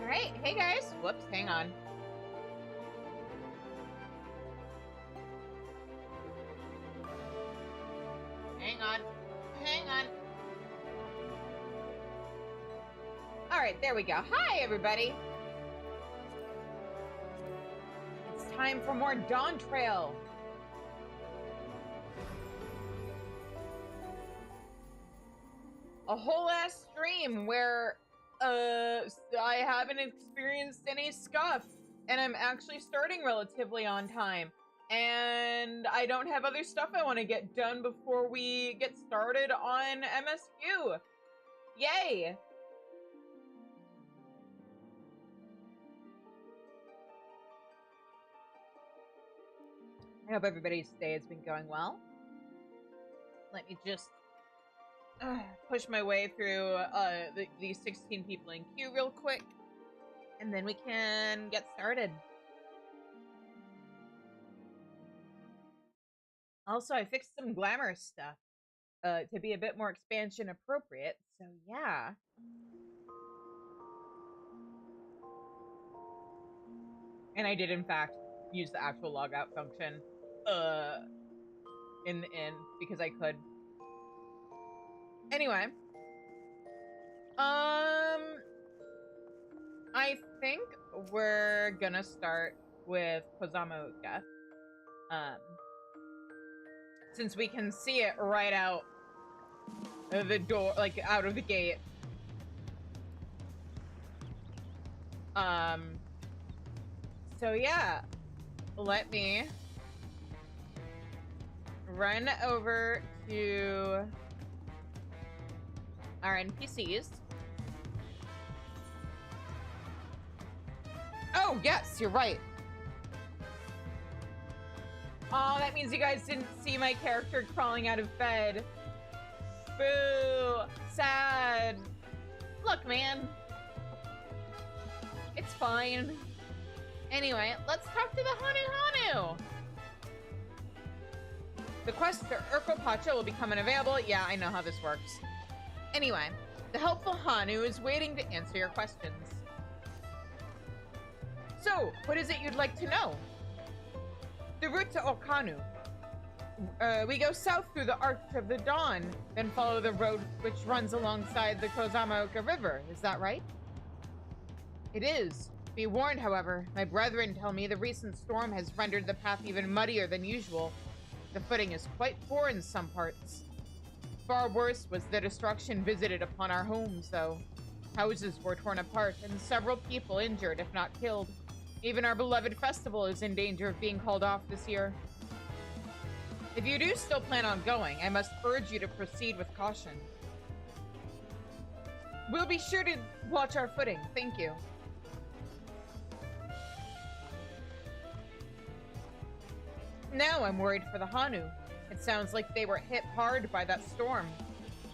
Alright, hey guys. Whoops, hang on. Hang on. Alright, there we go. Hi, everybody. It's time for more Dawntrail. A whole ass stream where I haven't experienced any scuff, and I'm actually starting relatively on time, and I don't have other stuff I want to get done before we get started on MSQ. Yay! I hope everybody's day has been going well. Let me just push my way through these 16 people in queue real quick, and then we can get started. Also, I fixed some glamorous stuff to be a bit more expansion appropriate, so yeah. And I did, in fact, use the actual logout function in the end because I could. Anyway, I think we're gonna start with Kozamooka, since we can see it right out the door, like out of the gate. So yeah, let me run over to our NPCs. Oh, yes, you're right. Oh, that means you guys didn't see my character crawling out of bed. Boo! Sad. Look, man. It's fine. Anyway, let's talk to the Hanu. The quest for Urko Pacha will become unavailable. Yeah, I know how this works. Anyway, the helpful Hanu is waiting to answer your questions. So, what is it you'd like to know? The route to Okanu. We go south through the Arch of the Dawn, then follow the road which runs alongside the Kozamooka River. Is that right? It is. Be warned, however. My brethren tell me the recent storm has rendered the path even muddier than usual. The footing is quite poor in some parts. Far worse was the destruction visited upon our homes, though. Houses were torn apart, and several people injured, if not killed. Even our beloved festival is in danger of being called off this year. If you do still plan on going, I must urge you to proceed with caution. We'll be sure to watch our footing. Thank you. Now I'm worried for the Hanu. It sounds like they were hit hard by that storm.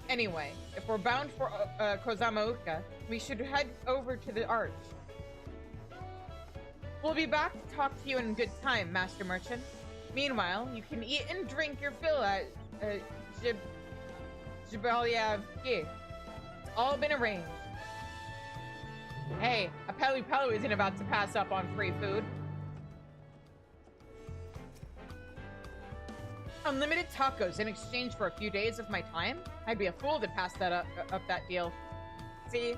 Anyway, if we're bound for Kozamooka, we should head over to the Arch. We'll be back to talk to you in good time, Master Merchant. Meanwhile, you can eat and drink your fill at Jibalyav. It's all been arranged. Hey, a Pelu Pelu isn't about to pass up on free food. Unlimited tacos in exchange for a few days of my time? I'd be a fool to pass that up that deal. See?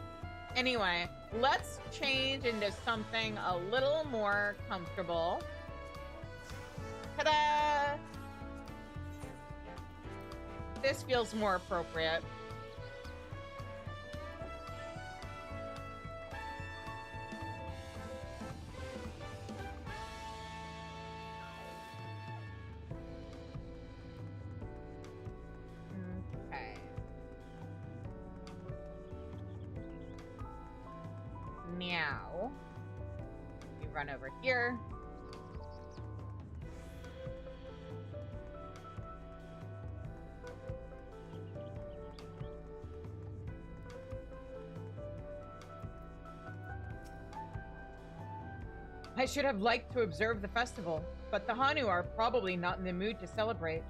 Anyway, let's change into something a little more comfortable. Ta-da! This feels more appropriate. Okay. Now, we run over here. I should have liked to observe the festival, but the Hanu are probably not in the mood to celebrate.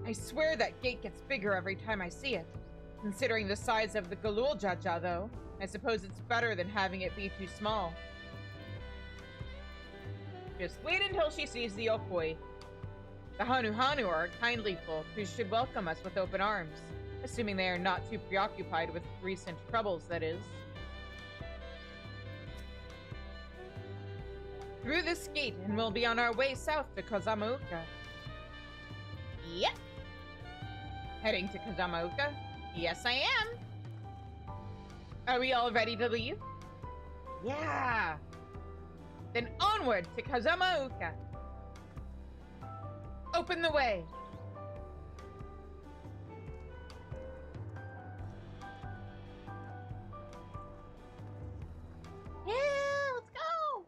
I swear that gate gets bigger every time I see it. Considering the size of the Galul Jaja, though, I suppose it's better than having it be too small. Just wait until she sees the Okoi. The Hanu Hanu are kindly folk who should welcome us with open arms, assuming they are not too preoccupied with recent troubles, that is. Through this gate, and we'll be on our way south to Kozamauka. Yep. Heading to Kozamauka? Yes, I am. Are we all ready to leave? Yeah. Then onward to Kozamauka. Open the way. Yeah, let's go.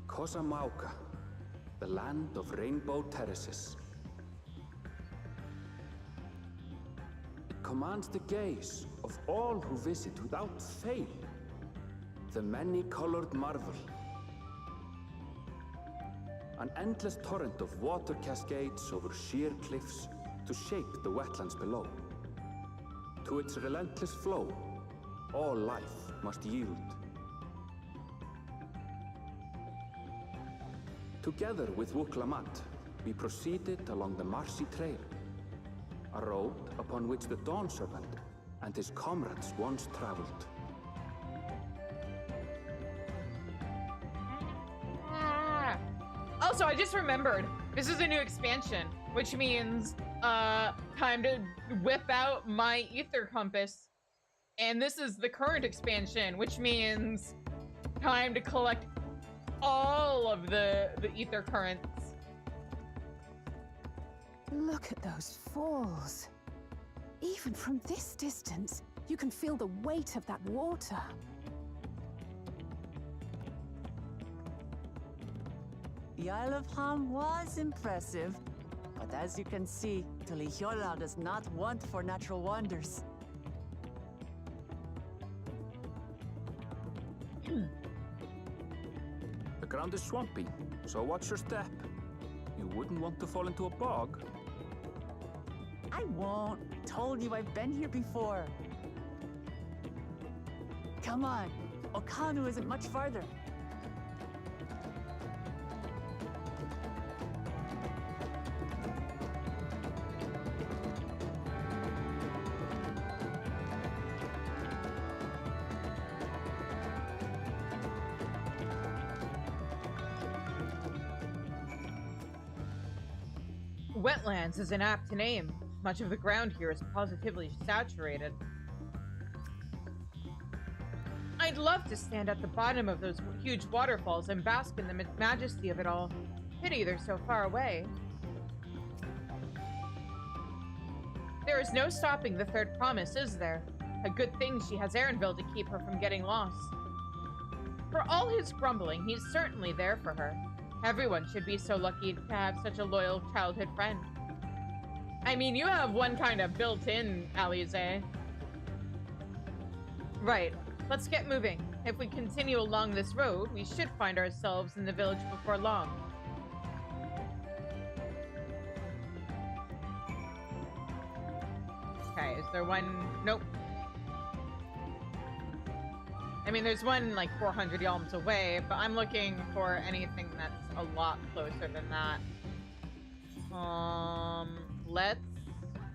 Kozamauka, the land of rainbow terraces. It commands the gaze of all who visit without fail. The many-colored marvel. An endless torrent of water cascades over sheer cliffs to shape the wetlands below. To its relentless flow, all life must yield. Together with Wuklamat, we proceeded along the Marcy Trail, a road upon which the Dawn Serpent and his comrades once traveled. Also, I just remembered, this is a new expansion, which means, time to whip out my ether compass. And this is the current expansion, which means time to collect all of the ether currents. Look at those falls. Even from this distance, you can feel the weight of that water. The Isle of Ham was impressive, but as you can see, Tulihiola does not want for natural wonders. The ground is swampy, so watch your step. You wouldn't want to fall into a bog. I won't. Told you I've been here before. Come on, Okanu isn't much farther. Wetlands is an apt name. Much of the ground here is positively saturated. I'd love to stand at the bottom of those huge waterfalls and bask in the majesty of it all. Pity they're so far away. There is no stopping the third promise, is there? A good thing she has Aaronville to keep her from getting lost. For all his grumbling, he's certainly there for her. Everyone should be so lucky to have such a loyal childhood friend. I mean, you have one kind of built-in, Alize. Right, let's get moving. If we continue along this road, we should find ourselves in the village before long. Okay, is there one? Nope. I mean, there's one like 400 yalms away, but I'm looking for anything that's a lot closer than that. Let's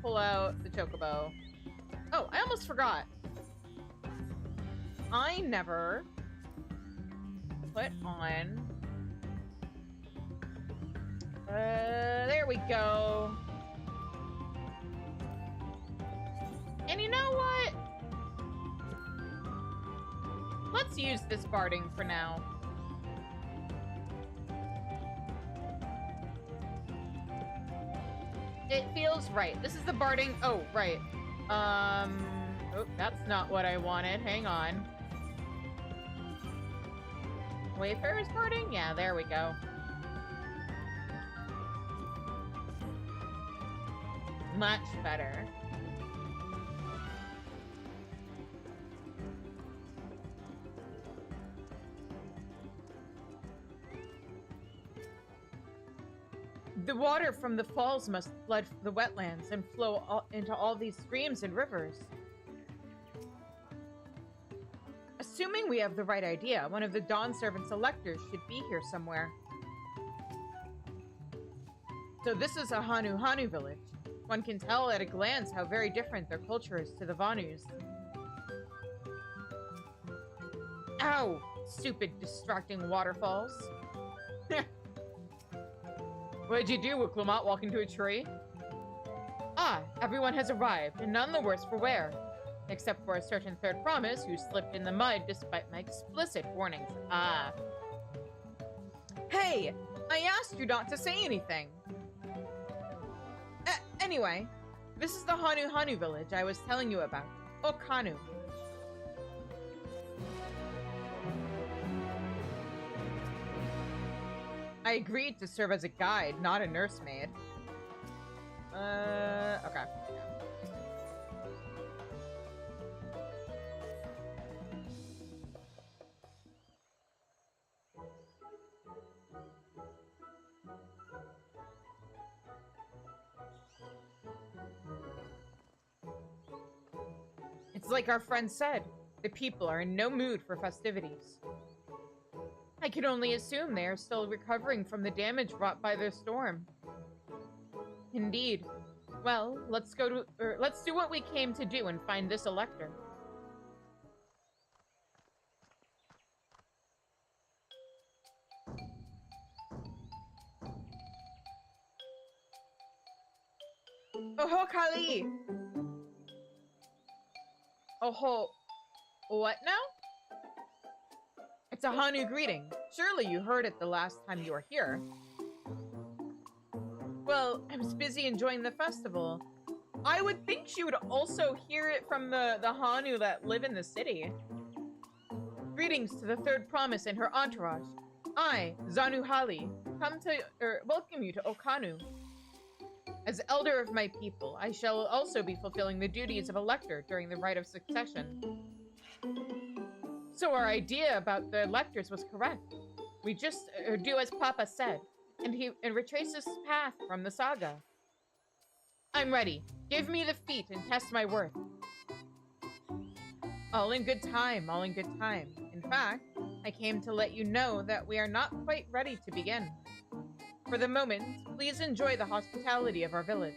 pull out the chocobo. Oh, I almost forgot. I never put on... there we go. And you know what? Let's use this barding for now. It feels right. This is the barding. Oh, right. Oh, that's not what I wanted. Hang on. Wayfarer's barding? Yeah, there we go. Much better. The water from the falls must flood the wetlands and flow into all these streams and rivers. Assuming we have the right idea, one of the Dawn Servant's electors should be here somewhere. So this is a Hanu village. One can tell at a glance how very different their culture is to the Vanus. Ow! Stupid, distracting waterfalls. What did you do, Wuklamot? Walk into a tree? Ah, everyone has arrived, and none the worse for wear. Except for a certain third promise who slipped in the mud despite my explicit warnings. Ah. Hey! I asked you not to say anything! Anyway, this is the Hanu village I was telling you about. Okanu. I agreed to serve as a guide, not a nursemaid. Okay. It's like our friend said, the people are in no mood for festivities. I can only assume they are still recovering from the damage wrought by the storm. Indeed. Well, let's do what we came to do and find this elector. Oho, Kali! Oho, what now? It's a Hanu greeting. Surely you heard it the last time you were here. Well, I was busy enjoying the festival. I would think she would also hear it from the Hanu that live in the city. Greetings to the third promise and her entourage. I, Zanuhali, come to welcome you to Okanu. As elder of my people, I shall also be fulfilling the duties of elector during the rite of succession. So our idea about the electors was correct. We just do as Papa said, and retrace his path from the saga. I'm ready. Give me the feat and test my worth. All in good time, all in good time. In fact, I came to let you know that we are not quite ready to begin. For the moment, please enjoy the hospitality of our village.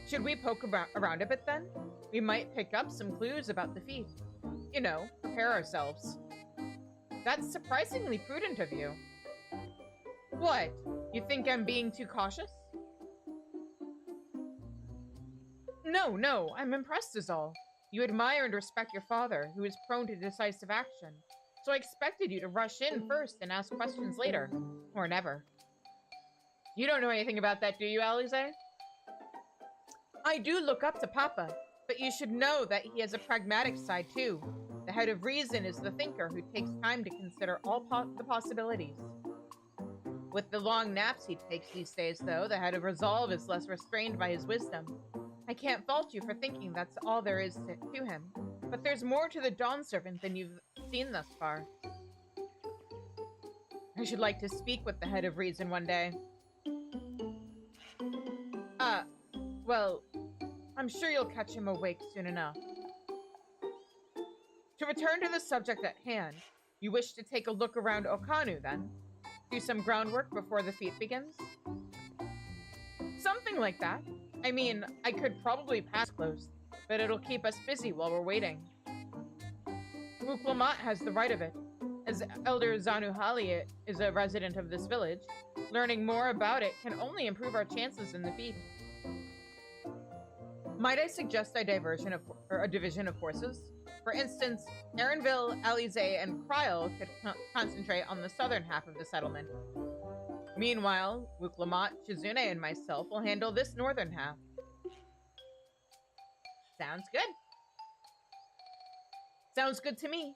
Should we poke around a bit then? We might pick up some clues about the feat. You know, prepare ourselves. That's surprisingly prudent of you. What? You think I'm being too cautious? No, I'm impressed is all. You admire and respect your father, who is prone to decisive action. So I expected you to rush in first and ask questions later. Or never. You don't know anything about that, do you, Alize? I do look up to Papa, but you should know that he has a pragmatic side too. The head of reason is the thinker who takes time to consider all the possibilities. With the long naps he takes these days, though, the head of resolve is less restrained by his wisdom. I can't fault you for thinking that's all there is to him, but there's more to the Dawn Servant than you've seen thus far. I should like to speak with the head of reason one day. Well, I'm sure you'll catch him awake soon enough. To return to the subject at hand, you wish to take a look around Okanu, then? Do some groundwork before the feat begins? Something like that. I mean, I could probably pass close, but it'll keep us busy while we're waiting. Wuklamot has the right of it. As Elder Zanuhali is a resident of this village, learning more about it can only improve our chances in the feat. Might I suggest a division of forces? For instance, Erinville, Alize, and Kryl could concentrate on the southern half of the settlement. Meanwhile, Wuklamot, Shizune, and myself will handle this northern half. Sounds good. Sounds good to me.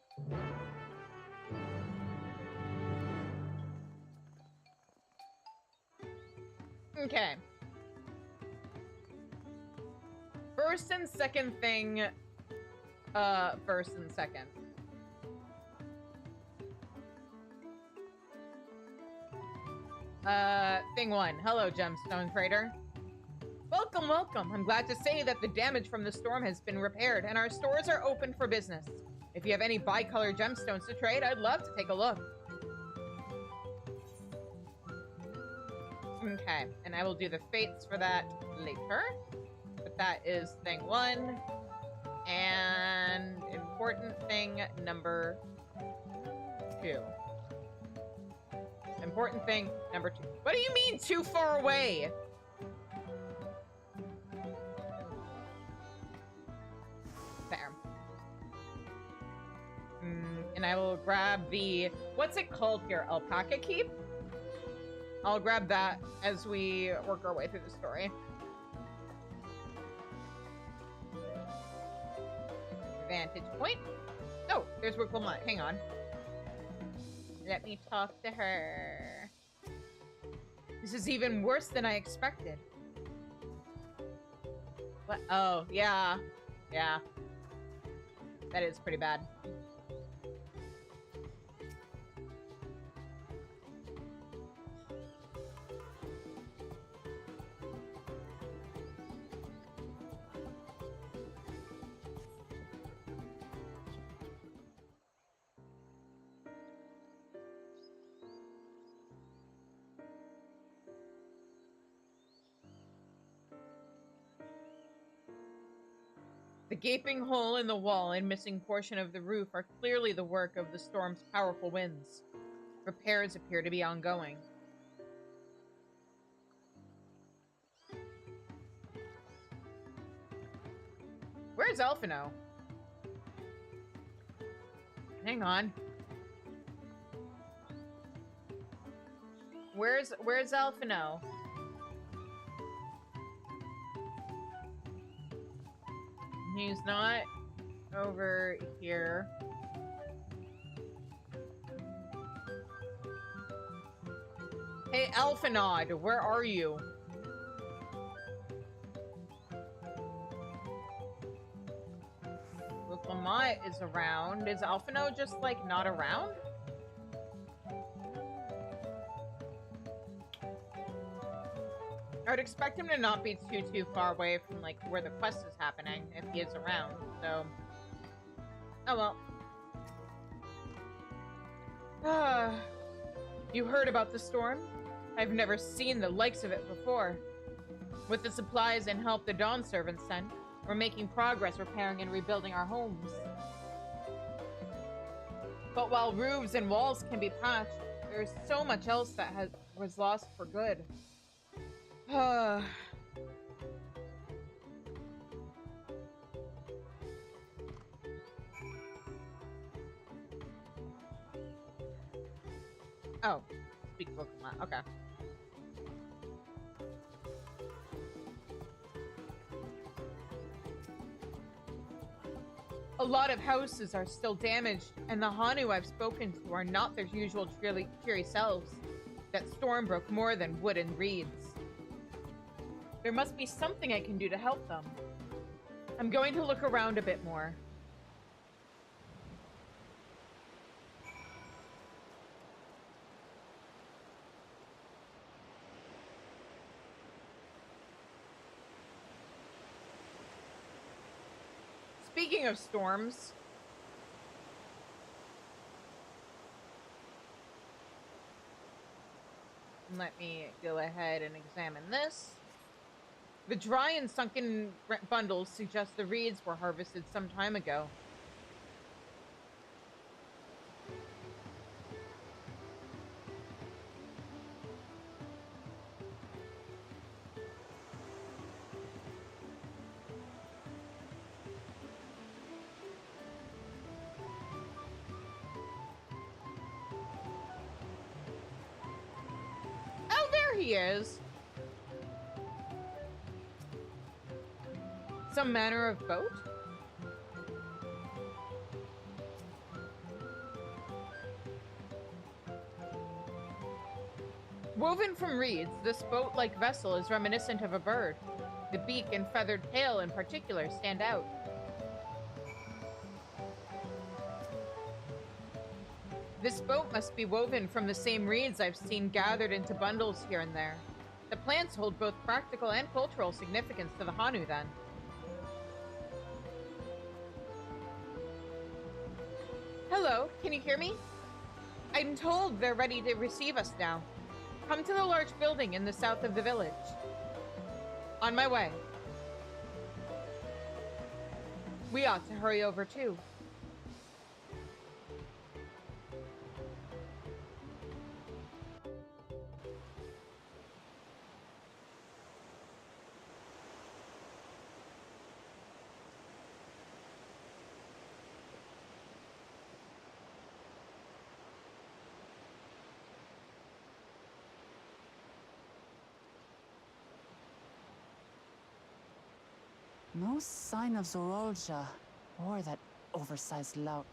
Okay. First and second. Thing 1. Hello, Gemstone Trader. Welcome, welcome. I'm glad to say that the damage from the storm has been repaired and our stores are open for business. If you have any bicolor gemstones to trade, I'd love to take a look. Okay, and I will do the fates for that later. But that is thing 1. And important thing number 2. Important thing number 2. What do you mean too far away? There. And I will grab the... What's it called here? Alpaca Keep? I'll grab that as we work our way through the story. Vantage point. Oh, there's Wilma. Hang on. Let me talk to her. This is even worse than I expected. What? Oh, yeah. Yeah. That is pretty bad. The gaping hole in the wall and missing portion of the roof are clearly the work of the storm's powerful winds. Repairs appear to be ongoing. Where's Elfino? Hang on. Where's Elfino? He's not over here. Hey, Alphanod, where are you? Look, Lamont is around. Is Alphino just, like, not around? I would expect him to not be too far away from, like, where the quest is happening, if he is around, so... Oh, well. You heard about the storm? I've never seen the likes of it before. With the supplies and help the Dawn servants sent, we're making progress repairing and rebuilding our homes. But while roofs and walls can be patched, there's so much else that was lost for good. Oh, speak Pokemon. Okay. A lot of houses are still damaged, and the Hanu I've spoken to are not their usual cheery selves. That storm broke more than wood and reeds. There must be something I can do to help them. I'm going to look around a bit more. Speaking of storms... Let me go ahead and examine this. The dry and sunken bundles suggest the reeds were harvested some time ago. Oh, there he is! Some manner of boat? Woven from reeds, this boat-like vessel is reminiscent of a bird. The beak and feathered tail in particular stand out. This boat must be woven from the same reeds I've seen gathered into bundles here and there. The plants hold both practical and cultural significance to the Hanu, then. Hello, can you hear me? I'm told they're ready to receive us now. Come to the large building in the south of the village. On my way. We ought to hurry over too. No sign of Zorolja or that oversized lout.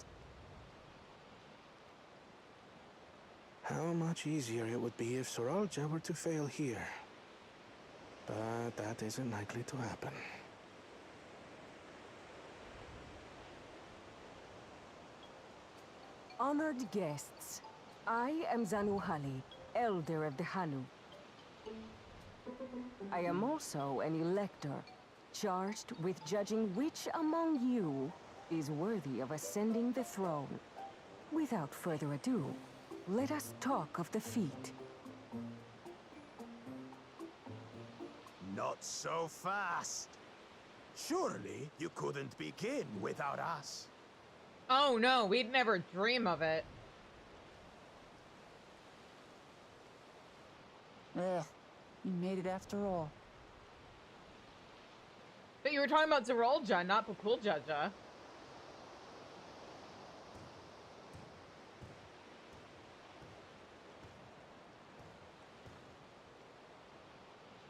How much easier it would be if Soralja were to fail here. But that isn't likely to happen. Honored guests, I am Zanuhali, Elder of the Hanu. I am also an elector, charged with judging which among you is worthy of ascending the throne. Without further ado, let us talk of the feat. Not so fast. Surely you couldn't begin without us. Oh no, we'd never dream of it. Ugh, you made it after all. But you were talking about Zorolja, not Bakuljaja.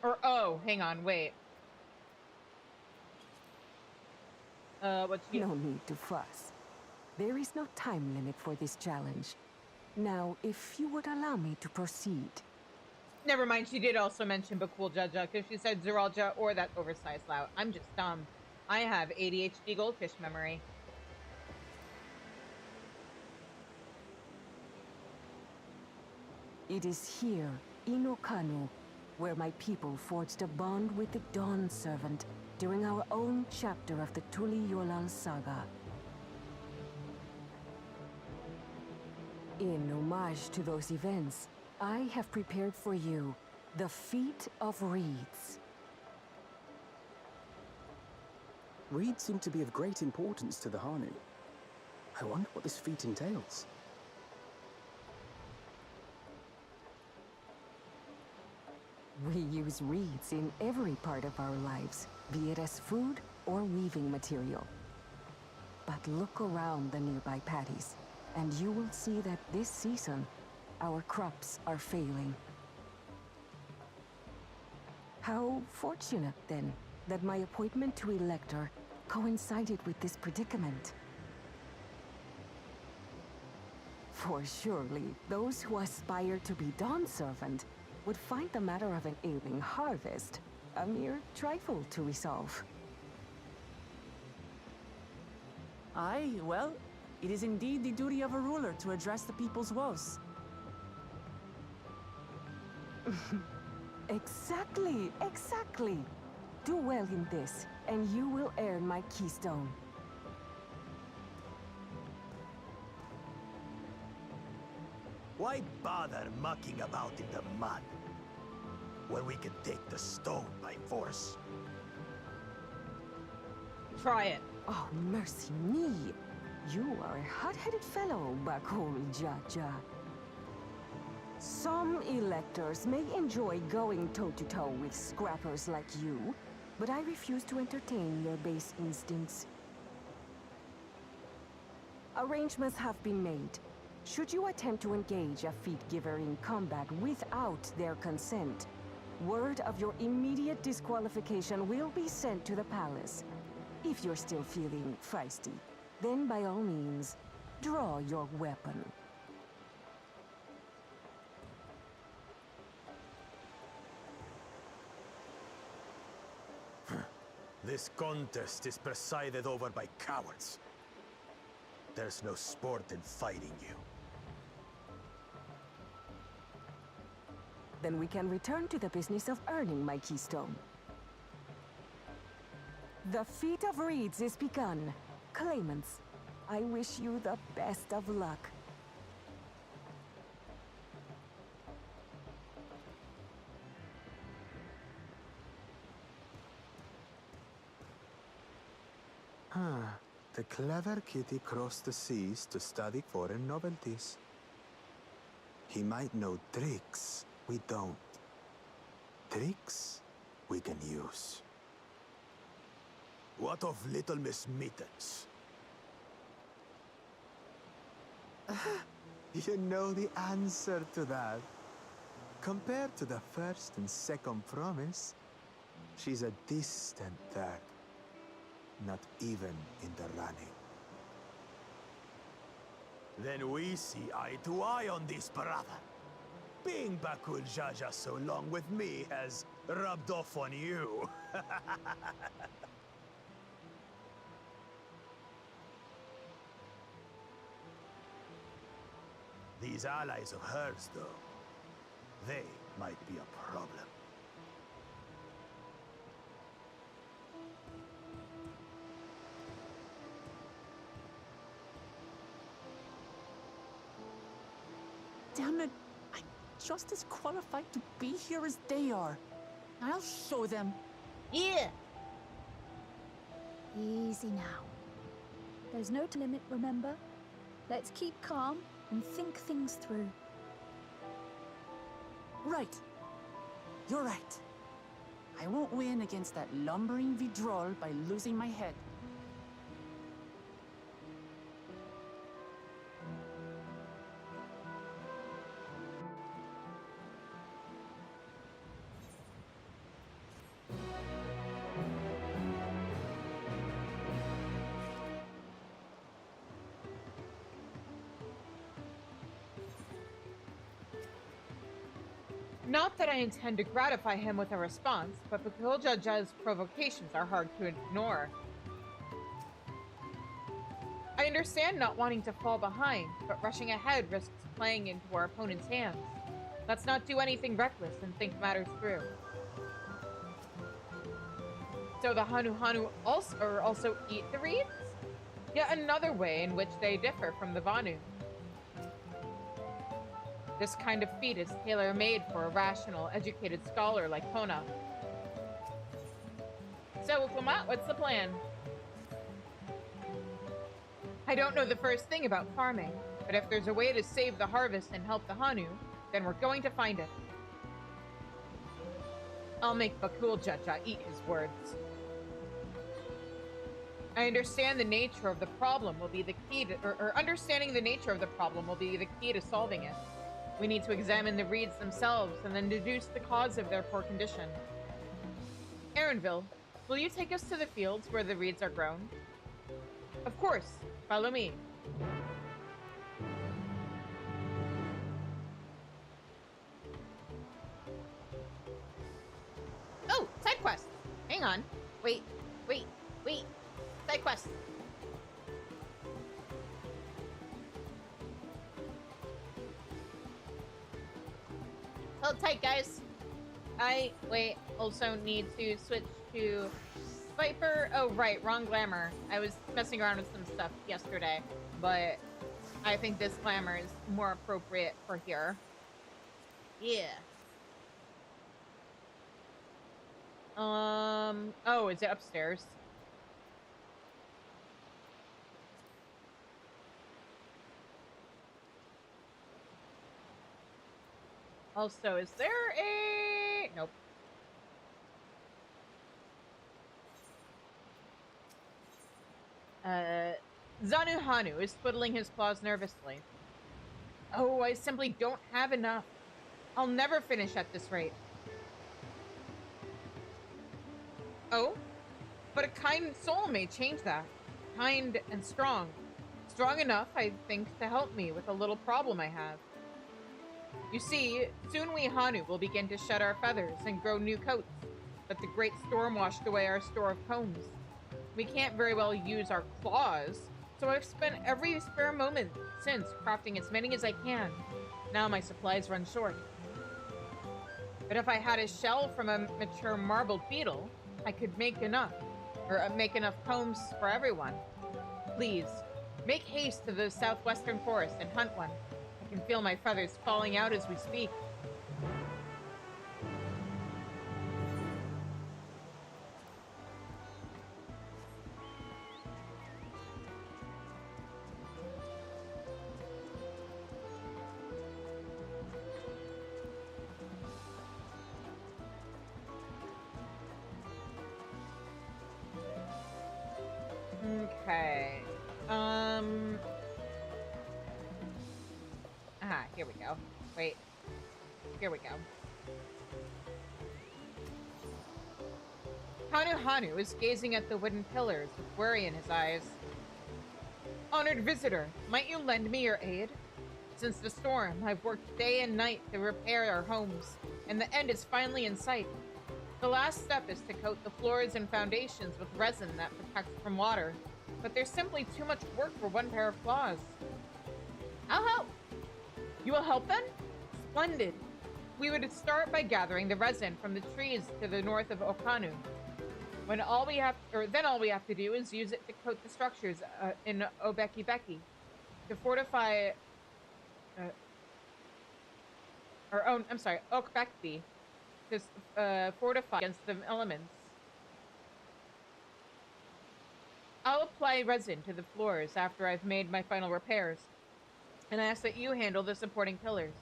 Or, oh, hang on, wait. What's you? No need to fuss. There is no time limit for this challenge. Now, if you would allow me to proceed. Never mind, she did also mention Bakuljaja, because she said Zoralja or that oversized lout. I'm just dumb. I have ADHD goldfish memory. It is here, in Okanu, where my people forged a bond with the Dawn Servant during our own chapter of the Tuli Yolal saga. In homage to those events, I have prepared for you the Feat of Reeds. Reeds seem to be of great importance to the Hanu. I wonder what this feat entails. We use reeds in every part of our lives, be it as food or weaving material. But look around the nearby paddies, and you will see that this season, our crops are failing. How fortunate, then, that my appointment to Elector coincided with this predicament. For surely, those who aspire to be Dawn Servant would find the matter of an ailing harvest a mere trifle to resolve. Aye, well, it is indeed the duty of a ruler to address the people's woes. Exactly, exactly. Do well in this, and you will earn my keystone. Why bother mucking about in the mud when we can take the stone by force? Try it. Oh, mercy me. You are a hot-headed fellow, Bakul Jaja. Some electors may enjoy going toe-to-toe with scrappers like you, but I refuse to entertain your base instincts. Arrangements have been made. Should you attempt to engage a feat giver in combat without their consent, word of your immediate disqualification will be sent to the palace. If you're still feeling feisty, then by all means, draw your weapon. This contest is presided over by cowards. There's no sport in fighting you. Then we can return to the business of earning my keystone. The Feat of Reeds is begun. Claimants, I wish you the best of luck. The clever kitty crossed the seas to study foreign novelties. He might know tricks we don't. Tricks we can use. What of Little Miss Mittens? You know the answer to that. Compared to the first and second promise, she's a distant third. Not even in the running. Then we see eye to eye on this, brother. Being Bakul Jaja so long with me has rubbed off on you. These allies of hers, though, they might be a problem. Damn it! I'm just as qualified to be here as they are. I'll show them. Yeah. Easy now. There's no limit, remember? Let's keep calm and think things through. Right. You're right. I won't win against that lumbering Vidrol by losing my head. Not that I intend to gratify him with a response, but Bakuljaja's provocations are hard to ignore. I understand not wanting to fall behind, but rushing ahead risks playing into our opponent's hands. Let's not do anything reckless and think matters through. So the Hanu also eat the reeds? Yet another way in which they differ from the Vanu. This kind of feat is tailor-made for a rational, educated scholar like Kona. So, Klamat, what's the plan? I don't know the first thing about farming, but if there's a way to save the harvest and help the Hanu, then we're going to find it. I'll make Bakuljaja eat his words. I understand the nature of the problem will be the key to, understanding the nature of the problem will be the key to solving it. We need to examine the reeds themselves and then deduce the cause of their poor condition. Aaronville, will you take us to the fields where the reeds are grown? Of course. Follow me. Oh, side quest. Hang on. Wait. Side quest. Hold tight, guys. I also need to switch to Viper. Oh, right, wrong glamour. I was messing around with some stuff yesterday, but I think this glamour is more appropriate for here. Yeah. Oh, is it upstairs? Also, is there a... Nope. Zanu Hanu is twiddling his claws nervously. Oh, I simply don't have enough. I'll never finish at this rate. Oh? But a kind soul may change that. Kind and strong. Strong enough, I think, to help me with a little problem I have. You see, soon we Hanu will begin to shed our feathers and grow new coats, but the great storm washed away our store of combs. We can't very well use our claws, so I've spent every spare moment since crafting as many as I can. Now my supplies run short. But if I had a shell from a mature marbled beetle, I could make enough, or make enough combs for everyone. Please, make haste to the southwestern forest and hunt one. I can feel my feathers falling out as we speak. Okay. Here we go. Wait. Here we go. Hanu is gazing at the wooden pillars with worry in his eyes. Honored visitor, might you lend me your aid? Since the storm, I've worked day and night to repair our homes, and the end is finally in sight. The last step is to coat the floors and foundations with resin that protects from water, but there's simply too much work for one pair of claws. I'll help! You will help then? Splendid. We would start by gathering the resin from the trees to the north of Okanu. Then all we have to do is use it to coat the structures in Obeki-beki to fortify. Okbekbi to fortify against the elements. I'll apply resin to the floors after I've made my final repairs, and I ask that you handle the supporting pillars.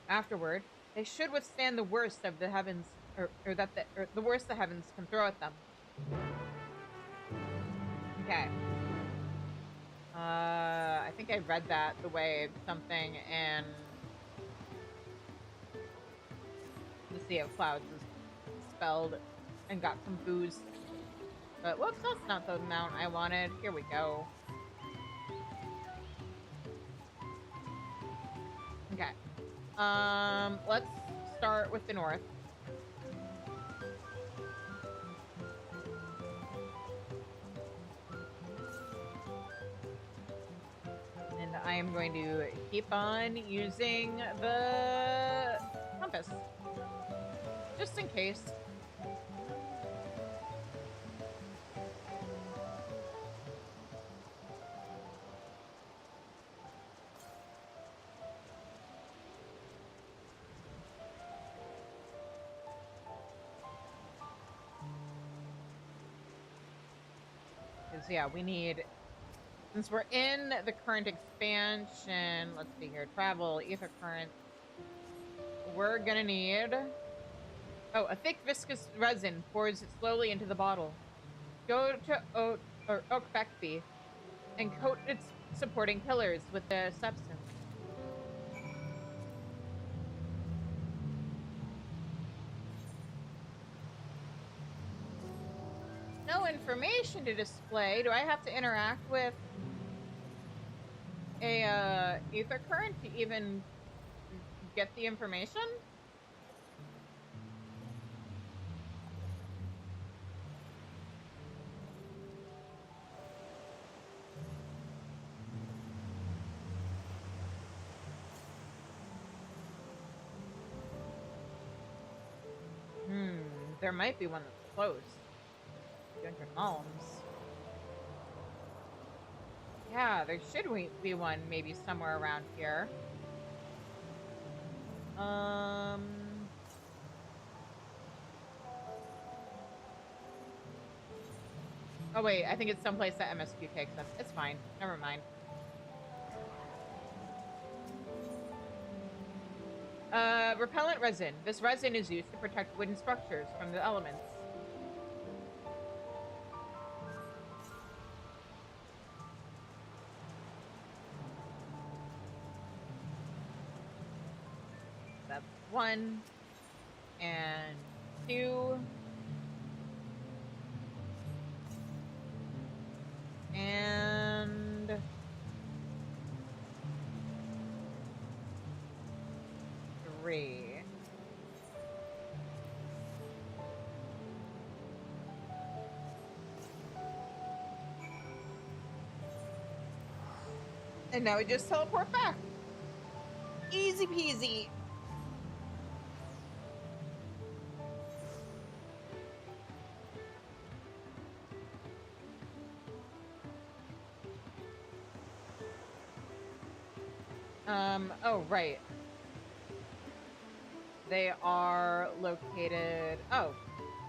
Afterward, they should withstand the worst of the heavens, or the worst the heavens can throw at them. Okay. I think I read that the way something in the Sea of Clouds is spelled and got confused. But whoops, that's not the amount I wanted. Here we go. Okay. Let's start with the north. And I am going to keep on using the compass. Just in case. Yeah, we need, since we're in the current expansion, let's see here, travel, ether current, we're gonna need, a thick viscous resin pours slowly into the bottle. Go to Okbekbi and coat its supporting pillars with the substance. No information to display. Do I have to interact with a ether current to even get the information? There might be one that's close. 200 alms. Yeah, there should be one maybe somewhere around here. Oh wait, I think it's someplace that MSQ takes us. It's fine. Never mind. Repellent resin. This resin is used to protect wooden structures from the elements. That's 1 and 2 and 3. And now we just teleport back. Easy peasy. Oh, right. They are located... Oh,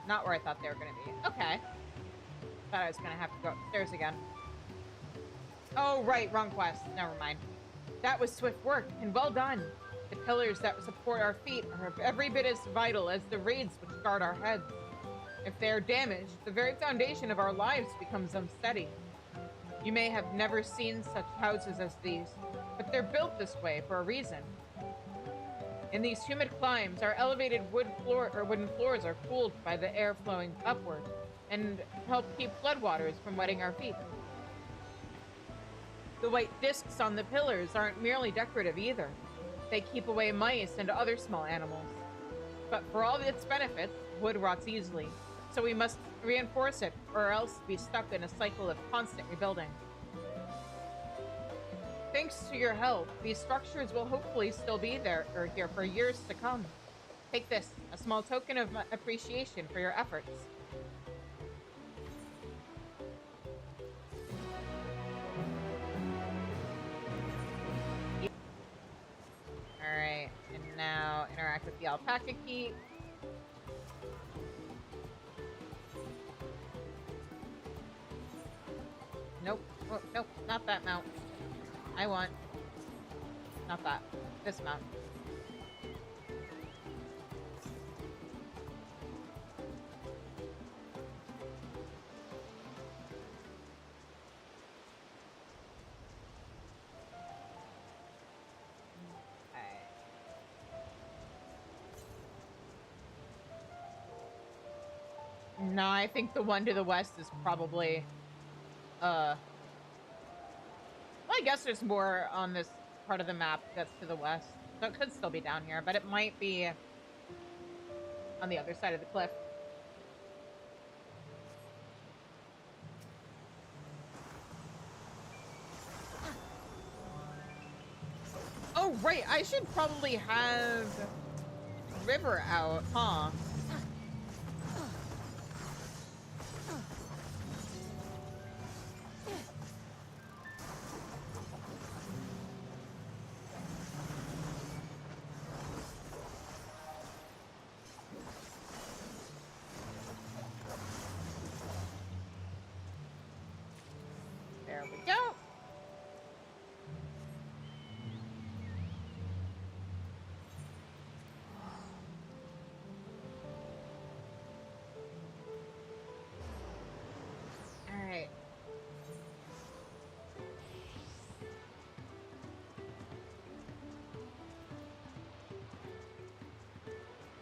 not where I thought they were going to be. Okay. Thought I was going to have to go upstairs again. Oh, right. Wrong quest. Never mind. That was swift work, and well done. The pillars that support our feet are every bit as vital as the reeds which guard our heads. If they are damaged, the very foundation of our lives becomes unsteady. You may have never seen such houses as these, but they're built this way for a reason. In these humid climes, our elevated wooden floors are cooled by the air flowing upward and help keep floodwaters from wetting our feet. The white discs on the pillars aren't merely decorative either. They keep away mice and other small animals. But for all its benefits, wood rots easily, so we must reinforce it or else be stuck in a cycle of constant rebuilding. Thanks to your help, these structures will hopefully still be here for years to come. Take this, a small token of my appreciation for your efforts. Alright, and now interact with the alpaca key. Nope. Oh, nope, not that mount. I want... Not that. This mount. No, I think the one to the west is probably... Well, I guess there's more on this part of the map that's to the west. So it could still be down here, but it might be on the other side of the cliff. Oh, right. I should probably have River out, huh? There we go. All right.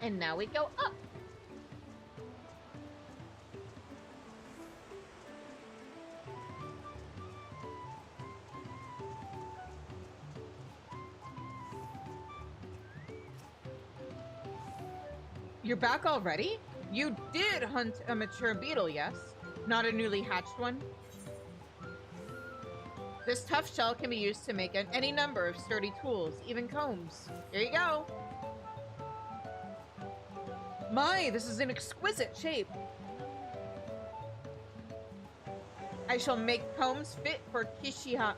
And now we go up. You're back already? You did hunt a mature beetle, yes? Not a newly hatched one? This tough shell can be used to make any number of sturdy tools, even combs. Here you go. My, this is an exquisite shape. I shall make combs fit for Kishihi.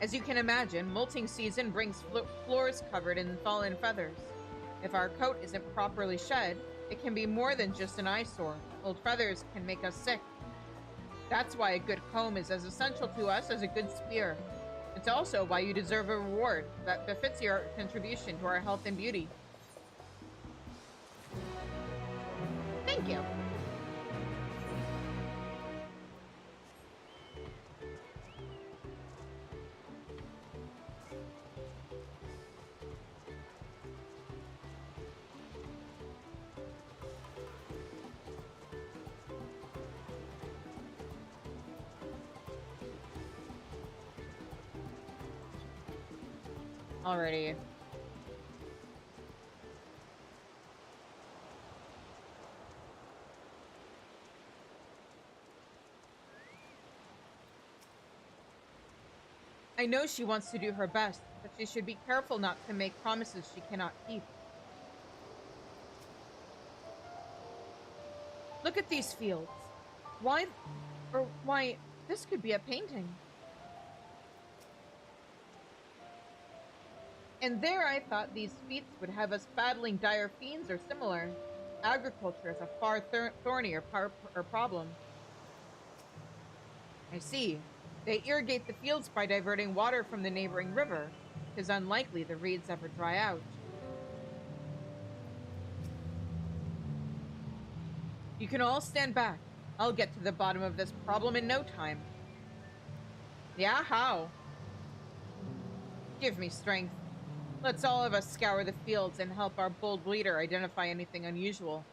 As you can imagine, molting season brings floors covered in fallen feathers. If our coat isn't properly shed, it can be more than just an eyesore. Old feathers can make us sick. That's why a good comb is as essential to us as a good spear. It's also why you deserve a reward that befits your contribution to our health and beauty. Thank you. Alrighty. I know she wants to do her best, but she should be careful not to make promises she cannot keep. Look at these fields. Why, or why, this could be a painting. And there I thought these feats would have us battling dire fiends or similar. Agriculture is a far thornier problem. I see. They irrigate the fields by diverting water from the neighboring river. 'Tis unlikely the reeds ever dry out. You can all stand back. I'll get to the bottom of this problem in no time. Yeah, how? Give me strength. Let's all of us scour the fields and help our bold leader identify anything unusual.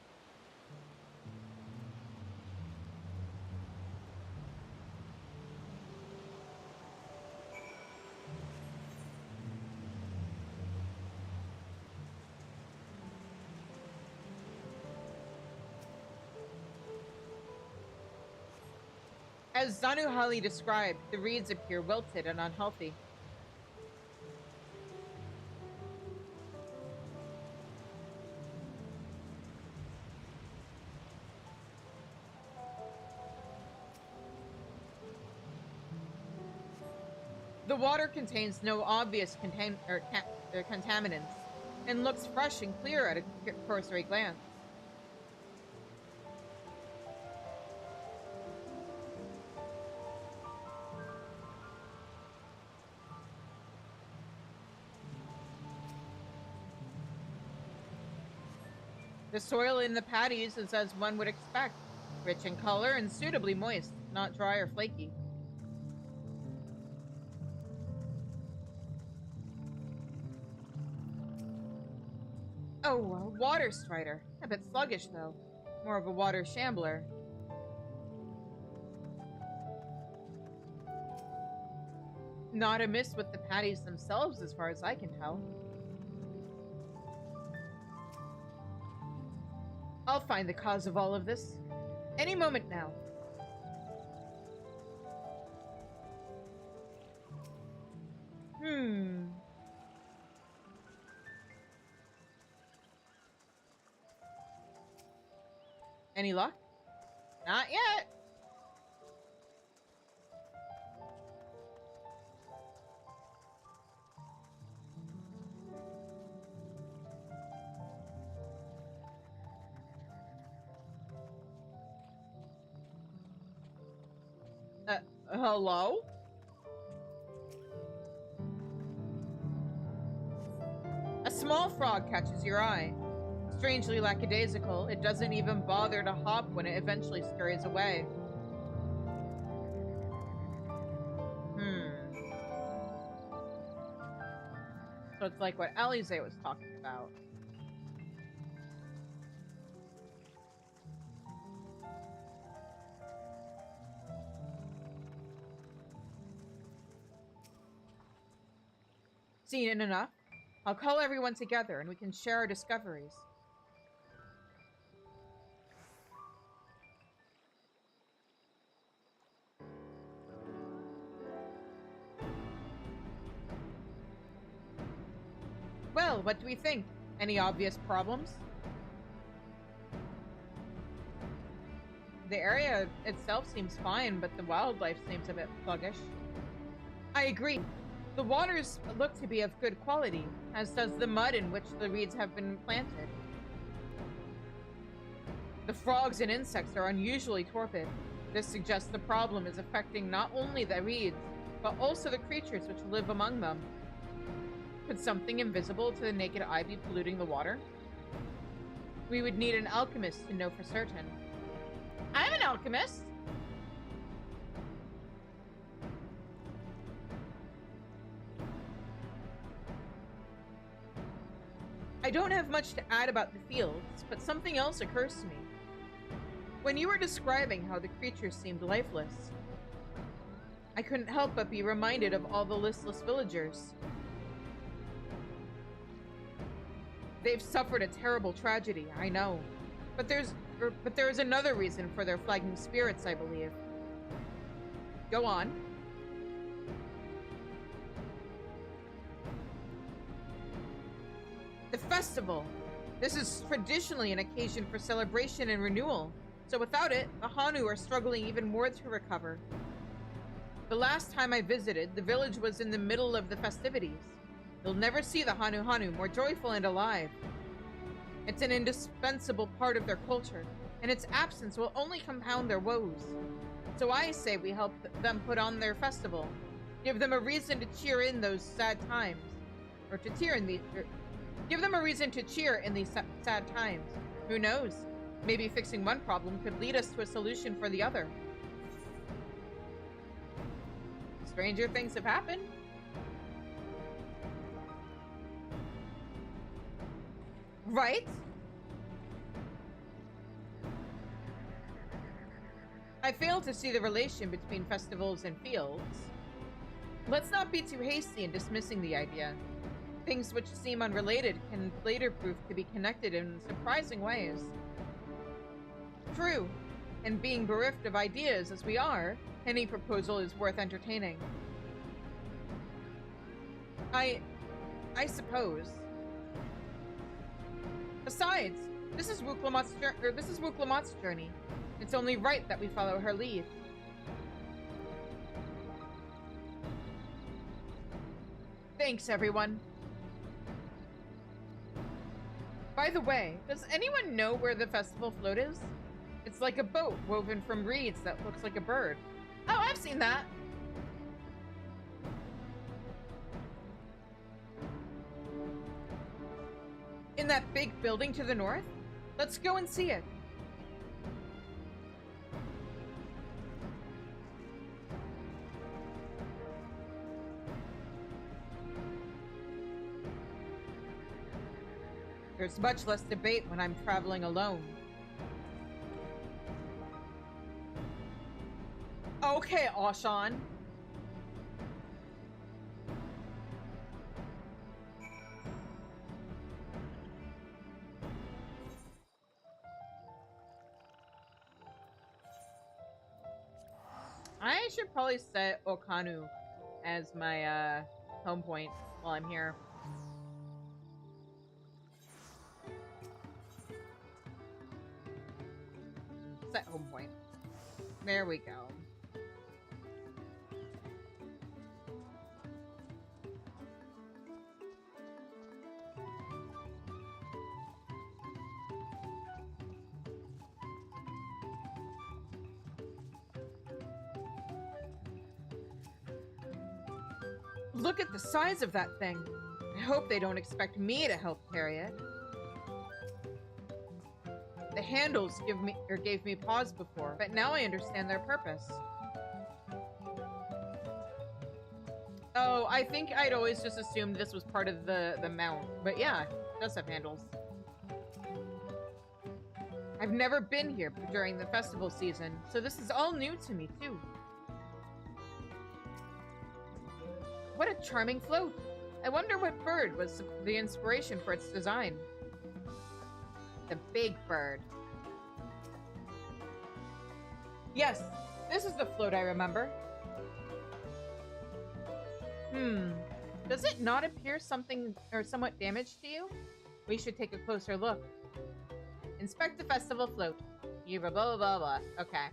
As Zanuhali described, the reeds appear wilted and unhealthy. The water contains no obvious contaminants and looks fresh and clear at a cursory glance. The soil in the paddies is as one would expect, rich in color and suitably moist, not dry or flaky. Oh, a water strider. A bit sluggish, though. More of a water shambler. Not amiss with the paddies themselves, as far as I can tell. I'll find the cause of all of this. Any moment now. Any luck? Not yet. Hello? A small frog catches your eye. Strangely lackadaisical, it doesn't even bother to hop when it eventually scurries away. So it's like what Alize was talking about. Seen it enough? I'll call everyone together and we can share our discoveries. Well, what do we think? Any obvious problems? The area itself seems fine, but the wildlife seems a bit sluggish. I agree. The waters look to be of good quality, as does the mud in which the reeds have been planted. The frogs and insects are unusually torpid. This suggests the problem is affecting not only the reeds, but also the creatures which live among them. Could something invisible to the naked eye be polluting the water? We would need an alchemist to know for certain. I'm an alchemist! I don't have much to add about the fields, but something else occurs to me. When you were describing how the creatures seemed lifeless, I couldn't help but be reminded of all the listless villagers. They've suffered a terrible tragedy, I know. But there is another reason for their flagging spirits, I believe. Go on. The festival. This is traditionally an occasion for celebration and renewal. So without it, the Hanu are struggling even more to recover. The last time I visited, the village was in the middle of the festivities. You'll never see the Hanu Hanu more joyful and alive. It's an indispensable part of their culture, and its absence will only compound their woes. So I say we help them put on their festival. Give them a reason to cheer in those sad times. Or to cheer in these... give them a reason to cheer in these sad times. Who knows? Maybe fixing one problem could lead us to a solution for the other. Stranger things have happened. Right? I fail to see the relation between festivals and fields. Let's not be too hasty in dismissing the idea. Things which seem unrelated can later prove to be connected in surprising ways. True, and being bereft of ideas as we are, any proposal is worth entertaining. I suppose. Besides, this is Wuklamot's journey. It's only right that we follow her lead. Thanks, everyone. By the way, does anyone know where the festival float is? It's like a boat woven from reeds that looks like a bird. Oh, I've seen that. In that big building to the north? Let's go and see it. There's much less debate when I'm traveling alone. Okay, Oshan. I should probably set Okanu as my home point while I'm here. Set home point. There we go. Look at the size of that thing. I hope they don't expect me to help carry it. The handles gave me pause before, but now I understand their purpose. Oh, I think I'd always just assumed this was part of the mount, but yeah, it does have handles. I've never been here during the festival season, so this is all new to me too. What a charming float! I wonder what bird was the inspiration for its design. The big bird. Yes, this is the float I remember. Does it not appear something or somewhat damaged to you? We should take a closer look. Inspect the festival float. You blah blah blah blah. Okay.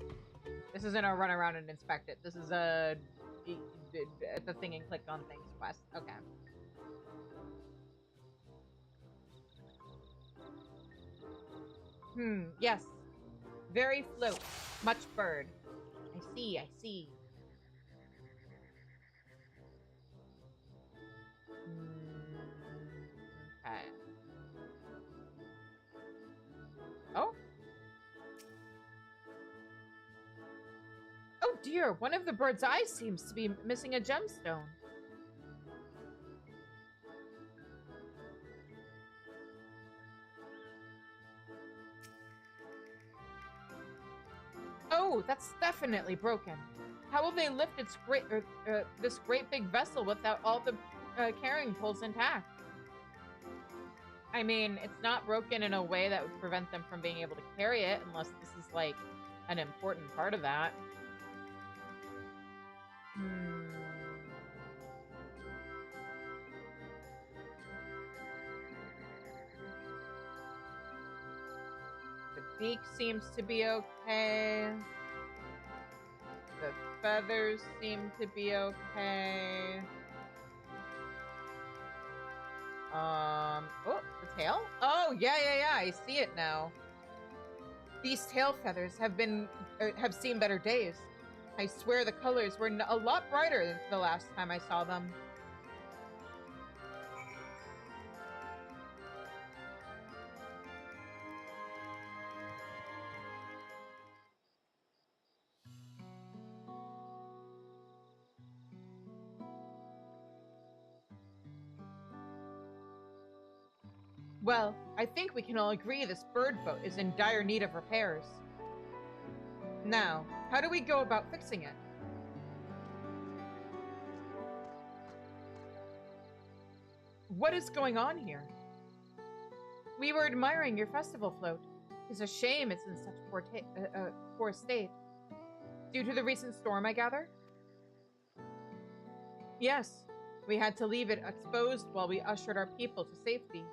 This isn't a run around and inspect it. This is a the thing and click on things quest. Okay. Yes. Very float. Much bird. I see, I see. Okay. Oh? Oh dear, one of the bird's eyes seems to be missing a gemstone. Oh, that's definitely broken. How will they lift its this great big vessel without all the carrying poles intact? I mean, it's not broken in a way that would prevent them from being able to carry it, unless this is like an important part of that. The beak seems to be okay. The feathers seem to be okay. Oh, the tail? Oh, yeah, I see it now. These tail feathers have seen better days. I swear the colors were a lot brighter than the last time I saw them. Well, I think we can all agree this bird boat is in dire need of repairs. Now, how do we go about fixing it? What is going on here? We were admiring your festival float. It's a shame it's in such poor state. Due to the recent storm, I gather? Yes, we had to leave it exposed while we ushered our people to safety.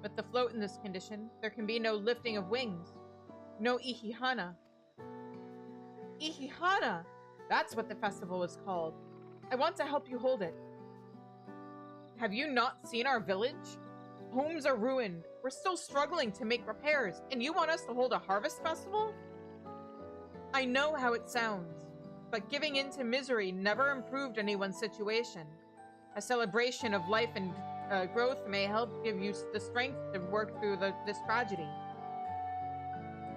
With the float in this condition, there can be no lifting of wings. No Ihihana. Ihihana! That's what the festival was called. I want to help you hold it. Have you not seen our village? Homes are ruined. We're still struggling to make repairs, and you want us to hold a harvest festival? I know how it sounds, but giving in to misery never improved anyone's situation. A celebration of life and growth may help give you the strength to work through this tragedy.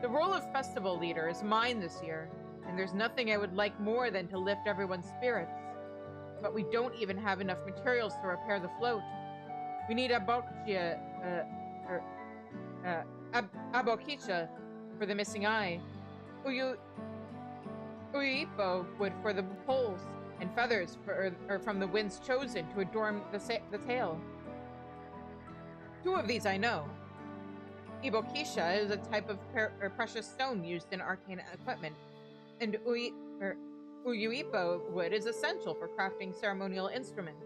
The role of festival leader is mine this year, and there's nothing I would like more than to lift everyone's spirits. But we don't even have enough materials to repair the float. We need abokicha for the missing eye, uipo wood for the poles, and feathers from the winds chosen to adorn the tail. Two of these I know. Ibokisha is a type of precious stone used in arcane equipment, and Uyuipo wood is essential for crafting ceremonial instruments.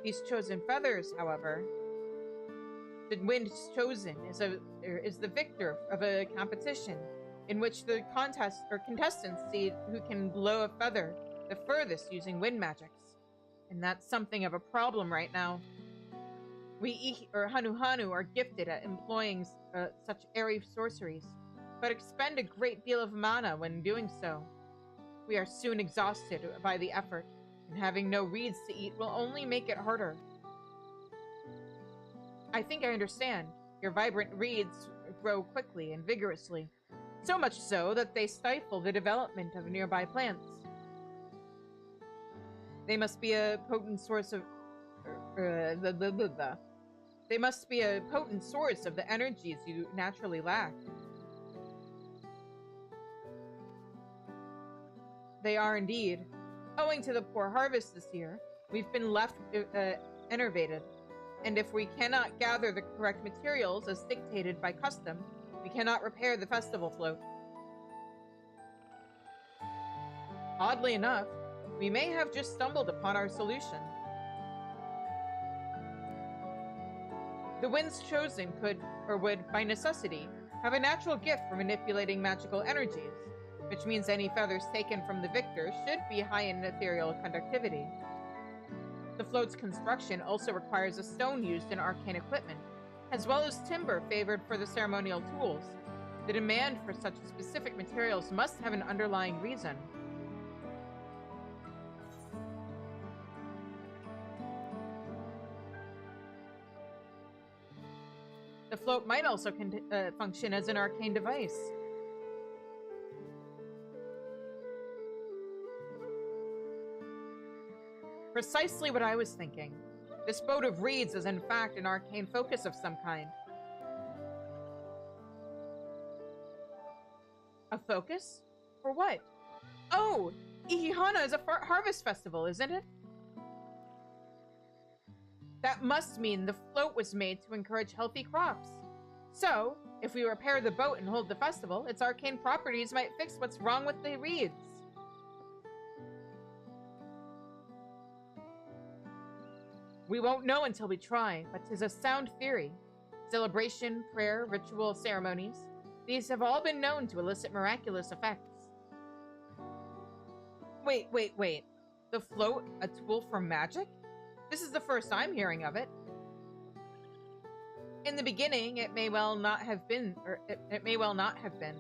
These chosen feathers, however, the wind chosen is the victor of a competition in which the contestants see who can blow a feather the furthest using wind magics. And that's something of a problem right now. We Hanu are gifted at employing such airy sorceries, but expend a great deal of mana when doing so. We are soon exhausted by the effort, and having no reeds to eat will only make it harder. I think I understand. Your vibrant reeds grow quickly and vigorously, so much so that they stifle the development of nearby plants. They must be a potent source of They must be a potent source of the energies you naturally lack. They are indeed. Owing to the poor harvest this year, we've been left enervated, and if we cannot gather the correct materials as dictated by custom, we cannot repair the festival float. Oddly enough, we may have just stumbled upon our solution. The winds chosen could, or would, by necessity, have a natural gift for manipulating magical energies, which means any feathers taken from the victor should be high in ethereal conductivity. The float's construction also requires a stone used in arcane equipment, as well as timber favored for the ceremonial tools. The demand for such specific materials must have an underlying reason. The float might also function as an arcane device. Precisely what I was thinking. This boat of reeds is in fact an arcane focus of some kind. A focus? For what? Oh! Ihihana is a harvest festival, isn't it? That must mean the float was made to encourage healthy crops. So, if we repair the boat and hold the festival, its arcane properties might fix what's wrong with the reeds. We won't know until we try, but 'tis a sound theory. Celebration, prayer, ritual ceremonies. These have all been known to elicit miraculous effects. Wait. The float, a tool for magic? This is the first I'm hearing of it. In the beginning, it may well not have been, or it may well not have been.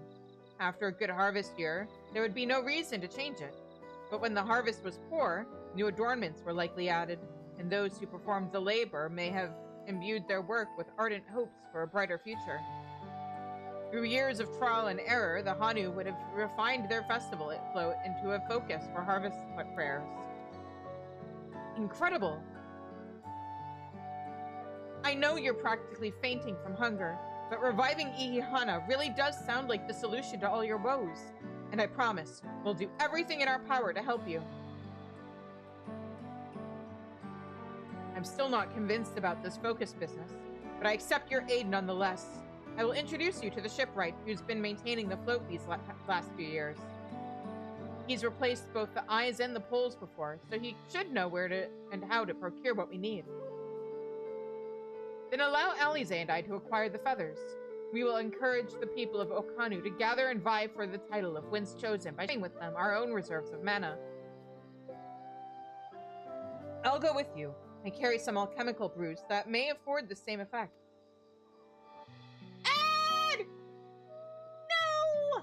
After a good harvest year, there would be no reason to change it. But when the harvest was poor, new adornments were likely added, and those who performed the labor may have imbued their work with ardent hopes for a brighter future. Through years of trial and error, the Hanu would have refined their festival float into a focus for harvest prayers. Incredible! I know you're practically fainting from hunger, but reviving Ihihana really does sound like the solution to all your woes. And I promise, we'll do everything in our power to help you. I'm still not convinced about this focus business, but I accept your aid nonetheless. I will introduce you to the shipwright who's been maintaining the float these last few years. He's replaced both the eyes and the poles before, so he should know where to and how to procure what we need. Then allow Alize and I to acquire the feathers. We will encourage the people of Okanu to gather and vie for the title of Winds Chosen by sharing with them our own reserves of mana. I'll go with you and carry some alchemical brews that may afford the same effect. Ed! No!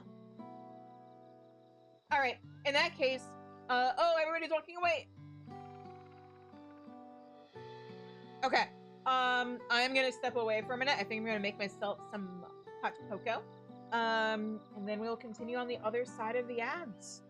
Alright, in that case, everybody's walking away. Okay. I am gonna step away for a minute. I think I'm gonna make myself some hot cocoa. And then we'll continue on the other side of the ads.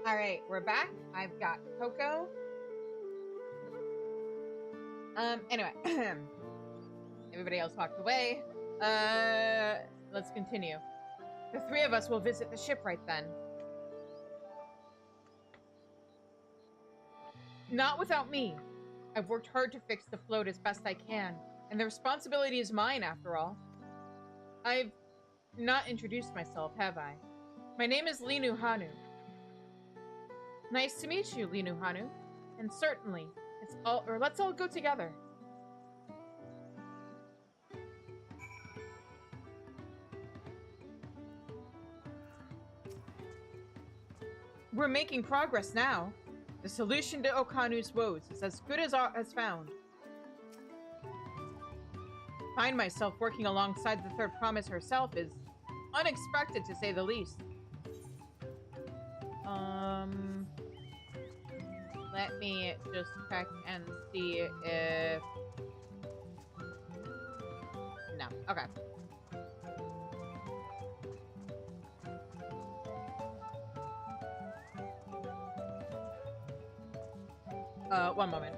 Alright, we're back. I've got Coco. Anyway. Everybody else walked away. Let's continue. The three of us will visit the shipwright then. Not without me. I've worked hard to fix the float as best I can, and the responsibility is mine after all. I've not introduced myself, have I? My name is Linu Hanu. Nice to meet you, Linu Hanu. And certainly, let's all go together. We're making progress now. The solution to Okanu's woes is as good as found. Find myself working alongside the third promise herself is unexpected, to say the least. Let me just check and see if... No, okay. One moment.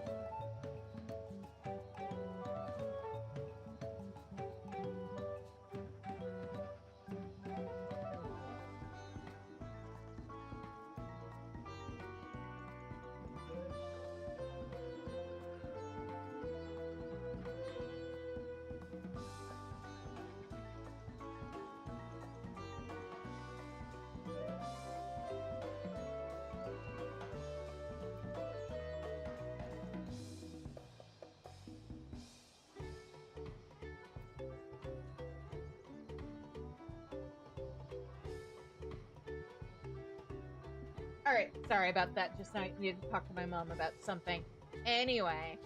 Alright, sorry about that. Just I needed to talk to my mom about something. Anyway,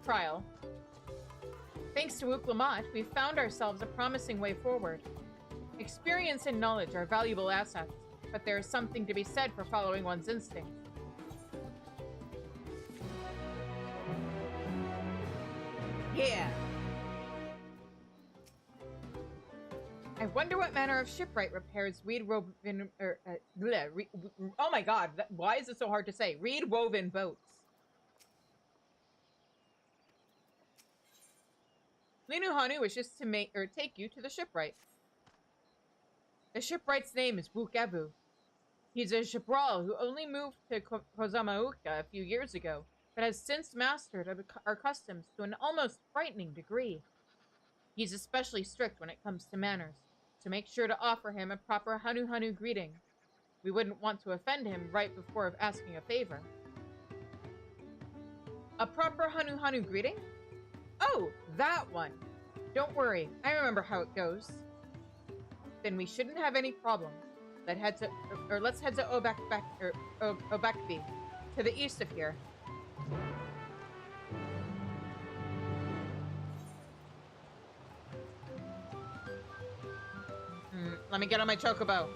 trial. Thanks to Ook Lamont, we've found ourselves a promising way forward. Experience and knowledge are valuable assets, but there is something to be said for following one's instincts. Yeah! I wonder what manner of shipwright repairs reed-woven... oh my god, why is it so hard to say? Reed-woven boats. Linu Hanu wishes to take you to the shipwright. The shipwright's name is Wukevu. He's a shipral who only moved to Kozamauka a few years ago, but has since mastered our customs to an almost frightening degree. He's especially strict when it comes to manners, so make sure to offer him a proper Hanu greeting. We wouldn't want to offend him right before asking a favor. A proper Hanu greeting? Oh, that one! Don't worry, I remember how it goes. Then we shouldn't have any problem. Let's head to Obakbi, to the east of here. Let me get on my chocobo.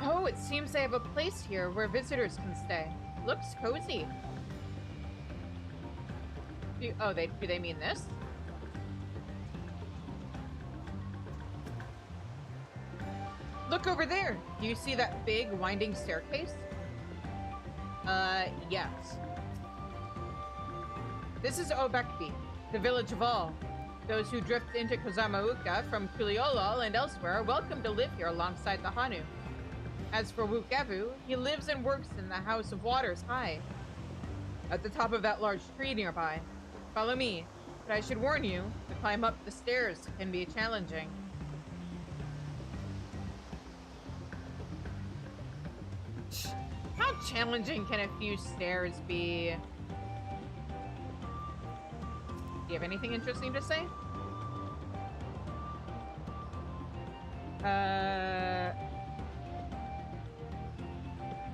Oh, it seems they have a place here where visitors can stay. Looks cozy. Do they mean this? Look over there. Do you see that big winding staircase? Yes. This is Obekbi, the village of all. Those who drift into Kozamauka from Kuliolol and elsewhere are welcome to live here alongside the Hanu. As for Wukevu, he lives and works in the House of Waters High, at the top of that large tree nearby. Follow me, but I should warn you, to climb up the stairs can be challenging. How challenging can a few stairs be? Do you have anything interesting to say?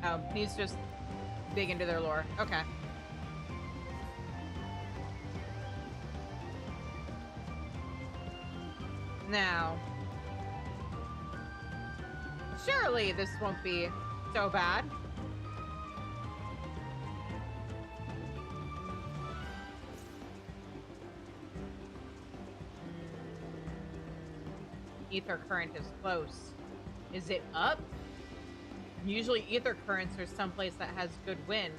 Oh, he's just dig into their lore. Okay. Now, surely this won't be so bad. Ether current is close. Is it up? Usually ether currents are someplace that has good wind.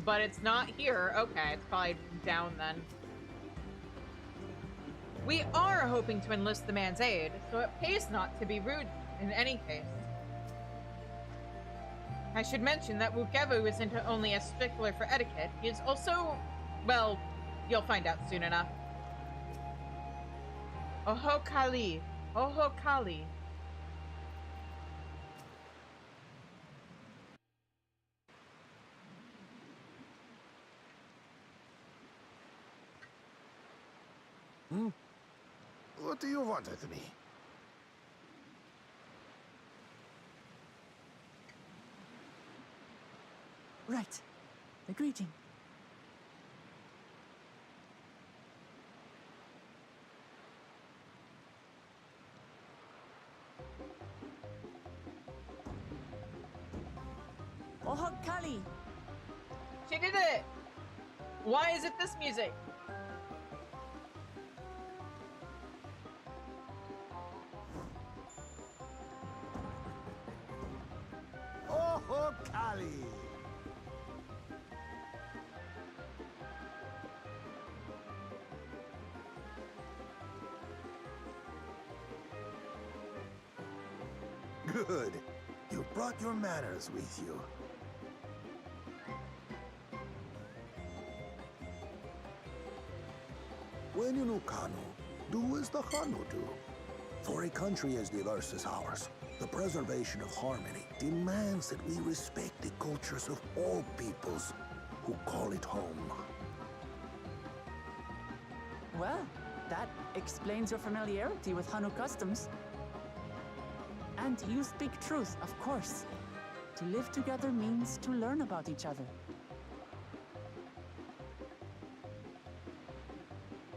But it's not here. Okay, it's probably down then. We are hoping to enlist the man's aid, so it pays not to be rude in any case. I should mention that Wukevu isn't only a stickler for etiquette, he is also, well, you'll find out soon enough. Oho Kali. Oho Kali. What do you want with me? Right. The greeting. Oho Kali! She did it! Why is it this music? Oho Kali! Good. You brought your manners with you. When you know Kanu, do as the Hanu do. For a country as diverse as ours, the preservation of harmony demands that we respect the cultures of all peoples who call it home. Well, that explains your familiarity with Hanu customs. And you speak truth, of course. To live together means to learn about each other.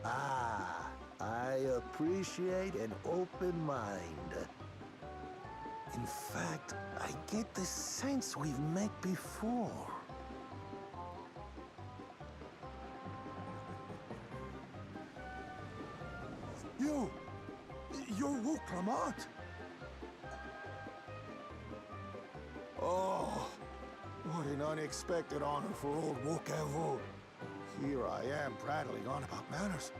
Ah, I appreciate an open mind. In fact, I get the sense we've met before. You're Wuklamat? Oh, what an unexpected honor for old Wukevu. Here I am prattling on about manners,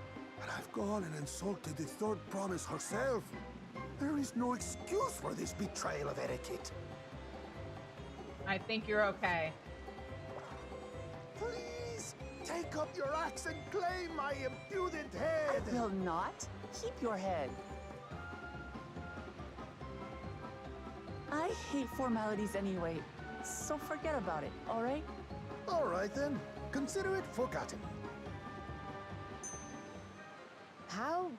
and I've gone and insulted the third promise herself. There is no excuse for this betrayal of etiquette. I think you're okay. Please, take up your axe and claim my impudent head. I will not. Keep your head. I hate formalities anyway, so forget about it, all right? All right then, consider it forgotten. How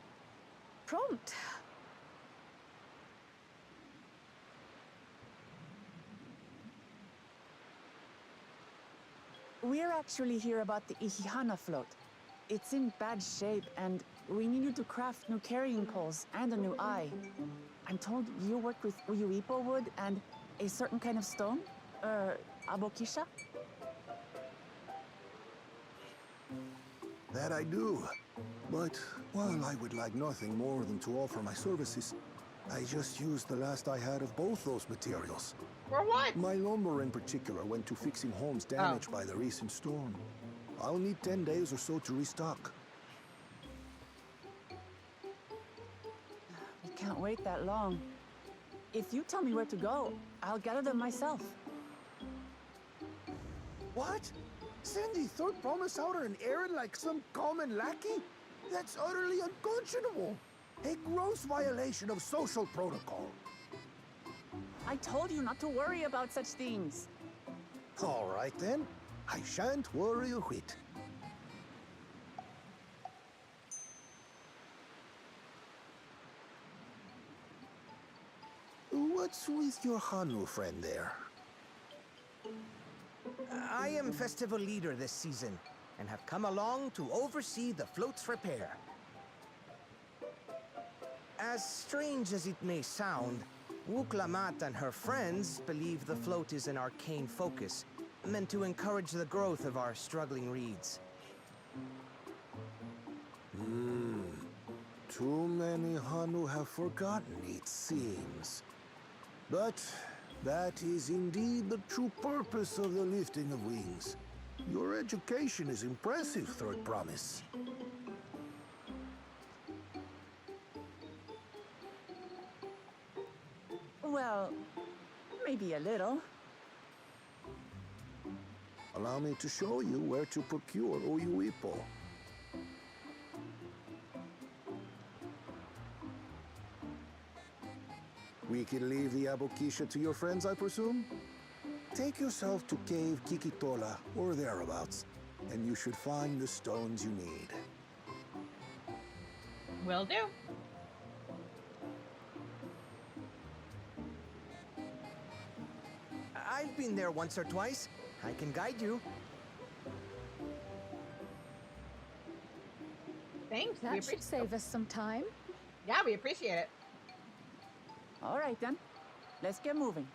prompt. We're actually here about the Ihihana float. It's in bad shape, and we need you to craft new carrying poles and a new eye. I'm told you work with Uyuipo wood and a certain kind of stone? Abokisha? That I do. But while I would like nothing more than to offer my services, I just used the last I had of both those materials. For what? My lumber in particular went to fixing homes damaged by the recent storm. I'll need 10 days or so to restock. We can't wait that long. If you tell me where to go, I'll gather them myself. What? Send the third promise out on an errand like some common lackey? That's utterly unconscionable. A gross violation of social protocol. I told you not to worry about such things. All right then. I shan't worry a whit. What's with your Hanu friend there? I am festival leader this season, and have come along to oversee the float's repair. As strange as it may sound, Wuklamat and her friends believe the float is an arcane focus, meant to encourage the growth of our struggling reeds. Too many Hanu have forgotten, it seems. But that is indeed the true purpose of the lifting of wings. Your education is impressive, Third Promise. Well, maybe a little. Allow me to show you where to procure Oyuipo. We can leave the Abokisha to your friends, I presume? Take yourself to Cave Kikitola or thereabouts, and you should find the stones you need. Will do. I've been there once or twice. I can guide you. Thanks. That should save us some time. Yeah, we appreciate it. All right then, let's get moving.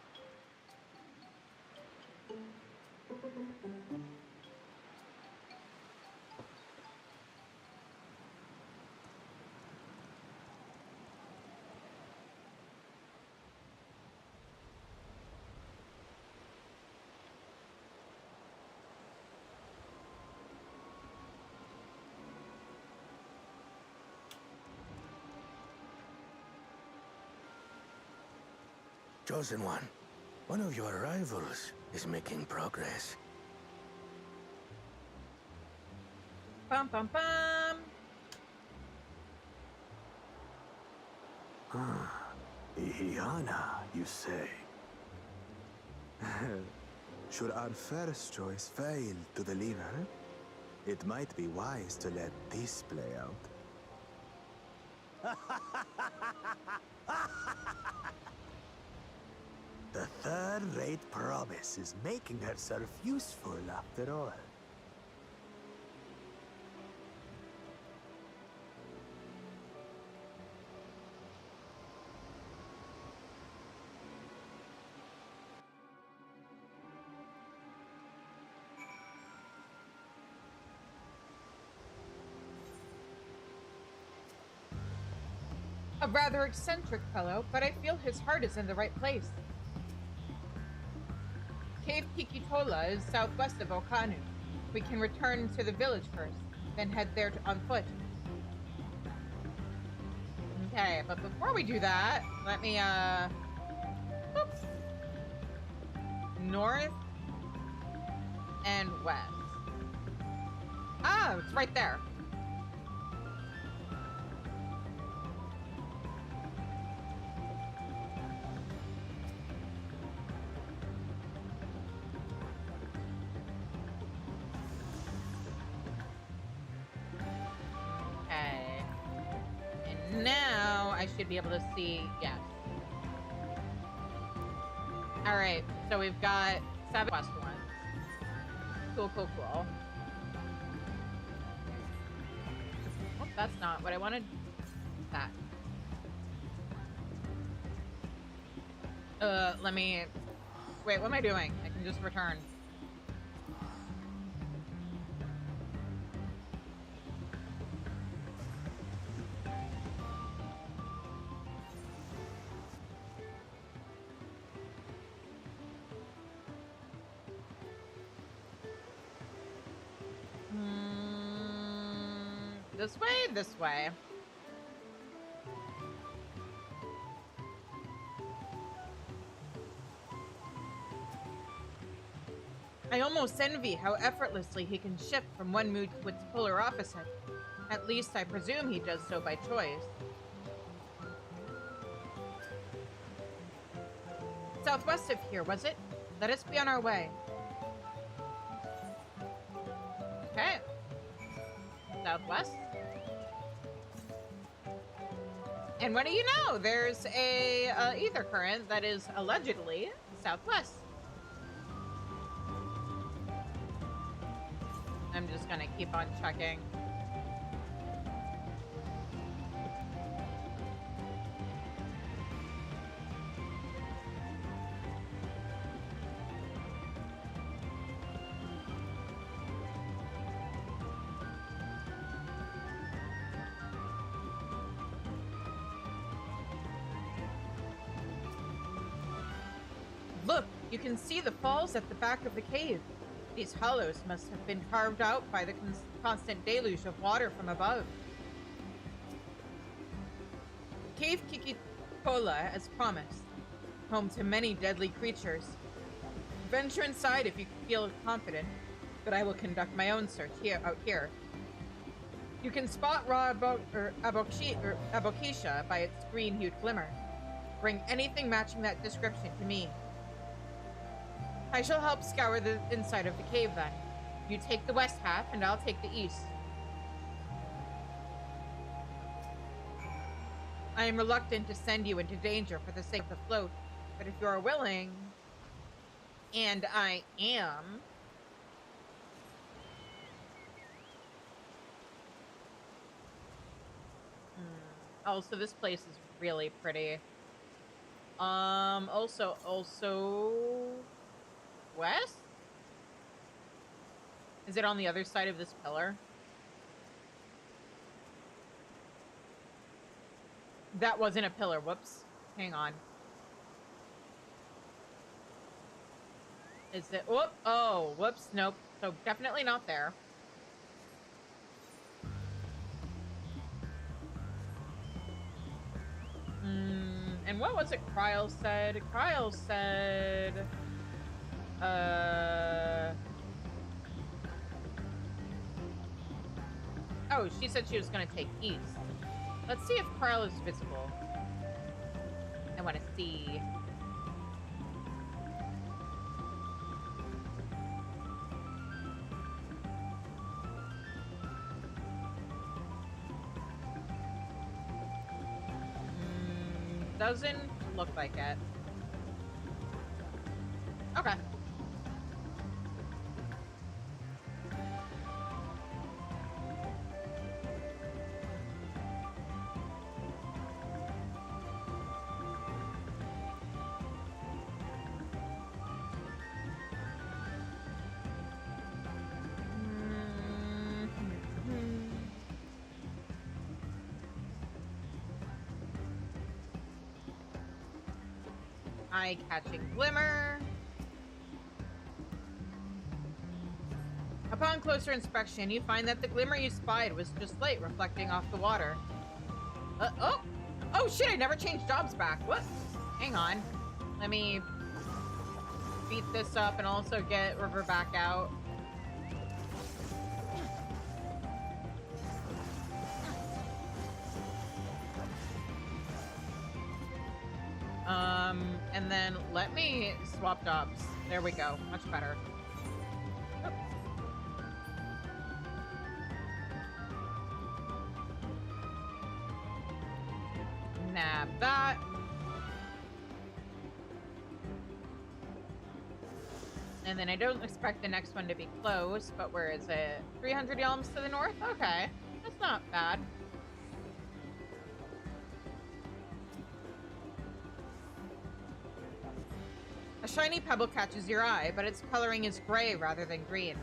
Chosen one of your rivals is making progress. Bum bum bum. Ihihana, you say? Should our first choice fail to deliver, it might be wise to let this play out. The third-rate promise is making herself useful after all. A rather eccentric fellow, but I feel his heart is in the right place. Cave Kikitola is southwest of Okanu. We can return to the village first, then head there on foot. Okay, but before we do that, let me, oops. North and west. Ah, it's right there. Now I should be able to see, yes. All right, so we've got 7 west ones. Cool, cool, cool. Oh, that's not what I wanted. That. Let me, wait, what am I doing? I can just return. This way, this way. I almost envy how effortlessly he can shift from one mood to its polar opposite. At least I presume he does so by choice. Southwest of here, was it? Let us be on our way. Okay. Southwest. And what do you know? There's a ether current that is allegedly southwest. I'm just gonna keep on checking. Look, you can see the falls at the back of the cave. These hollows must have been carved out by the constant deluge of water from above. Cave Kikikola, as promised, home to many deadly creatures. Venture inside if you feel confident, but I will conduct my own search out here. You can spot raw abokacia by its green-hued glimmer. Bring anything matching that description to me. I shall help scour the inside of the cave then. You take the west half, and I'll take the east. I am reluctant to send you into danger for the sake of the float, but if you are willing, and I am... Oh, so this place is really pretty. Also... West? Is it on the other side of this pillar? That wasn't a pillar. Whoops. Hang on. Is it... Whoop. Oh, whoops. Nope. So definitely not there. And what was it Kryl said? Kryl said... Oh, she said she was gonna take east. Let's see if Kryl is visible. I want to see. Doesn't look like it. Okay. Eye-catching glimmer. Upon closer inspection, you find that the glimmer you spied was just light reflecting off the water. Oh! Oh shit, I never changed jobs back. What? Hang on. Let me beat this up and also get River back out. And then let me swap jobs. There we go. Much better. Oh. Nab that. And then I don't expect the next one to be close, but where is it? 300 yalms to the north? Okay. That's not bad. A shiny pebble catches your eye, but its coloring is gray rather than green.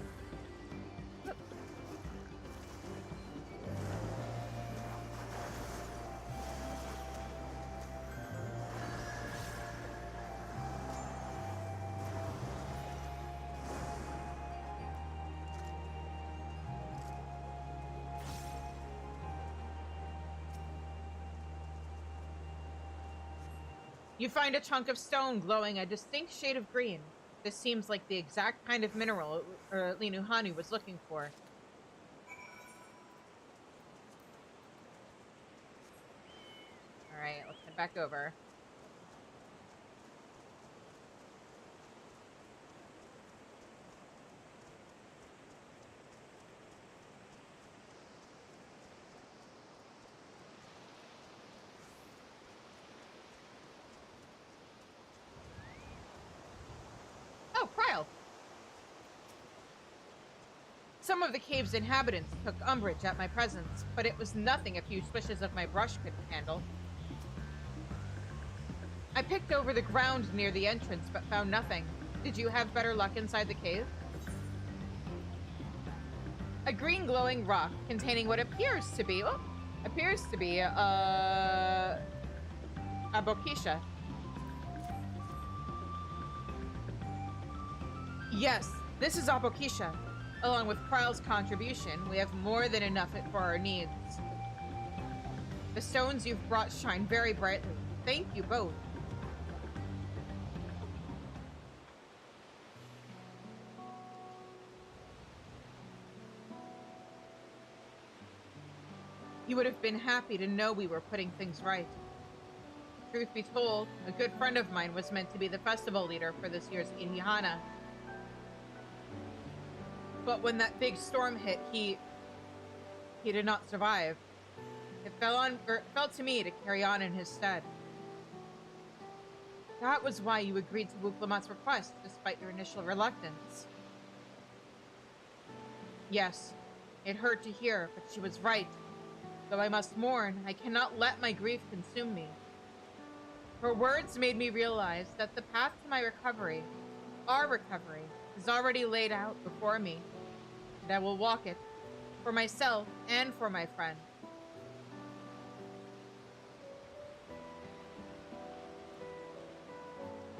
You find a chunk of stone glowing a distinct shade of green. This seems like the exact kind of mineral Linuhanu was looking for. Alright, let's head back over. Some of the cave's inhabitants took umbrage at my presence, but it was nothing a few swishes of my brush could handle. I picked over the ground near the entrance, but found nothing. Did you have better luck inside the cave? A green glowing rock containing what appears to be a bokisha. Yes, this is Abokisha. Along with Kral's contribution, we have more than enough for our needs. The stones you've brought shine very brightly. Thank you both. You would have been happy to know we were putting things right. Truth be told, a good friend of mine was meant to be the festival leader for this year's Ihihana. But when that big storm hit, he did not survive. It fell to me to carry on in his stead. That was why you agreed to Wuklamat's request, despite your initial reluctance. Yes, it hurt to hear, but she was right. Though I must mourn, I cannot let my grief consume me. Her words made me realize that the path to my recovery, our recovery, is already laid out before me, and I will walk it, for myself and for my friend.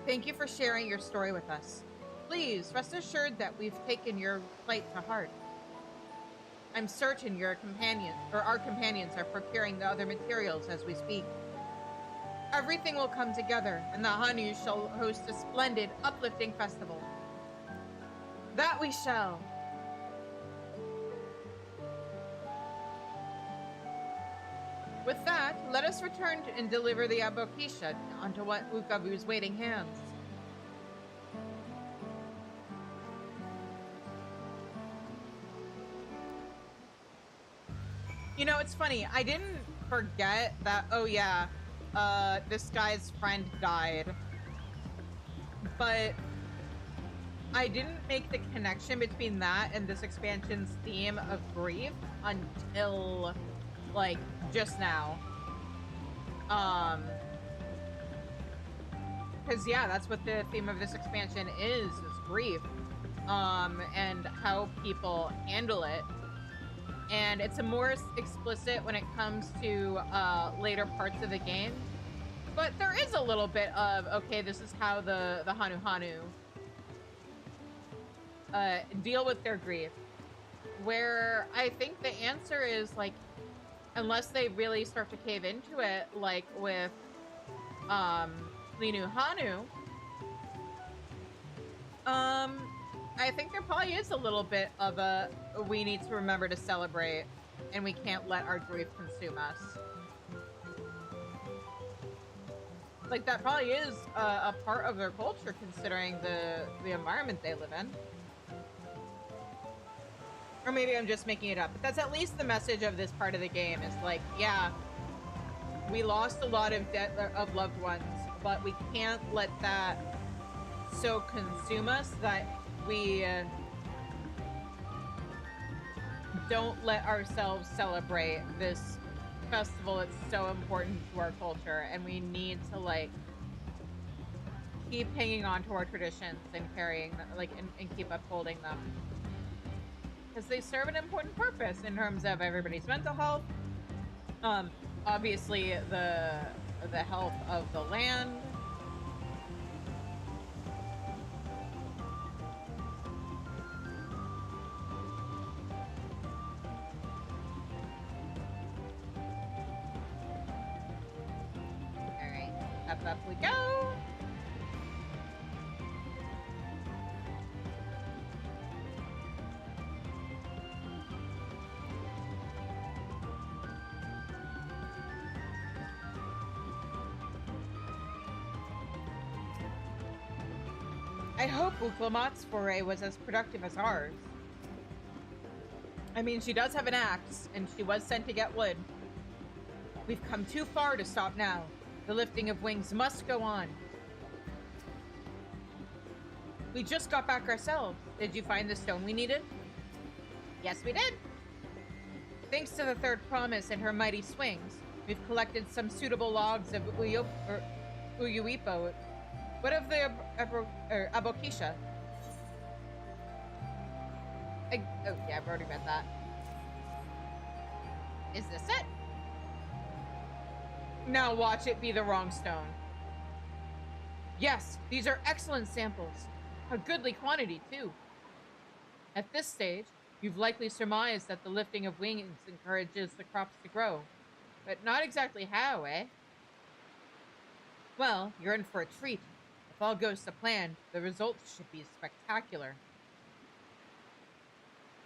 Thank you for sharing your story with us. Please, rest assured that we've taken your plight to heart. I'm certain our companions are procuring the other materials as we speak. Everything will come together, and the Hanu shall host a splendid, uplifting festival. That we shall. With that, let us return and deliver the Abokisha onto Ukavu's waiting hands. You know, it's funny. I didn't forget that, oh yeah, this guy's friend died. But I didn't make the connection between that and this expansion's theme of grief until, like, just now. Because, yeah, that's what the theme of this expansion is grief. And how people handle it. And it's a more explicit when it comes to later parts of the game. But there is a little bit of, okay, this is how the Hanu deal with their grief. Where I think the answer is, like, unless they really start to cave into it, like with Linu Hanu, I think there probably is a little bit of a we need to remember to celebrate and we can't let our grief consume us. Like, that probably is a part of their culture considering the environment they live in. Or maybe I'm just making it up, but that's at least the message of this part of the game is like, yeah, we lost a lot of loved ones, but we can't let that so consume us that we don't let ourselves celebrate this festival that's so important to our culture, and we need to, like, keep hanging on to our traditions and carrying them, like, and keep upholding them. Because they serve an important purpose in terms of everybody's mental health, obviously the health of the land. Alright, up we go! I hope Wuklamat's foray was as productive as ours. I mean, she does have an axe, and she was sent to get wood. We've come too far to stop now. The lifting of wings must go on. We just got back ourselves. Did you find the stone we needed? Yes, we did. Thanks to the third promise and her mighty swings, we've collected some suitable logs of Uyuipo. What of the Abokisha? Oh, yeah, I've already read that. Is this it? Now watch it be the wrong stone. Yes, these are excellent samples. A goodly quantity, too. At this stage, you've likely surmised that the lifting of wings encourages the crops to grow. But not exactly how, eh? Well, you're in for a treat. If all goes to plan, the results should be spectacular.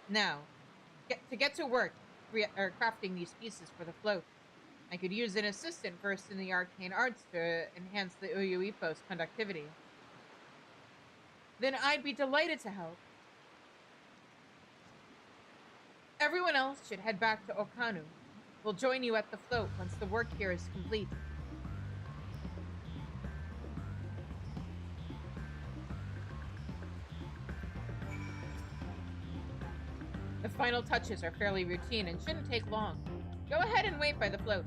Now, to get to work crafting these pieces for the float. I could use an assistant versed in the arcane arts to enhance the Uyuipo's conductivity. Then I'd be delighted to help. Everyone else should head back to Okanu. We'll join you at the float once the work here is complete. The final touches are fairly routine and shouldn't take long. Go ahead and wait by the float.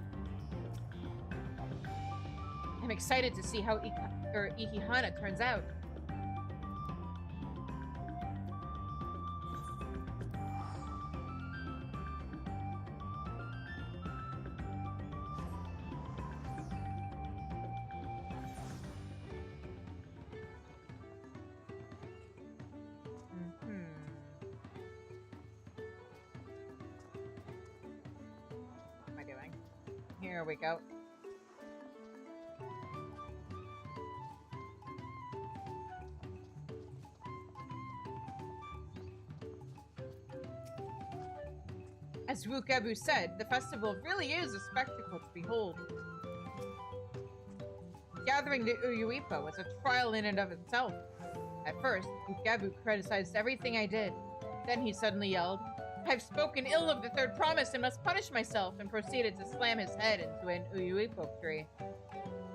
I'm excited to see how Ikihana turns out. Here we go. As Wukabu said, the festival really is a spectacle to behold. Gathering the Uyuipo was a trial in and of itself. At first, Wukabu criticized everything I did. Then he suddenly yelled, "I've spoken ill of the third promise and must punish myself," and proceeded to slam his head into an Uyuipo tree.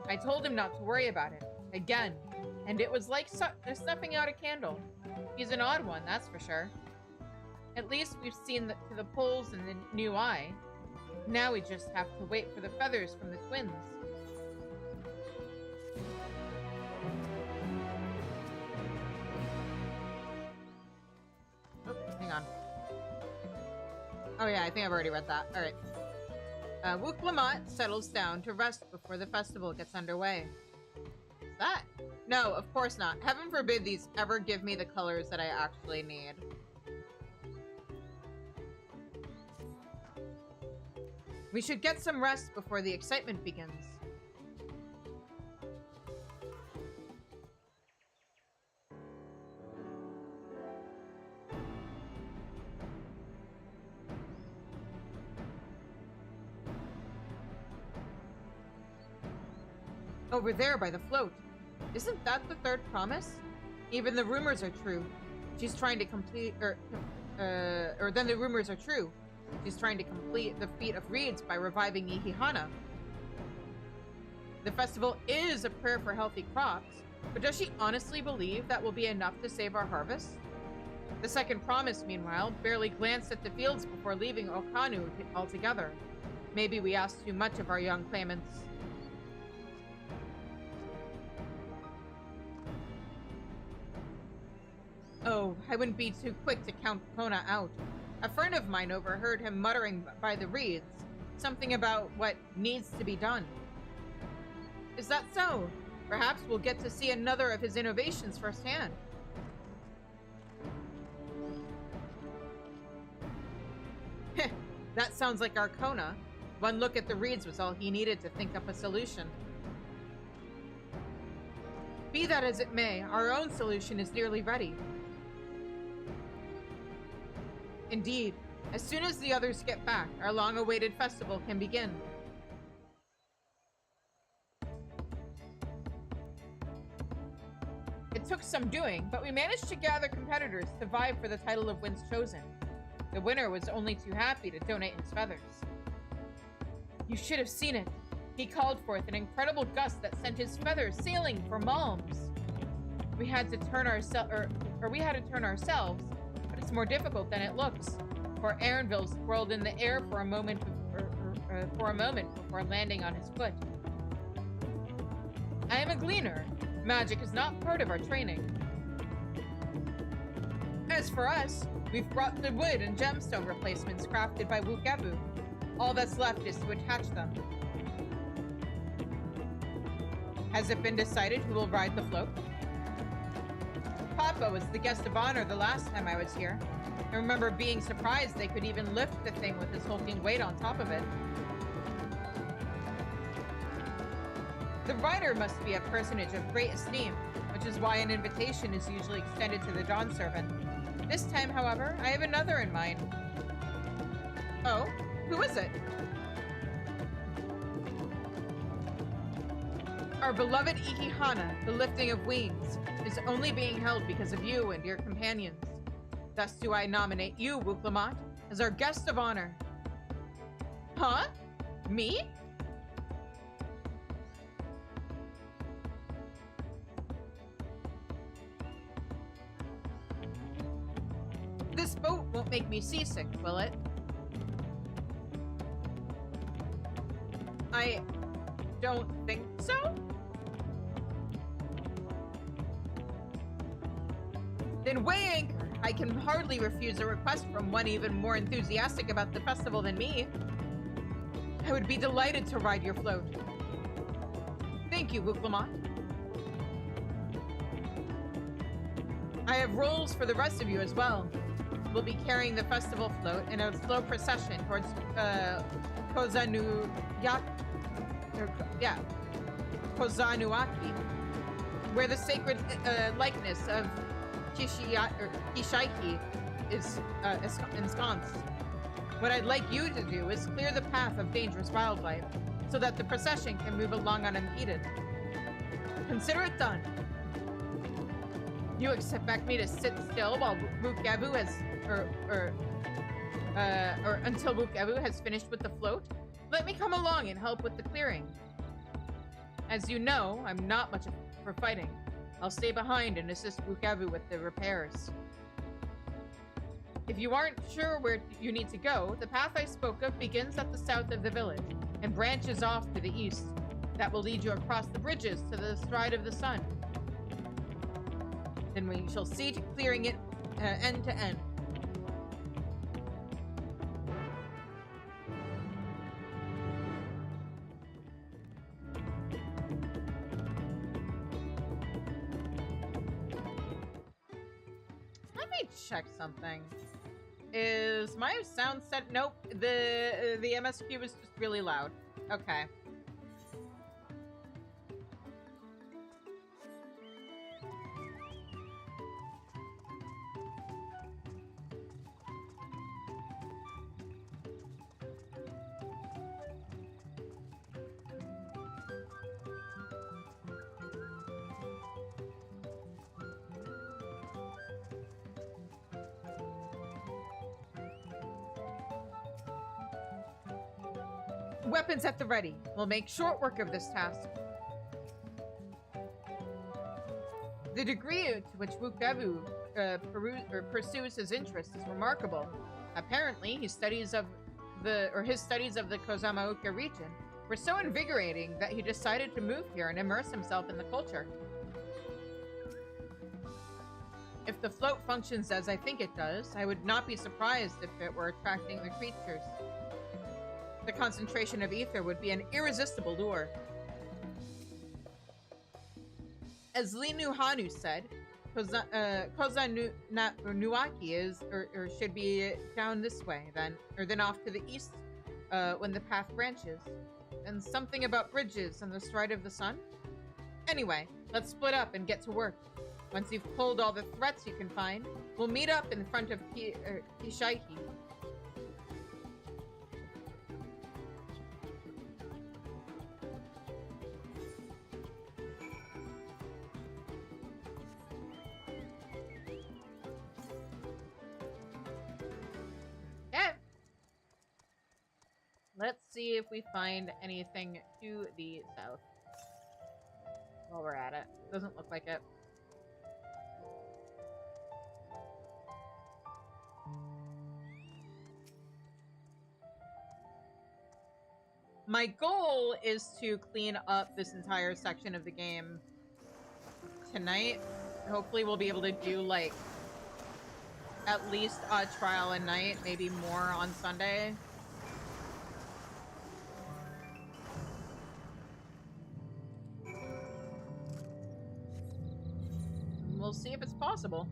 I told him not to worry about it, again, and it was like snuffing out a candle. He's an odd one, that's for sure. At least we've seen to the poles and the new eye. Now we just have to wait for the feathers from the twins. Oh, hang on. Oh yeah, I think I've already read that. Alright. Wuklamat settles down to rest before the festival gets underway. What's that? No, of course not. Heaven forbid these ever give me the colors that I actually need. We should get some rest before the excitement begins. Over there by the float. Isn't that the third promise? Even the rumors are true. She's trying to complete, or then the rumors are true. She's trying to complete the feat of reeds by reviving Ikihana. The festival is a prayer for healthy crops, but does she honestly believe that will be enough to save our harvest? The second promise, meanwhile, barely glanced at the fields before leaving Okanu altogether. Maybe we asked too much of our young claimants. Oh, I wouldn't be too quick to count Kona out. A friend of mine overheard him muttering by the reeds, something about what needs to be done. Is that so? Perhaps we'll get to see another of his innovations firsthand. Heh, that sounds like our Kona. One look at the reeds was all he needed to think up a solution. Be that as it may, our own solution is nearly ready. Indeed, as soon as the others get back, our long-awaited festival can begin. It took some doing, but we managed to gather competitors to vie for the title of Winds Chosen. The winner was only too happy to donate his feathers. You should have seen it. He called forth an incredible gust that sent his feathers sailing for Malms. We had to turn ourselves, but it's more difficult than it looks. before Aaronville swirled in the air for a moment before landing on his foot. I am a gleaner. Magic is not part of our training. As for us, we've brought the wood and gemstone replacements crafted by Wukebu. All that's left is to attach them. Has it been decided who will ride the float? Papa was the guest of honor the last time I was here. I remember being surprised they could even lift the thing with his hulking weight on top of it. The rider must be a personage of great esteem, which is why an invitation is usually extended to the Dawn servant. This time, however, I have another in mind. Oh, who is it? Our beloved Ikihana, the lifting of wings, is only being held because of you and your companions. Thus do I nominate you, Wuklamat, as our guest of honor. Huh? Me? This boat won't make me seasick, will it? I don't think so. Then weigh anchor. I can hardly refuse a request from one even more enthusiastic about the festival than me. I would be delighted to ride your float. Thank you, Wuklamat. I have roles for the rest of you as well. We'll be carrying the festival float in a slow procession towards Kozanuaki, where the sacred likeness of Kishaiki is ensconced. What I'd like you to do is clear the path of dangerous wildlife so that the procession can move along unimpeded. Consider it done. You expect me to sit still while Wukebu has, or until Wukebu has finished with the float? Let me come along and help with the clearing. As you know, I'm not much for fighting. I'll stay behind and assist Wukebu with the repairs. If you aren't sure where you need to go, the path I spoke of begins at the south of the village and branches off to the east. That will lead you across the bridges to the Stride of the Sun. Then we shall see to clearing it end to end. Let me check something. Is my sound set? Nope. The MSQ is just really loud. Okay. Weapons at the ready. We'll make short work of this task. The degree to which Wukebu pursues his interest is remarkable. Apparently, his studies of the Kozamaoka region were so invigorating that he decided to move here and immerse himself in the culture. If the float functions as I think it does, I would not be surprised if it were attracting the creatures. The concentration of ether would be an irresistible lure. As Li Nuhanu said, Kozanuaki is, or should be down this way, then off to the east when the path branches. And something about bridges and the Stride of the Sun? Anyway, let's split up and get to work. Once you've pulled all the threats you can find, we'll meet up in front of Kishaiki. Let's see if we find anything to the south while we're at it. Doesn't look like it. My goal is to clean up this entire section of the game tonight. Hopefully we'll be able to do, like, at least a trial a night, maybe more on Sunday. We'll see if it's possible.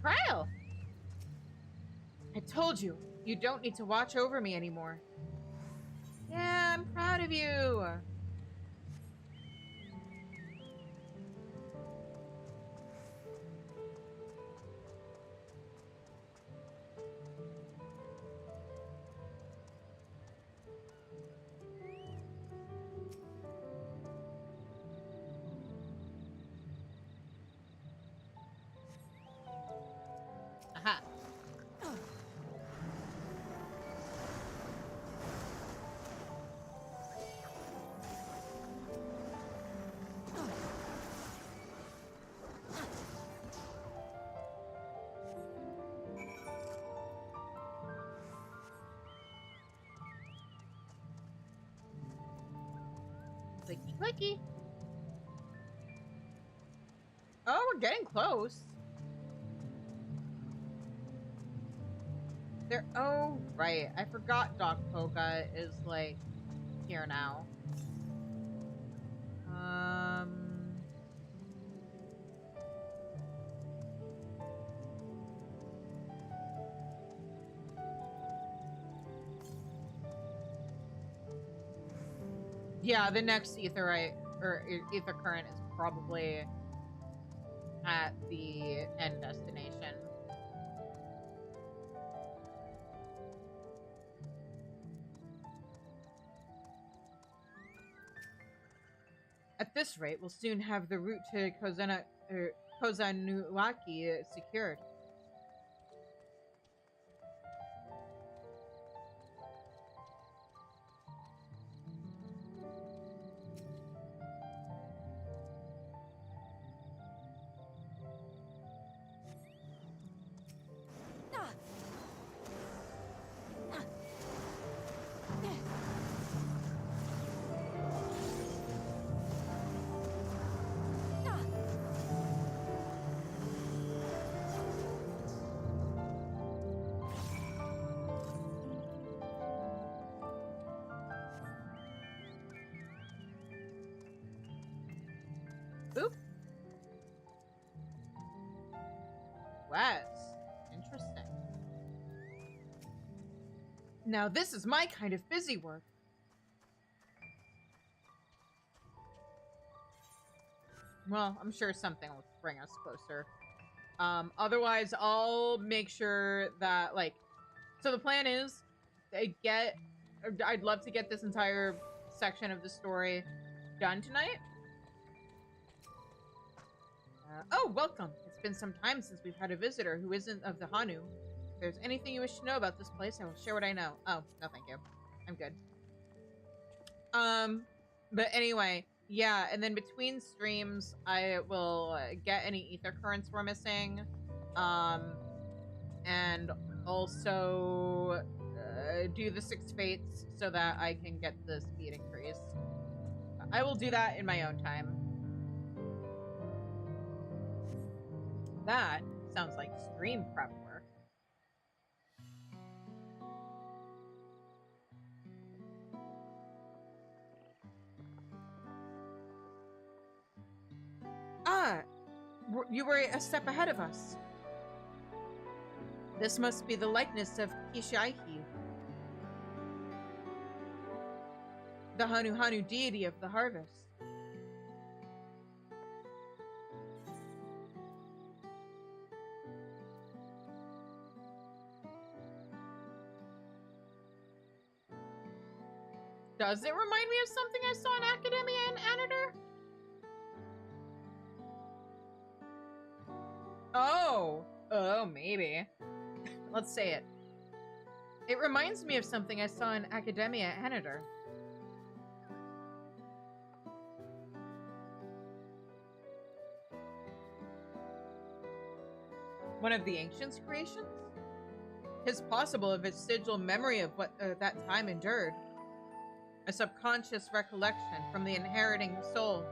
Trial! I told you, you don't need to watch over me anymore. Yeah, I'm proud of you. Aha. Clicky clicky. Oh, we're getting close. There. Oh, right. I forgot Doc Poga is, like, here now. Yeah, the next etherite or ether current is probably at the end destination. At this rate, we'll soon have the route to Kozanuaki secured. Boop. That's interesting. Now this is my kind of busy work. Well, I'm sure something will bring us closer. Otherwise, I'll make sure that, like, so the plan is, I'd love to get this entire section of the story done tonight. Oh, welcome. It's been some time since we've had a visitor who isn't of the Hanu. If there's anything you wish to know about this place, I will share what I know. Oh, no thank you. I'm good. But anyway, yeah, and then between streams, I will get any ether currents we're missing. And also do the 6 fates so that I can get the speed increased. I will do that in my own time. That sounds like stream prep work. Ah, you were a step ahead of us. This must be the likeness of Kishiaihi, the Hanu deity of the harvest. Does it remind me of something I saw in Academia and Anator? Oh, maybe. Let's say it. It reminds me of something I saw in Academia Anador. One of the Ancients' creations? 'Tis possible a vestigial memory of what that time endured. A subconscious recollection from the inheriting soul,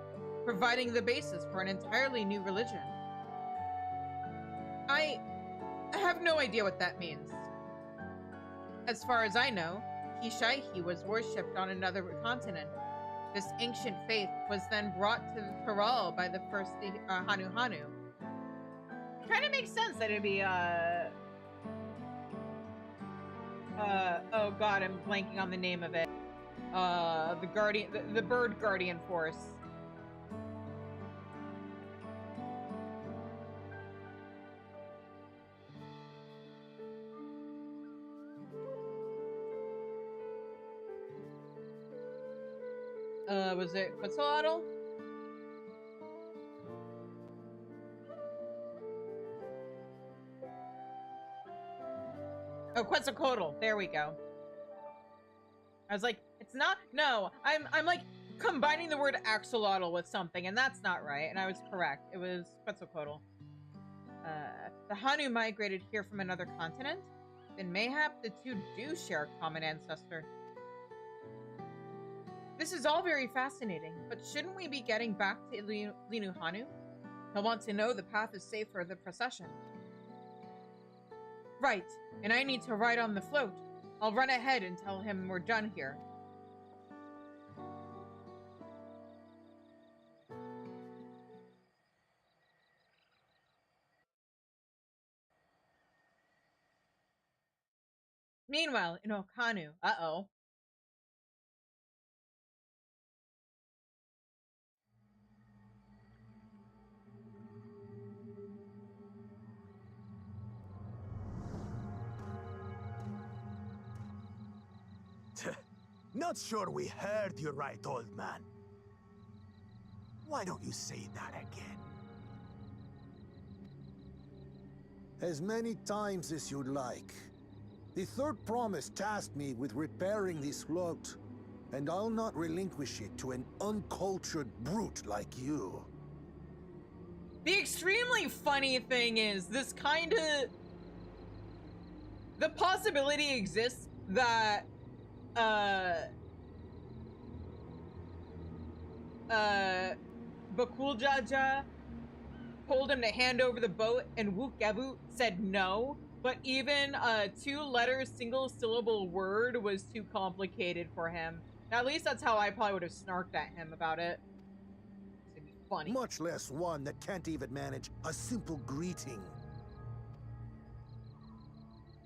providing the basis for an entirely new religion. I have no idea what that means. As far as I know, Kishaihi was worshipped on another continent. This ancient faith was then brought to the Taral by the first Hanu Hanu. Kind of makes sense that it'd be, oh god, I'm blanking on the name of it. The Guardian, the Bird Guardian Force. Was it Quetzalcoatl? Oh, Quetzalcoatl. There we go. I was like, it's not. No, I'm like combining the word axolotl with something, and that's not right. And I was correct. It was Quetzalcoatl. The Hanu migrated here from another continent. Then mayhap the two do share a common ancestor. This is all very fascinating, but shouldn't we be getting back to Linu Hanu? He'll want to know the path is safe for the procession. Right, and I need to ride on the float. I'll run ahead and tell him we're done here. Meanwhile, in Okanu, uh-oh. Not sure we heard you right, old man. Why don't you say that again? As many times as you'd like. The third promise tasked me with repairing this float, and I'll not relinquish it to an uncultured brute like you. The extremely funny thing is, this kind of... The possibility exists that Bakuljaja told him to hand over the boat, and Wukevu said no, but even a two-letter single-syllable word was too complicated for him. At least that's how I probably would have snarked at him about it. It'd be funny. Much less one that can't even manage a simple greeting.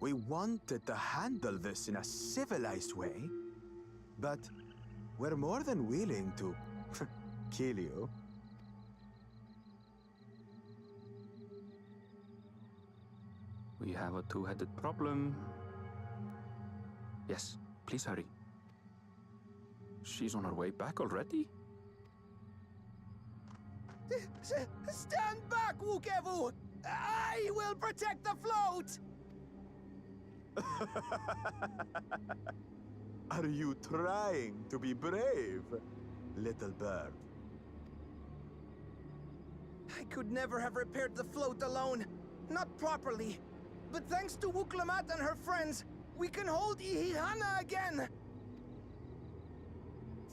We wanted to handle this in a civilized way, but we're more than willing to kill you. We have a two-headed problem. Yes, please hurry. She's on her way back already? Stand back, Wukevu! I will protect the float! Are you trying to be brave, little bird? I could never have repaired the float alone. Not properly. But thanks to Wuklamat and her friends, we can hold Ihihana again!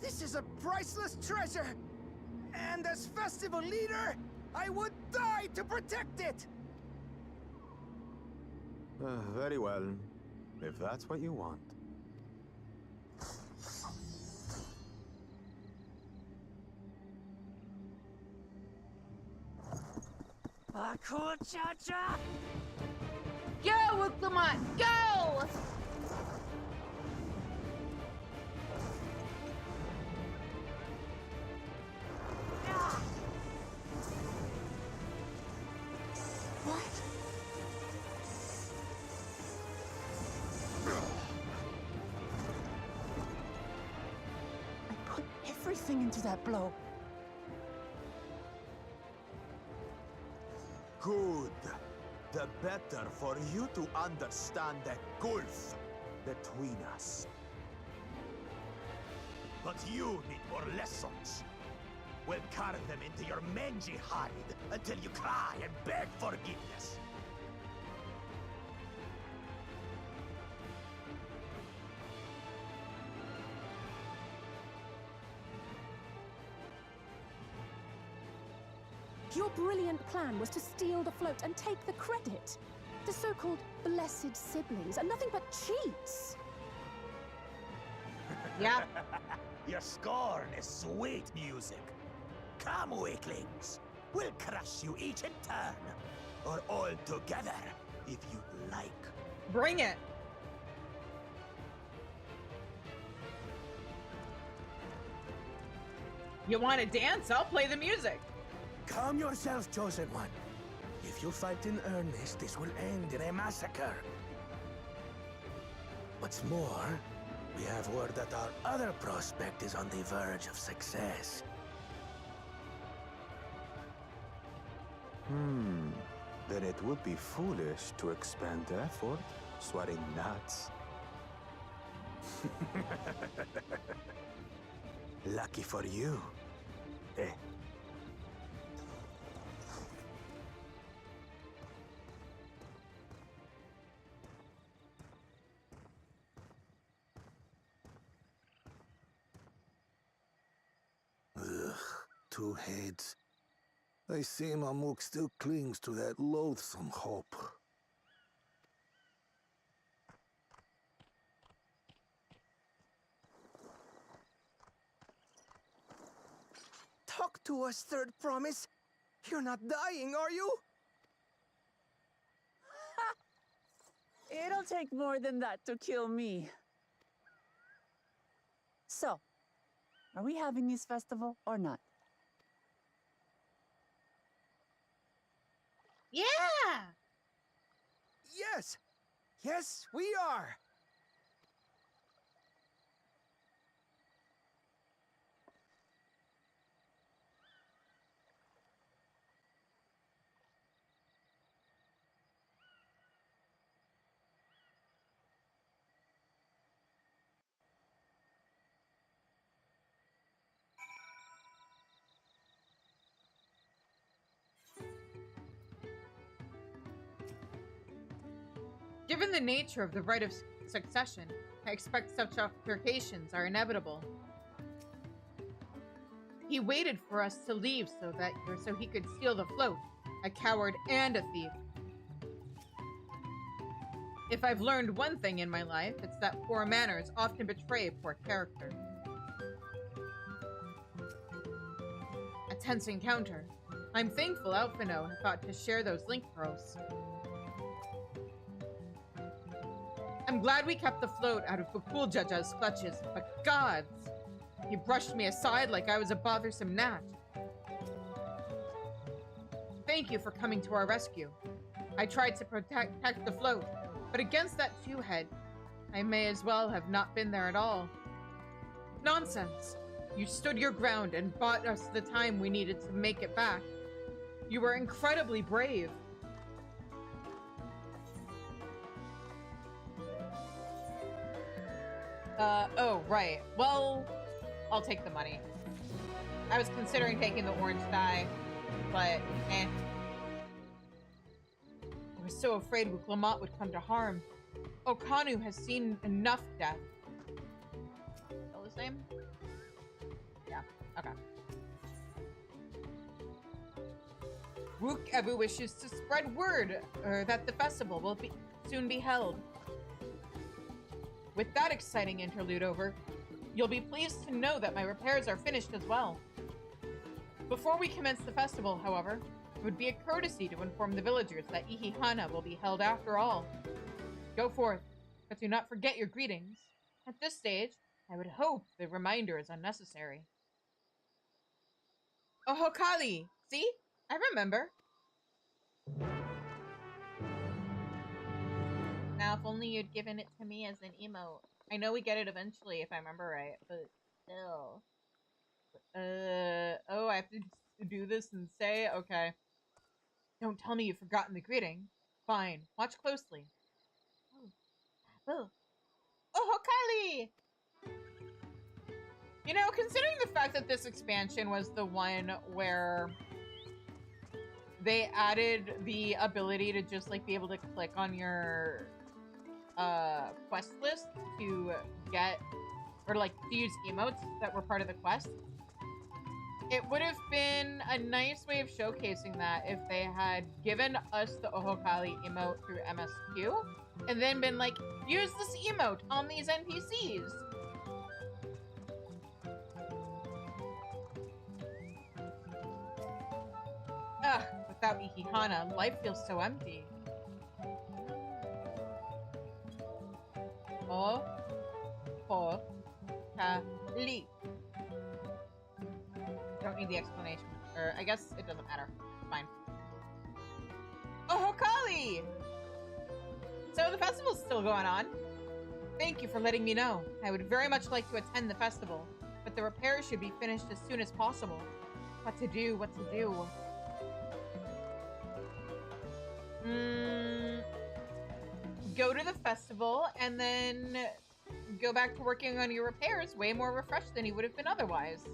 This is a priceless treasure! And as festival leader, I would die to protect it! Very well, if that's what you want. Cha-cha! Go, Wuklamat, go! What? I put everything into that blow. Good. The better for you to understand the gulf between us. But you need more lessons. We'll carve them into your mangy hide until you cry and beg forgiveness. Your brilliant plan was to steal the float and take the credit. The so-called blessed siblings are nothing but cheats. Yeah. Your scorn is sweet music. Come, weaklings. We'll crush you each in turn. Or all together, if you like. Bring it. You want to dance? I'll play the music. Calm yourself, Chosen One. If you fight in earnest, this will end in a massacre. What's more, we have word that our other prospect is on the verge of success. Then it would be foolish to expend effort sweating nuts. Lucky for you. Eh? Ugh, two heads. I see Mamuk still clings to that loathsome hope. Talk to us, Third Promise. You're not dying, are you? It'll take more than that to kill me. So, are we having this festival or not? Yeah. Yes! Yes, we are! Given the nature of the rite of succession, I expect such altercations are inevitable. He waited for us to leave so he could steal the float, a coward and a thief. If I've learned one thing in my life, it's that poor manners often betray poor character. A tense encounter. I'm thankful Alphino thought to share those link pearls. I'm glad we kept the float out of Bapuljaja's clutches, but gods! He brushed me aside like I was a bothersome gnat. Thank you for coming to our rescue. I tried to protect the float, but against that two-head, I may as well have not been there at all. Nonsense! You stood your ground and bought us the time we needed to make it back. You were incredibly brave. Oh, right. Well, I'll take the money. I was considering taking the orange dye, but eh. I was so afraid Wuklamat would come to harm. Okanu has seen enough death. Still the same? Yeah, okay. Rook Ebu wishes to spread word that the festival will soon be held. With that exciting interlude over, you'll be pleased to know that my repairs are finished as well. Before we commence the festival, however, it would be a courtesy to inform the villagers that Ihihana will be held after all. Go forth, but do not forget your greetings. At this stage, I would hope the reminder is unnecessary. Oh, Kali! See? I remember. Now, if only you'd given it to me as an emote. I know we get it eventually, if I remember right, but still. Oh, I have to do this and say? Okay. Don't tell me you've forgotten the greeting. Fine. Watch closely. Oh. Ohokali! You know, considering the fact that this expansion was the one where they added the ability to just like be able to click on your quest list to get or like to use emotes that were part of the quest, it would have been a nice way of showcasing that if they had given us the Ohokali emote through MSQ and then been like, use this emote on these NPCs. Ugh, without Ikihana, life feels so empty. Oh, ho, ka, li. Don't need the explanation. Or I guess it doesn't matter. Fine. Oh, Kali! So the festival's still going on. Thank you for letting me know. I would very much like to attend the festival, but the repairs should be finished as soon as possible. What to do? What to do? Go to the festival and then go back to working on your repairs way more refreshed than you would have been otherwise.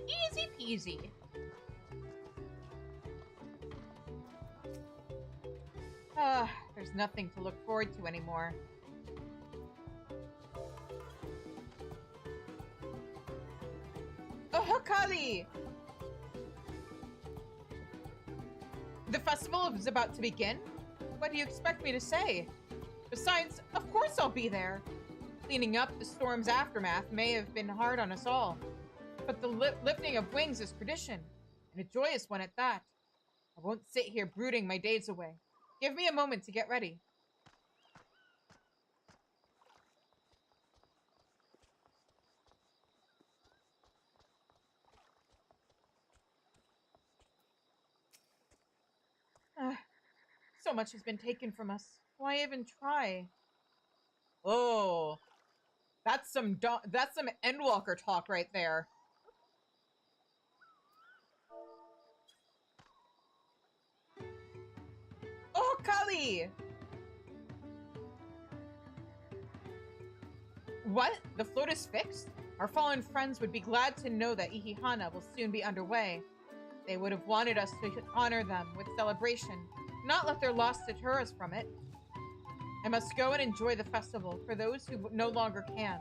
Easy peasy. There's nothing to look forward to anymore. Oh, Kali! The festival is about to begin? What do you expect me to say? Besides, of course I'll be there. Cleaning up the storm's aftermath may have been hard on us all, but the lifting of wings is tradition, and a joyous one at that. I won't sit here brooding my days away. Give me a moment to get ready. So much has been taken from us. Why even try? Oh, that's some Endwalker talk right there. Oh, Kali! What? The float is fixed? Our fallen friends would be glad to know that Ihihana will soon be underway. They would have wanted us to honor them with celebration, not let their loss deter us from it. I must go and enjoy the festival for those who no longer can.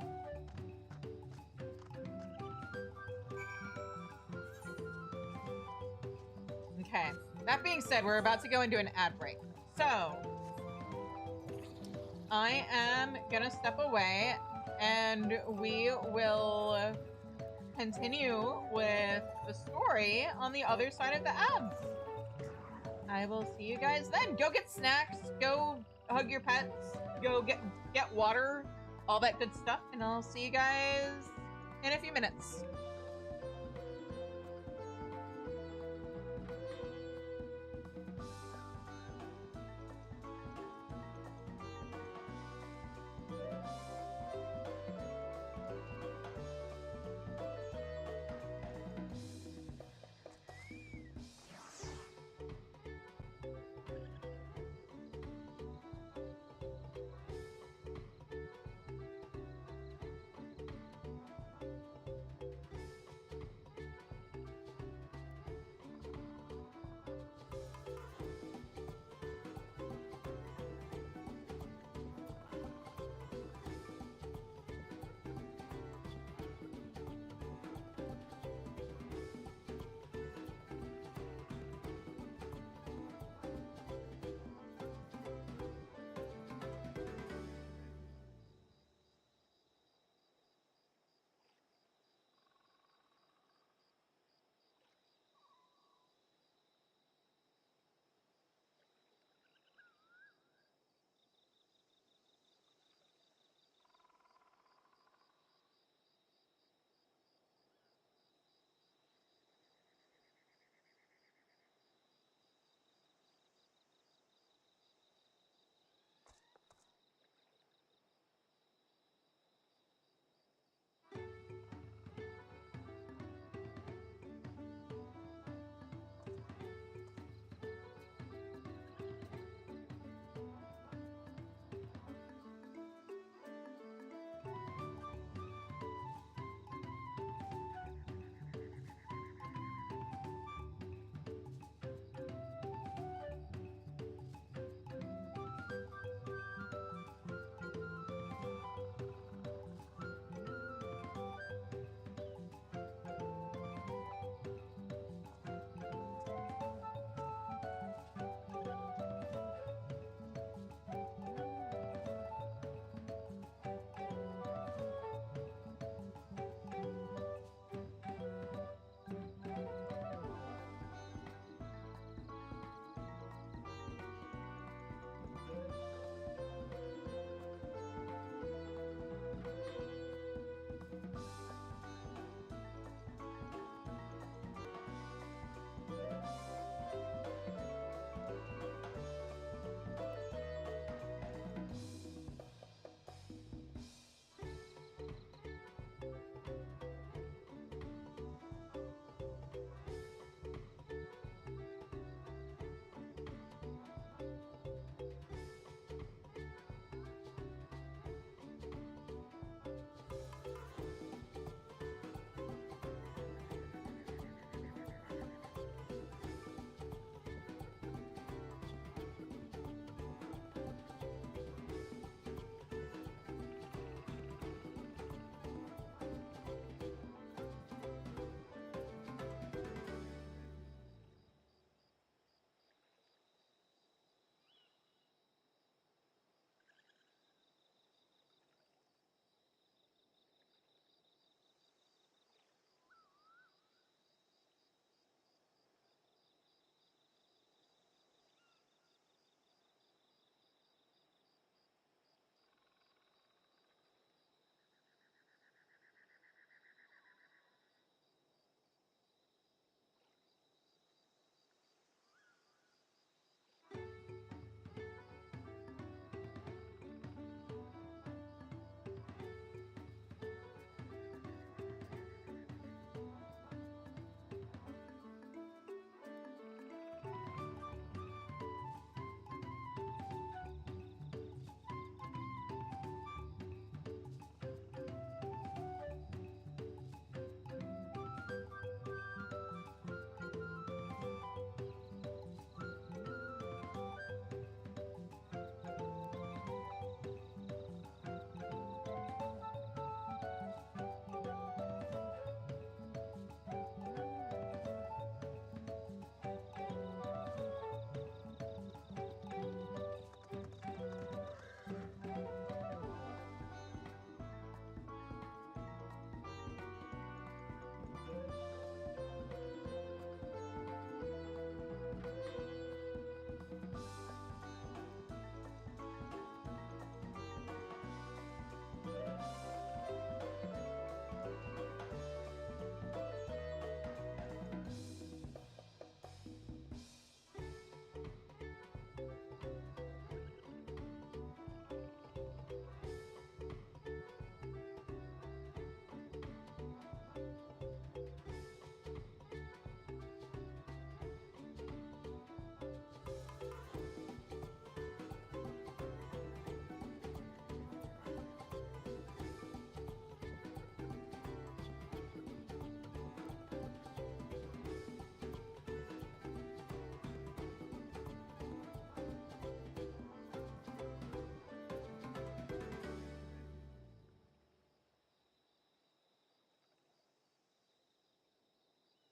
Okay, that being said, we're about to go into an ad break. So, I am gonna step away and we will continue with the story on the other side of the ads. I will see you guys then. Go get snacks, go hug your pets, go get water, all that good stuff, and I'll see you guys in a few minutes.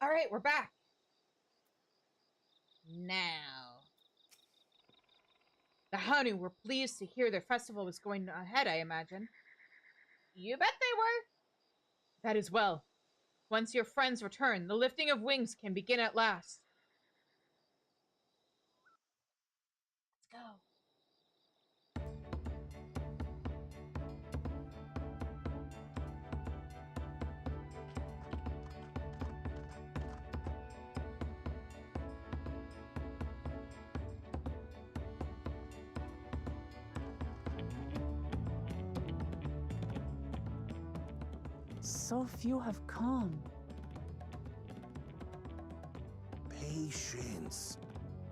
All right, we're back. Now, the Hanu were pleased to hear their festival was going ahead, I imagine. You bet they were. That is well. Once your friends return, the lifting of wings can begin at last. Let's go. So few have come. Patience.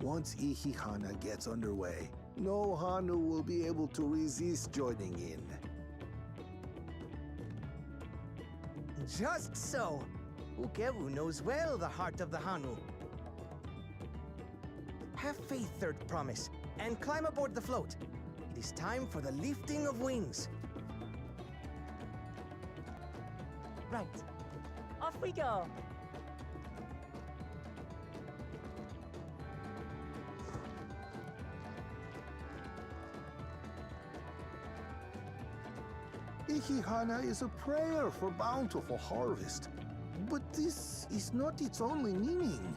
Once Ihihana gets underway, no Hanu will be able to resist joining in. Just so. Ukewu knows well the heart of the Hanu. Have faith, Third Promise, and climb aboard the float. It is time for the lifting of wings. Right. Off we go. Ihihana is a prayer for bountiful harvest. But this is not its only meaning.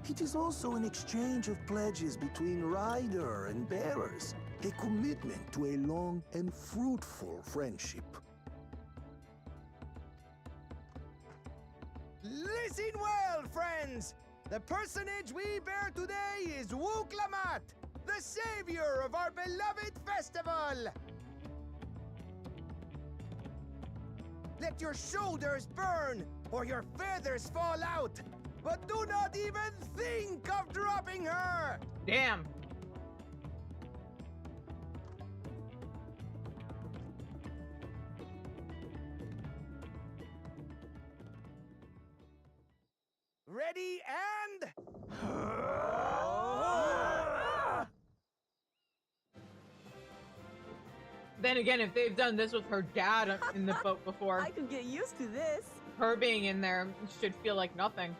It is also an exchange of pledges between rider and bearers, a commitment to a long and fruitful friendship. Listen well, friends! The personage we bear today is Wuklamat, the savior of our beloved festival! Let your shoulders burn, or your feathers fall out! But do not even think of dropping her! Damn. Ready and... Then again, if they've done this with her dad in the boat before, I can get used to this. her being in there should feel like nothing.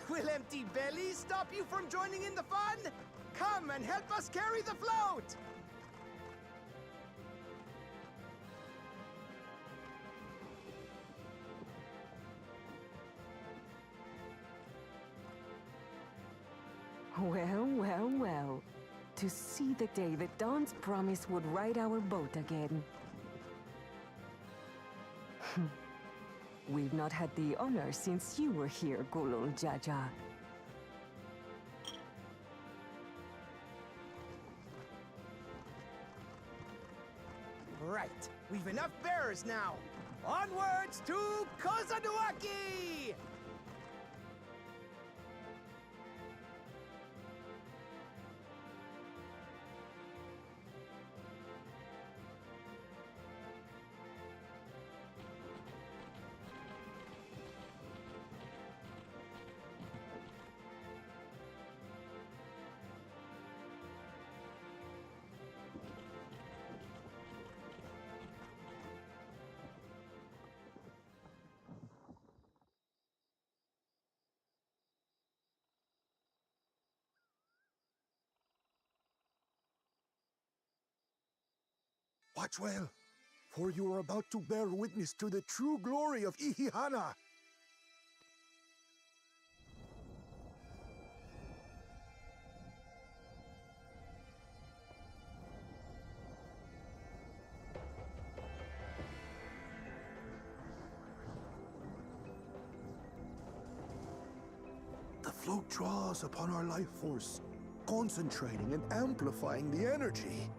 Will empty bellies stop you from joining in the fun? Come and help us carry the float! Well, well, well. To see the day that Dawn's promise would ride our boat again. We've not had the honor since you were here, Golol Jaja. Right, we've enough bearers now. Onwards to Kozanuaki! Watch well, for you are about to bear witness to the true glory of Ihihana. The float draws upon our life force, concentrating and amplifying the energy.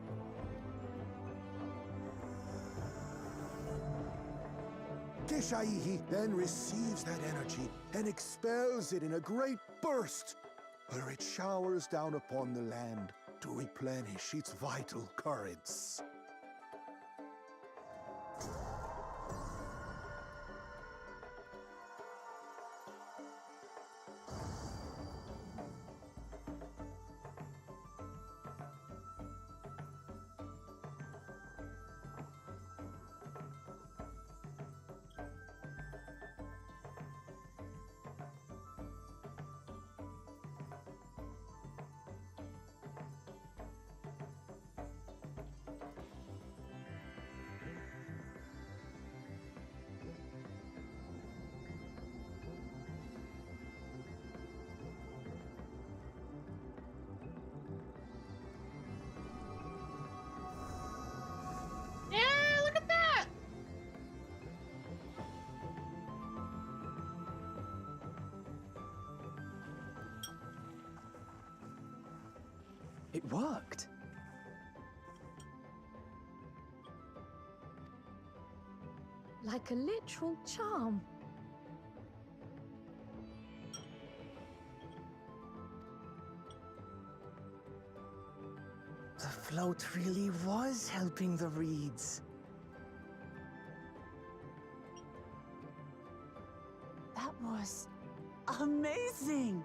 Keshaihi then receives that energy and expels it in a great burst, where it showers down upon the land to replenish its vital currents. It worked. Like a literal charm. The float really was helping the reeds. That was amazing!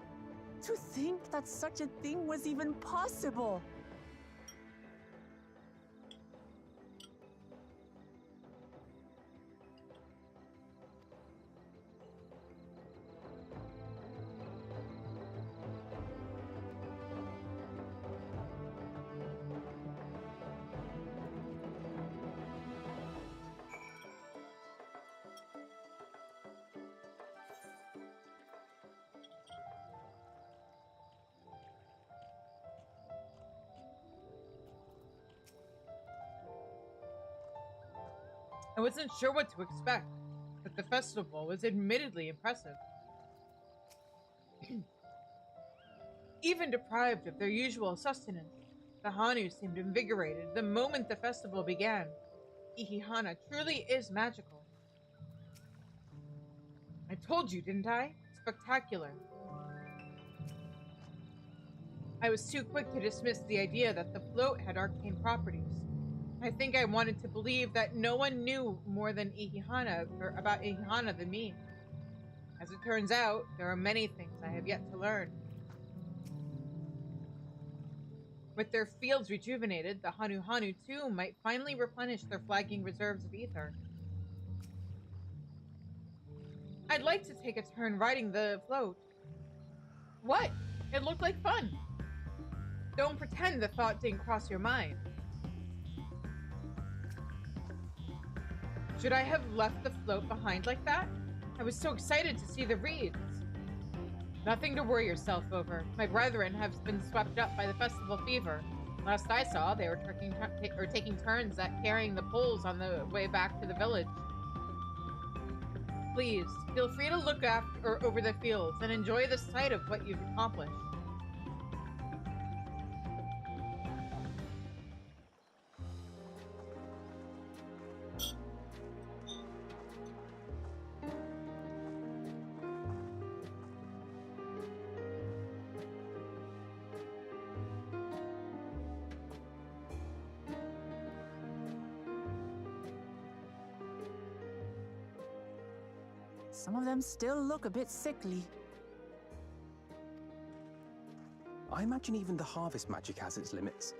To think that such a thing was even possible! I wasn't sure what to expect, but the festival was admittedly impressive. Even deprived of their usual sustenance, the Hanu seemed invigorated the moment the festival began. Ihihana truly is magical. I told you, didn't I? Spectacular. I was too quick to dismiss the idea that the float had arcane properties. I think I wanted to believe that no one knew more than Ihihana or about Ihihana than me. As it turns out, there are many things I have yet to learn. With their fields rejuvenated, the Hanu Hanu too might finally replenish their flagging reserves of ether. I'd like to take a turn riding the float. What? It looked like fun. Don't pretend the thought didn't cross your mind. Should I have left the float behind like that? I was so excited to see the reeds. Nothing to worry yourself over. My brethren have been swept up by the festival fever. Last I saw, they were taking turns at carrying the poles on the way back to the village. Please, feel free to look after over the fields and enjoy the sight of what you've accomplished. Some of them still look a bit sickly. I imagine even the harvest magic has its limits.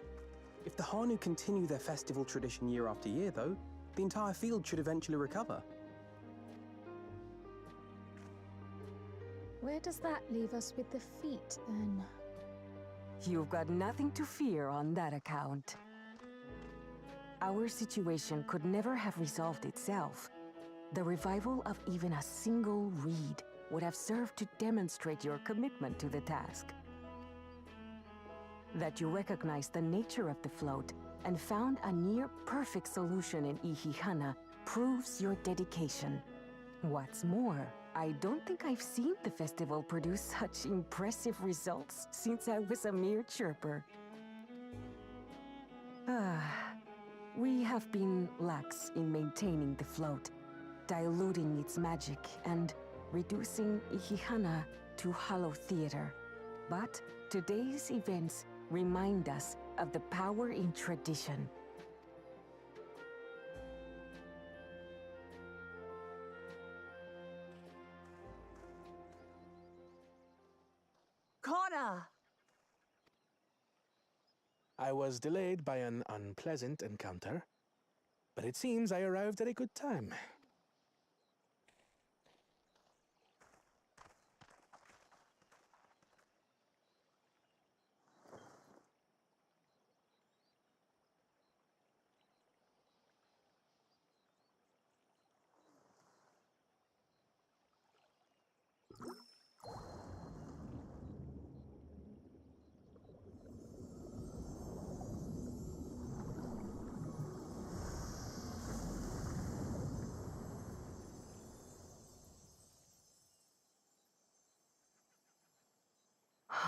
If the Hanu continue their festival tradition year after year, though, the entire field should eventually recover. Where does that leave us with the feet, then? You've got nothing to fear on that account. Our situation could never have resolved itself. The revival of even a single reed would have served to demonstrate your commitment to the task. That you recognize the nature of the float and found a near-perfect solution in Ihihana proves your dedication. What's more, I don't think I've seen the festival produce such impressive results since I was a mere chirper. We have been lax in maintaining the float, diluting its magic and reducing Ihihana to hollow theater. But today's events remind us of the power in tradition. Connor! I was delayed by an unpleasant encounter, but it seems I arrived at a good time.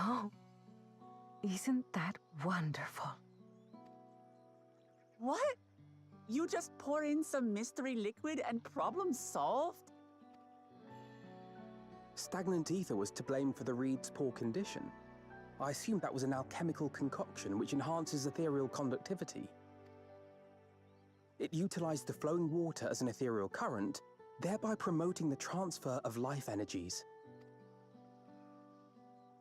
Oh, Isn't that wonderful? What? You just pour in some mystery liquid and problem solved? Stagnant ether was to blame for the reed's poor condition. I assumed that was an alchemical concoction which enhances ethereal conductivity. It utilized the flowing water as an ethereal current, thereby promoting the transfer of life energies.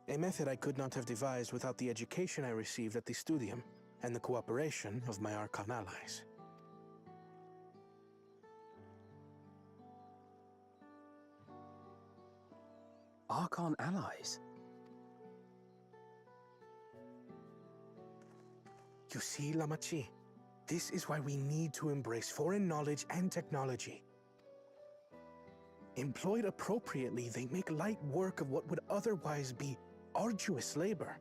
A method I could not have devised without the education I received at the studium and the cooperation of my Archon allies. Archon allies? You see, Lamachi, this is why we need to embrace foreign knowledge and technology. Employed appropriately, they make light work of what would otherwise be arduous labor.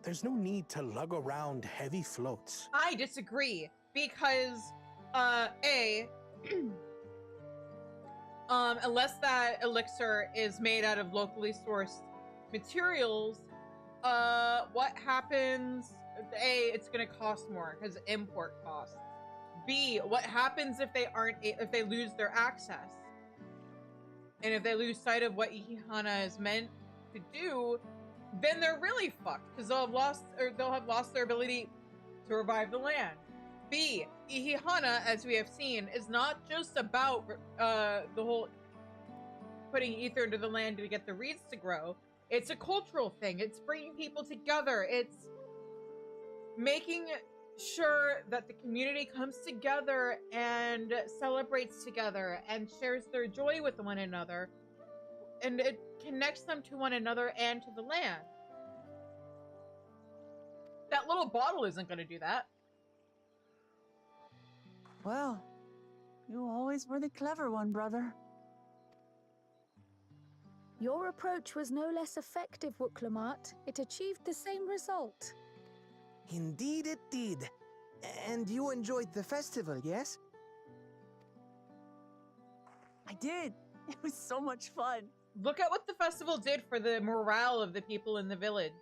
There's no need to lug around heavy floats. I disagree, because, unless that elixir is made out of locally sourced materials, what happens? A, it's gonna cost more because import costs. B, what happens if they lose their access? And if they lose sight of what Ihihana is meant to do, then they're really fucked because they'll have lost their ability to revive the land. B, Ihihana, as we have seen, is not just about the whole putting ether into the land to get the reeds to grow. It's a cultural thing. It's bringing people together. It's making sure that the community comes together and celebrates together and shares their joy with one another. And it connects them to one another and to the land. That little bottle isn't going to do that. Well, you always were the clever one, brother. Your approach was no less effective, Wuklamat. It achieved the same result. Indeed it did. And you enjoyed the festival, yes? I did. It was so much fun. Look at what the festival did for the morale of the people in the village.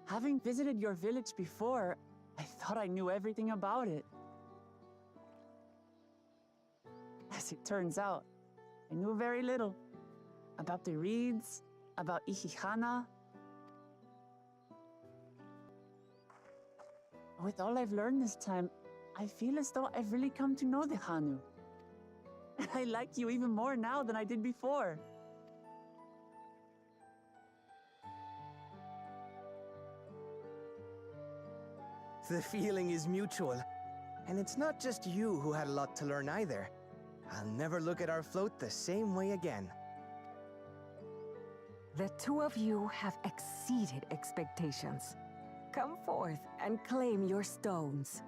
Having visited your village before, I thought I knew everything about it. As it turns out, I knew very little. About the reeds, about Ihihana. With all I've learned this time, I feel as though I've really come to know the Hanu. And I like you even more now than I did before. The feeling is mutual. And it's not just you who had a lot to learn either. I'll never look at our float the same way again. The two of you have exceeded expectations. Come forth and claim your stones.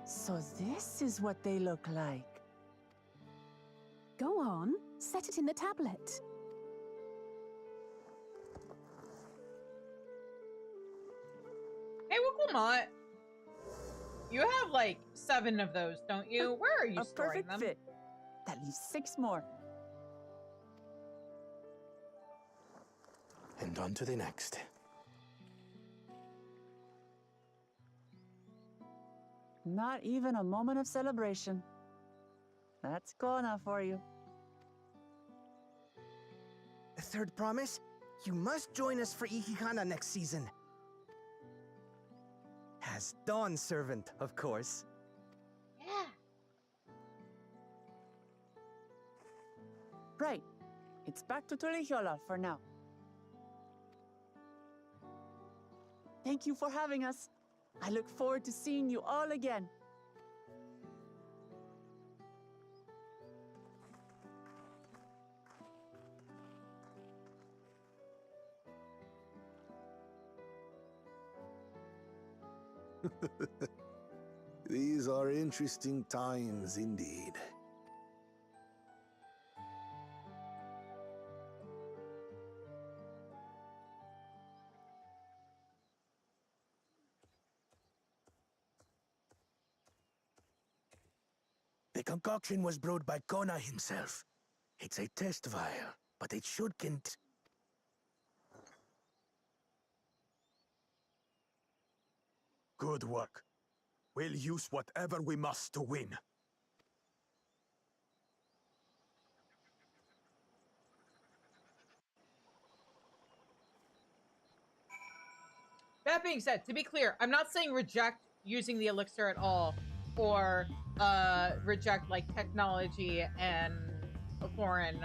So this is what they look like. Go on, set it in the tablet. Hey, Wuklamat. You have like 7 of those, don't you? Where are you A storing perfect them? fit. That leaves 6 more. And on to the next. Not even a moment of celebration. That's Kona for you. A third promise? You must join us for Ihihana next season. As Dawn servant, of course. Yeah. Right. It's back to Tulihiola for now. Thank you for having us. I look forward to seeing you all again. These are interesting times indeed. The concoction was brewed by Kona himself. It's a test vial, but it should Good work. We'll use whatever we must to win. That being said, to be clear, I'm not saying reject using the elixir at all, or reject like technology and foreign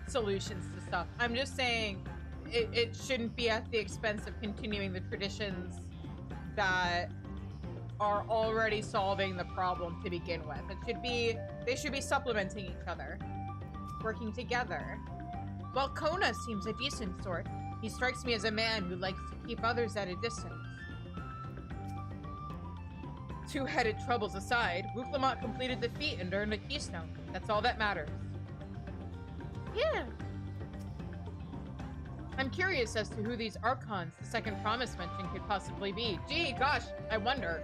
solutions to stuff. I'm just saying it shouldn't be at the expense of continuing the traditions that are already solving the problem to begin with. They should be supplementing each other, working together. While Kona seems a decent sort, he strikes me as a man who likes to keep others at a distance. Two-headed troubles aside, Wuklamont completed the feat and earned a keystone. That's all that matters. Yeah. I'm curious as to who these Archons the second promise mentioned could possibly be. Gee, gosh, I wonder.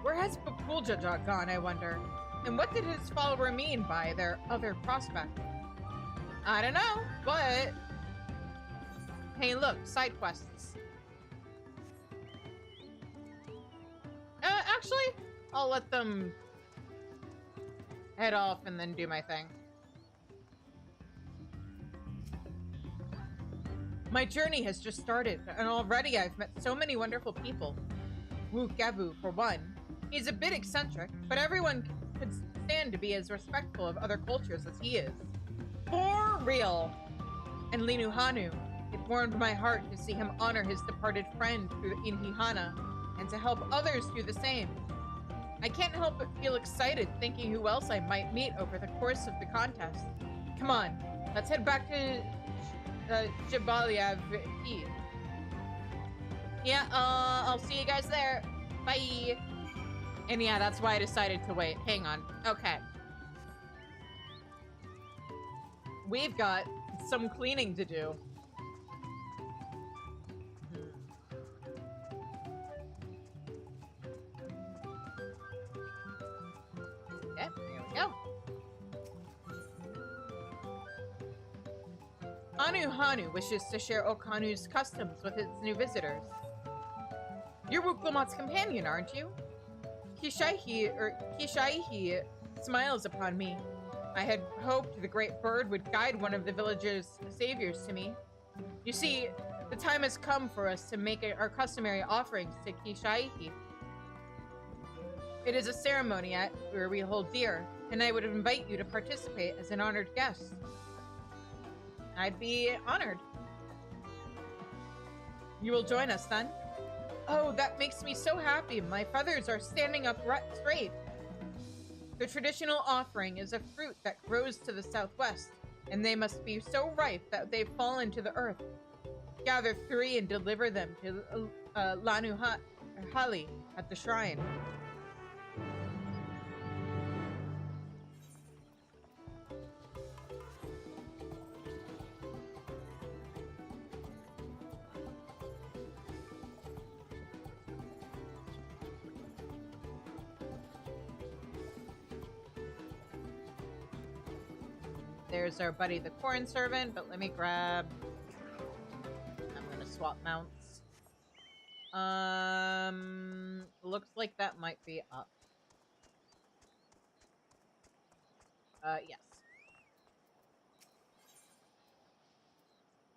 Where has Bakulja gone, I wonder? And what did his follower mean by their other prospect? I don't know, but... Hey, look, side quests. Actually, I'll let them head off and then do my thing. My journey has just started, and already I've met so many wonderful people. Wu Gavu, for one. He's a bit eccentric, but everyone could stand to be as respectful of other cultures as he is. For real! And Linuhanu. It warmed my heart to see him honor his departed friend through Inhihana, and to help others do the same. I can't help but feel excited thinking who else I might meet over the course of the contest. Come on, let's head back to Jabaliav. Yeah, I'll see you guys there. Bye. And yeah, that's why I decided to wait. Hang on. Okay. We've got some cleaning to do. Okay, here we go. Hanu wishes to share Okanu's customs with its new visitors. You're Wuklamot's companion, aren't you? Kishaihi smiles upon me. I had hoped the great bird would guide one of the village's saviors to me. You see, the time has come for us to make our customary offerings to Kishaihi. It is a ceremony where we hold dear, and I would invite you to participate as an honored guest. I'd be honored. You will join us then? Oh, that makes me so happy. My feathers are standing up straight. The traditional offering is a fruit that grows to the southwest, and they must be so ripe that they've fallen to the earth. Gather 3 and deliver them to Lanuhali at the shrine. There's our buddy the corn servant, but let me grab... I'm gonna swap mounts. Looks like that might be up. Yes.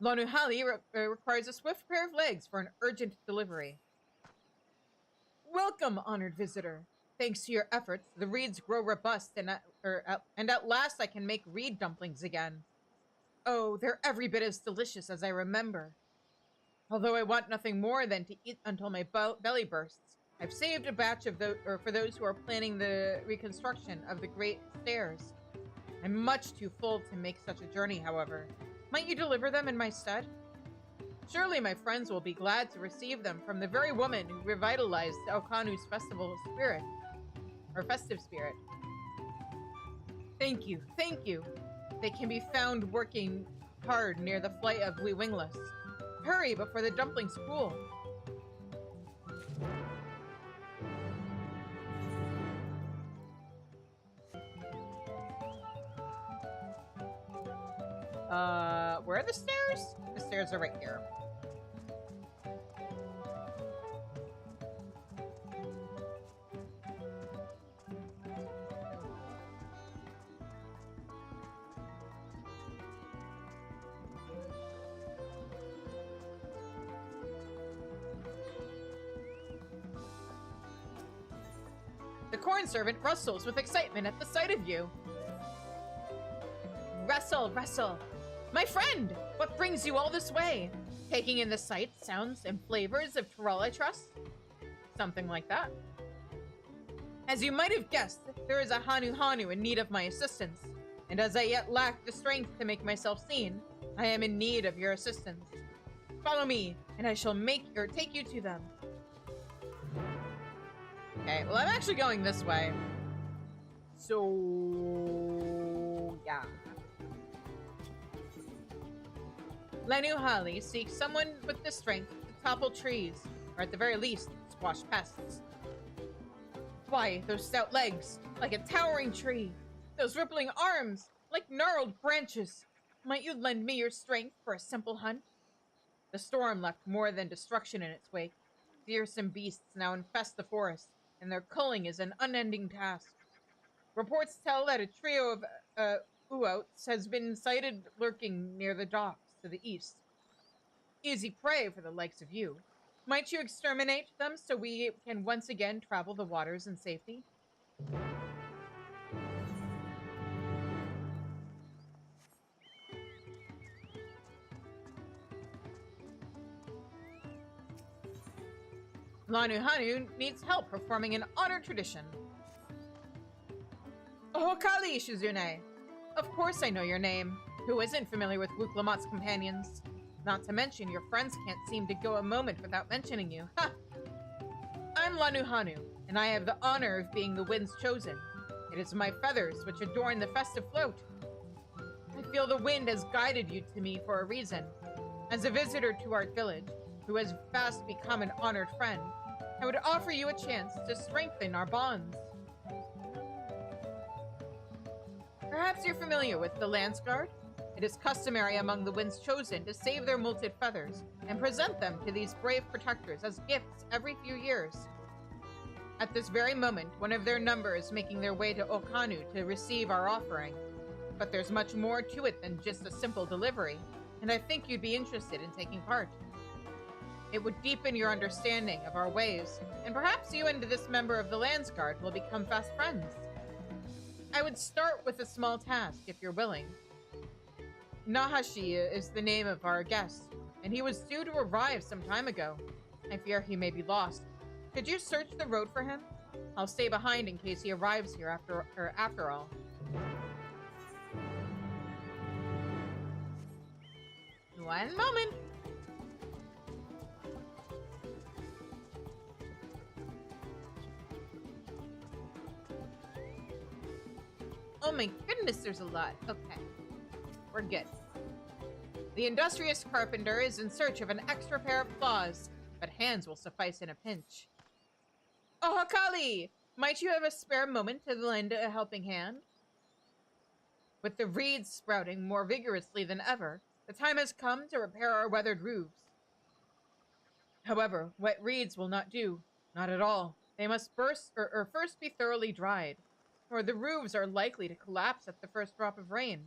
Lanuhali requires a swift pair of legs for an urgent delivery. Welcome, honored visitor. Thanks to your efforts, the reeds grow robust, and at last I can make reed dumplings again. Oh, they're every bit as delicious as I remember. Although I want nothing more than to eat until my belly bursts, I've saved a batch of for those who are planning the reconstruction of the Great Stairs. I'm much too full to make such a journey, however. Might you deliver them in my stead? Surely my friends will be glad to receive them from the very woman who revitalized Okanu's festival spirit. Or festive spirit. Thank you, thank you. They can be found working hard near the flight of Wee Wingless. Hurry before the dumplings cool. Where are the stairs? The stairs are right here. The corn servant rustles with excitement at the sight of you. Rustle, rustle. My friend, what brings you all this way? Taking in the sights, sounds, and flavors of Tyrell, I trust? Something like that. As you might have guessed, there is a Hanu in need of my assistance, and as I yet lack the strength to make myself seen, I am in need of your assistance. Follow me, and I shall take you to them. Okay, well, I'm actually going this way. So, yeah. Lanuhali seeks someone with the strength to topple trees, or at the very least, squash pests. Why, those stout legs, like a towering tree. Those rippling arms, like gnarled branches. Might you lend me your strength for a simple hunt? The storm left more than destruction in its wake. Fearsome beasts now infest the forest, and their culling is an unending task. Reports tell that a trio of Uots has been sighted lurking near the docks to the east. Easy prey for the likes of you. Might you exterminate them so we can once again travel the waters in safety? Lanuhanu needs help performing an honor tradition. Oh, Kali Shizune! Of course I know your name. Who isn't familiar with Wuklamat's companions? Not to mention, your friends can't seem to go a moment without mentioning you. Ha! I'm Lanuhanu, and I have the honor of being the wind's chosen. It is my feathers which adorn the festive float. I feel the wind has guided you to me for a reason. As a visitor to our village, who has fast become an honored friend, I would offer you a chance to strengthen our bonds. Perhaps you're familiar with the Lance Guard? It is customary among the Wind's Chosen to save their molted feathers and present them to these brave protectors as gifts every few years. At this very moment, one of their number is making their way to Okanu to receive our offering. But there's much more to it than just a simple delivery, and I think you'd be interested in taking part. It would deepen your understanding of our ways, and perhaps you and this member of the Lance Guard will become fast friends. I would start with a small task, if you're willing. Nahashi is the name of our guest, and he was due to arrive some time ago. I fear he may be lost. Could you search the road for him? I'll stay behind in case he arrives here after all. One moment. Oh my goodness, there's a lot. Okay. We're good. The industrious carpenter is in search of an extra pair of claws, but hands will suffice in a pinch. Oh, Hakali! Might you have a spare moment to lend a helping hand? With the reeds sprouting more vigorously than ever, the time has come to repair our weathered roofs. However, wet reeds will not do. Not at all. They must first be thoroughly dried, or the roofs are likely to collapse at the first drop of rain.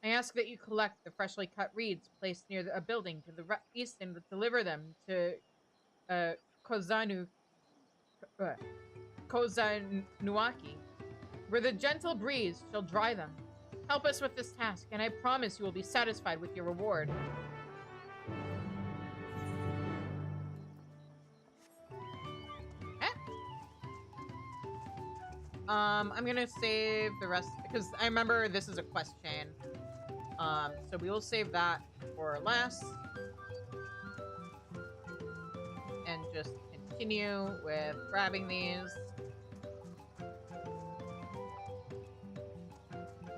I ask that you collect the freshly cut reeds placed near a building to the east and deliver them to Kozanuaki, where the gentle breeze shall dry them. Help us with this task, and I promise you will be satisfied with your reward. I'm gonna save the rest because I remember this is a quest chain. So we will save that for last. And just continue with grabbing these.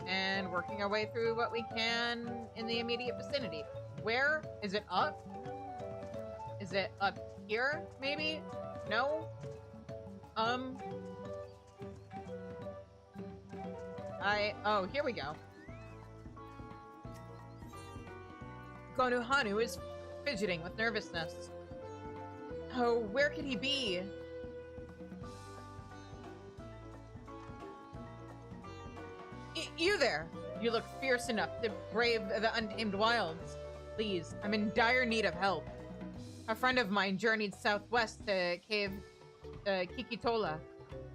And working our way through what we can in the immediate vicinity. Where? Is it up? Is it up here, maybe? No? Oh, here we go. Konohanu is fidgeting with nervousness. Oh, where could he be? You there! You look fierce enough to brave the untamed wilds. Please, I'm in dire need of help. A friend of mine journeyed southwest to Cave Kikitola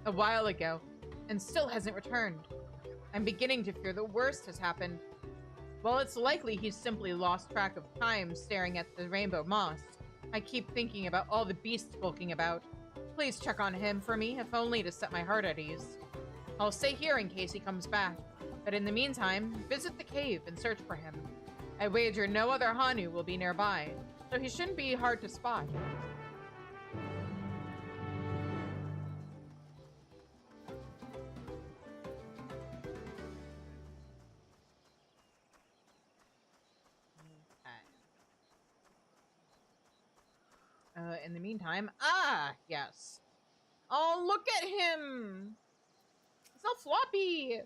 a while ago, and still hasn't returned. I'm beginning to fear the worst has happened. While it's likely he's simply lost track of time staring at the rainbow moss, I keep thinking about all the beasts bulking about. Please check on him for me, if only to set my heart at ease. I'll stay here in case he comes back, but in the meantime, visit the cave and search for him. I wager no other Hanu will be nearby, so he shouldn't be hard to spot. In the meantime, yes. Oh, look at him! He's all floppy!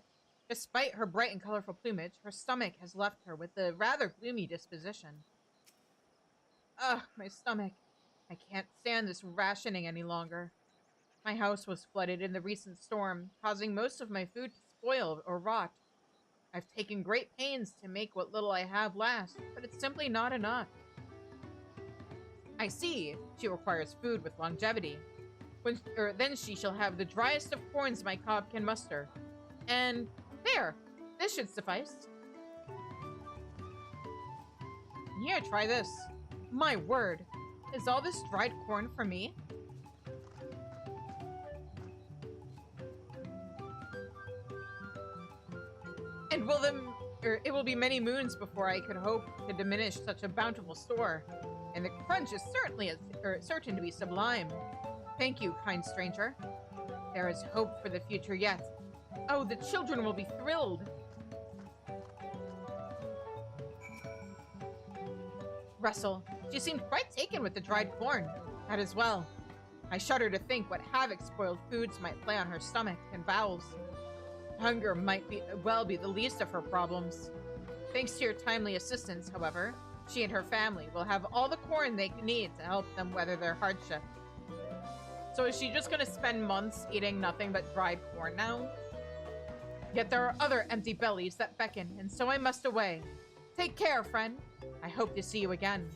Despite her bright and colorful plumage, her stomach has left her with a rather gloomy disposition. Ugh, my stomach. I can't stand this rationing any longer. My house was flooded in the recent storm, causing most of my food to spoil or rot. I've taken great pains to make what little I have last, but it's simply not enough. I see. She requires food with longevity. Then she shall have the driest of corns my cob can muster. And there, this should suffice. Here, try this. My word, is all this dried corn for me? And it will be many moons before I could hope to diminish such a bountiful store. And the crunch is certain to be sublime. Thank you, kind stranger. There is hope for the future yet. Oh, the children will be thrilled. Russell, she seemed quite taken with the dried corn. That as well. I shudder to think what havoc spoiled foods might play on her stomach and bowels. Hunger might well be the least of her problems. Thanks to your timely assistance, however, she and her family will have all the corn they need to help them weather their hardship. So is she just gonna spend months eating nothing but dried corn now? Yet there are other empty bellies that beckon, and so I must away. Take care, friend. I hope to see you again.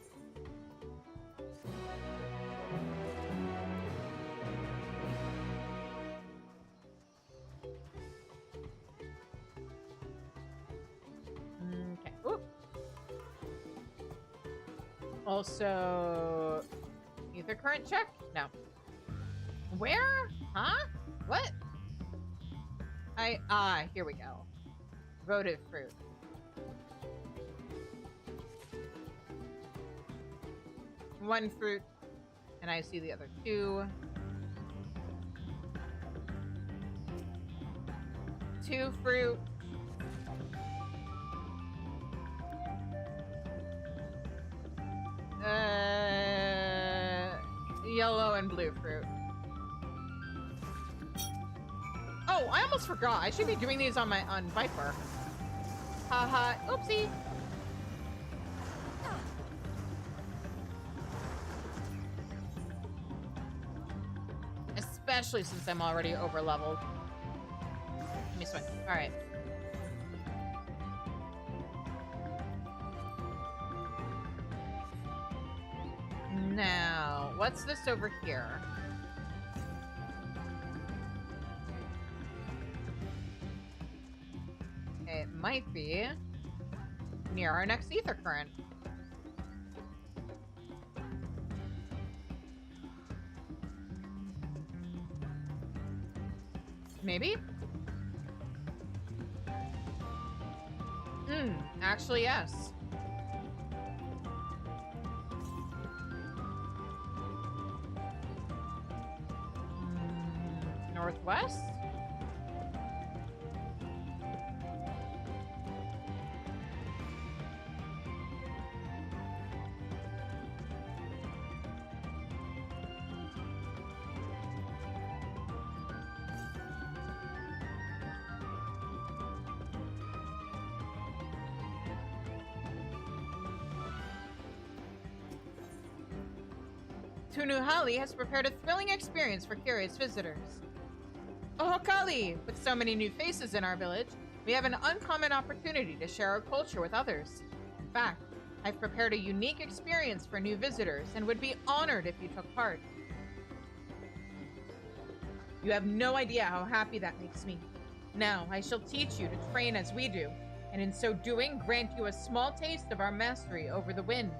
Okay. Ooh. Also, ether current check? No. Where? Huh? What? Here we go. Votive fruit. One fruit, and I see the other two. 2 fruit. Yellow and blue fruit. Oh, I almost forgot. I should be doing these on Viper. Haha. Oopsie. Especially since I'm already over leveled. Let me swing. All right. Now, what's this over here? It might be near our next ether current. Maybe? Actually, yes. Northwest? Tunuhali has prepared a thrilling experience for curious visitors. Oh, Kali! With so many new faces in our village, we have an uncommon opportunity to share our culture with others. In fact, I've prepared a unique experience for new visitors and would be honored if you took part. You have no idea how happy that makes me. Now, I shall teach you to train as we do, and in so doing, grant you a small taste of our mastery over the wind.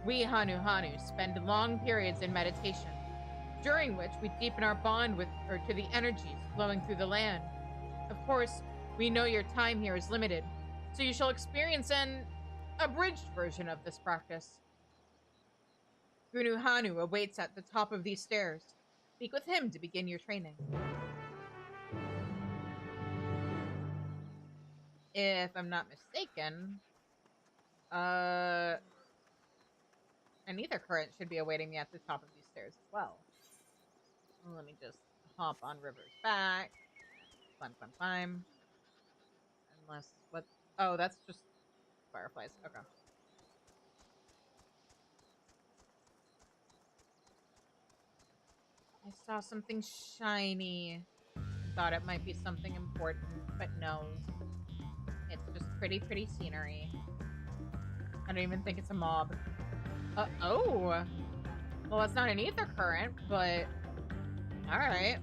We Hanu spend long periods in meditation, during which we deepen our bond to the energies flowing through the land. Of course, we know your time here is limited, so you shall experience an abridged version of this practice. Hanu awaits at the top of these stairs. Speak with him to begin your training. If I'm not mistaken, an ether current should be awaiting me at the top of these stairs as well. Let me just hop on River's back. Climb. Unless, what? Oh, that's just fireflies. Okay. I saw something shiny. Thought it might be something important, but no. It's just pretty scenery. I don't even think it's a mob. Oh! Well, it's not an ether current, but... Alright.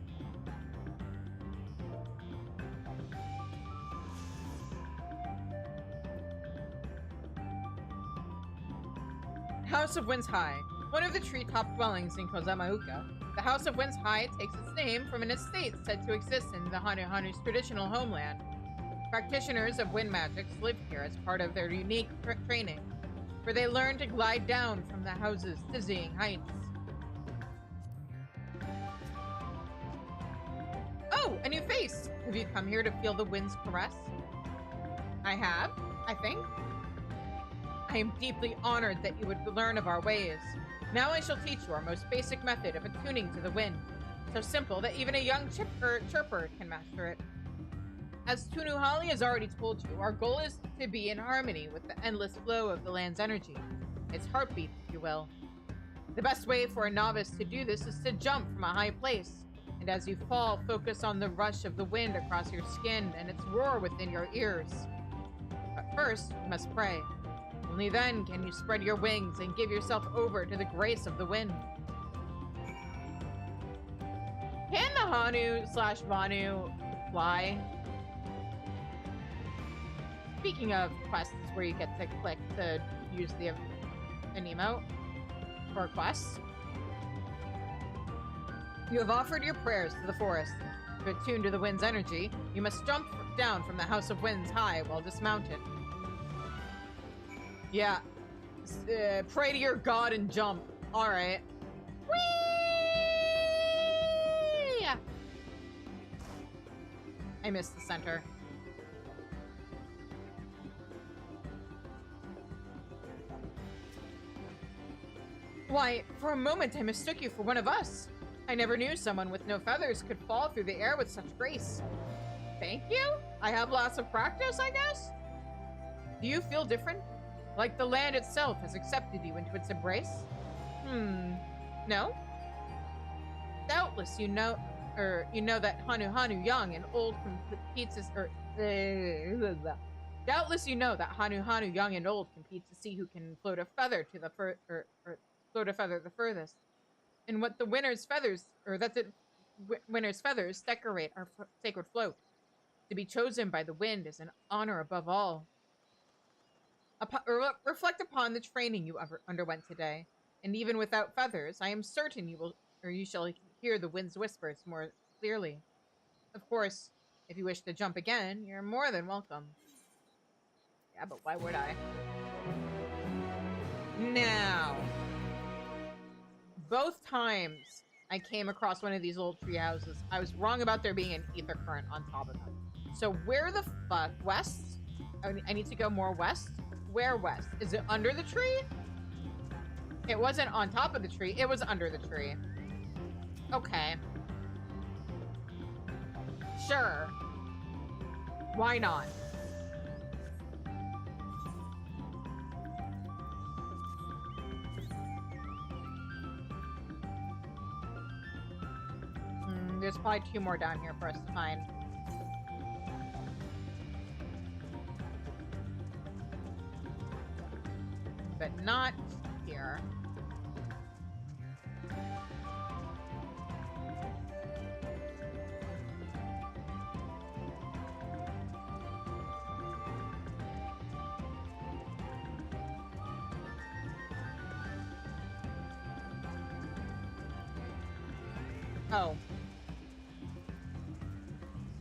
House of Winds High. One of the treetop dwellings in Kozamauka, the House of Winds High takes its name from an estate said to exist in the Hanu's traditional homeland. Practitioners of wind magics live here as part of their unique training, where they learn to glide down from the house's dizzying heights. Oh, a new face! Have you come here to feel the wind's caress? I have, I think. I am deeply honored that you would learn of our ways. Now I shall teach you our most basic method of attuning to the wind, so simple that even a young chirper can master it. As Tunuhali has already told you, our goal is to be in harmony with the endless flow of the land's energy, its heartbeat, if you will. The best way for a novice to do this is to jump from a high place, and as you fall, focus on the rush of the wind across your skin and its roar within your ears. But first, you must pray. Only then can you spread your wings and give yourself over to the grace of the wind. Can the Hanu/Vanu fly? Speaking of quests where you get to click to use an emote for quests, you have offered your prayers to the forest. To attune to the wind's energy, you must jump down from the House of Winds High while dismounted. Yeah. Pray to your god and jump. Alright. Whee! I missed the center. Why, for a moment I mistook you for one of us. I never knew someone with no feathers could fall through the air with such grace. Thank you? I have lots of practice, I guess? Do you feel different? Like the land itself has accepted you into its embrace? No? Doubtless you know that Hanu young and old competes Doubtless you know that Hanu young and old compete to see who can float a feather to the float a feather the furthest. And what the winner's feathers, winner's feathers decorate our sacred float. To be chosen by the wind is an honor above all. Reflect upon the training you underwent today, and even without feathers, I am certain you shall hear the wind's whispers more clearly. Of course, if you wish to jump again, you're more than welcome. Yeah, but why would I? Now, both times I came across one of these old tree houses, I was wrong about there being an ether current on top of them. So where the fuck? West? I need to go more west? Where west? Is it under the tree? It wasn't on top of the tree. It was under the tree. Okay. Sure. Why not? probably 2 more down here for us to find. But not here. Oh.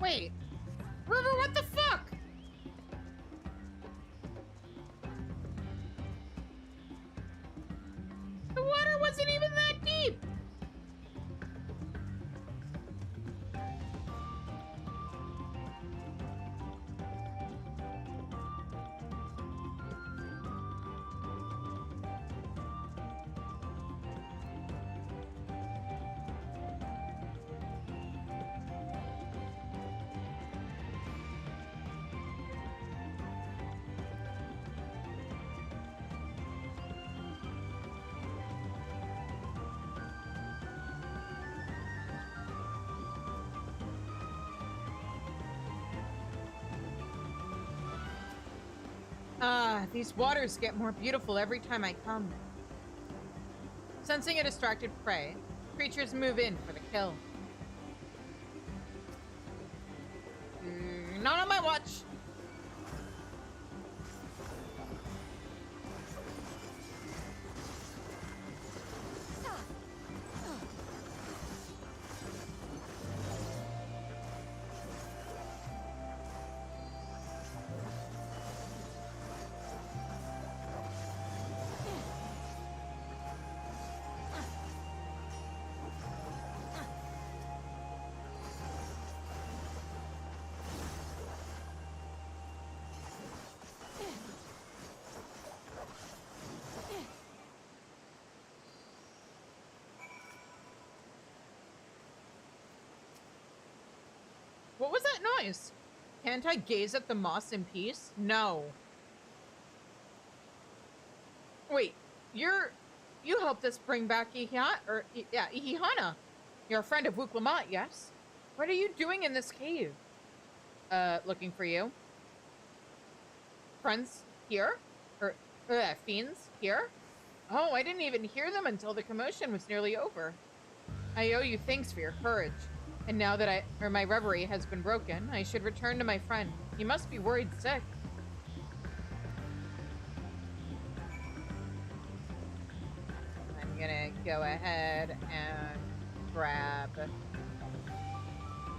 Wait. River, what the fuck? The water wasn't even that deep. These waters get more beautiful every time I come. Sensing a distracted prey, creatures move in for the kill. Not on my watch. What was that noise? Can't I gaze at the moss in peace? No. Wait, you helped us bring back Ihihana. You're a friend of Wuklamat, yes? What are you doing in this cave? Looking for you. Friends here? Or, fiends here? Oh, I didn't even hear them until the commotion was nearly over. I owe you thanks for your courage. And now that my reverie has been broken, I should return to my friend. He must be worried sick. I'm gonna go ahead and grab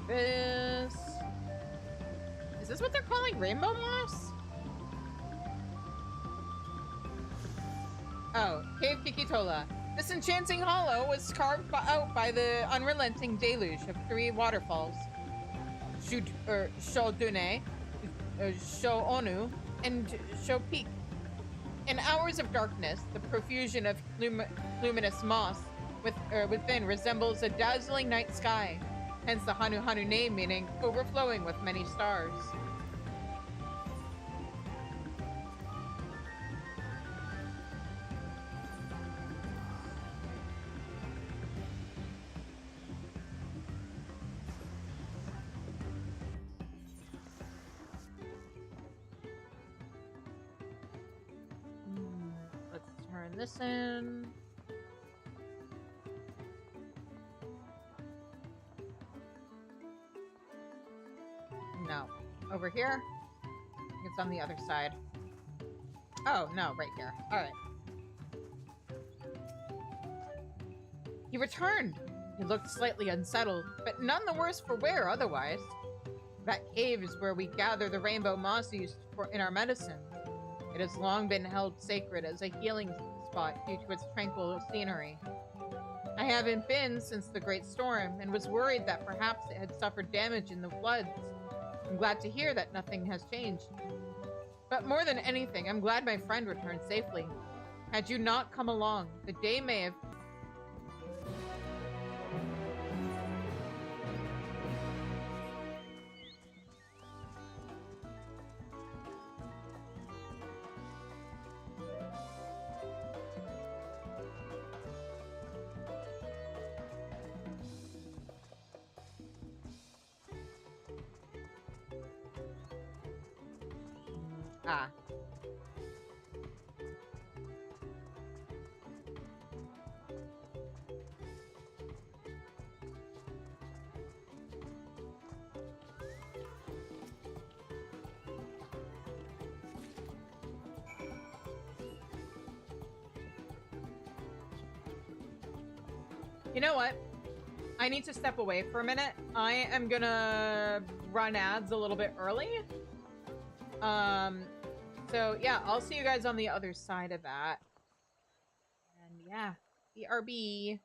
this. Is this what they're calling rainbow moss? Oh, Cave Kikitola. This enchanting hollow was carved out by the unrelenting deluge of 3 waterfalls. Shodune, Shoonu, and Shopik. In hours of darkness, the profusion of luminous moss within resembles a dazzling night sky, hence the Hanu Hanu name meaning overflowing with many stars. This in. No. Over here? I think it's on the other side. Oh, no, right here. Alright. He returned! He looked slightly unsettled, but none the worse for wear otherwise. That cave is where we gather the rainbow moss used in our medicine. It has long been held sacred as a healing spot due to its tranquil scenery. I haven't been since the Great Storm and was worried that perhaps it had suffered damage in the floods. I'm glad to hear that nothing has changed. But more than anything, I'm glad my friend returned safely. Had you not come along, the day may have... Ah. You know what? I need to step away for a minute. I am gonna run ads a little bit early. So yeah, I'll see you guys on the other side of that. And yeah, BRB.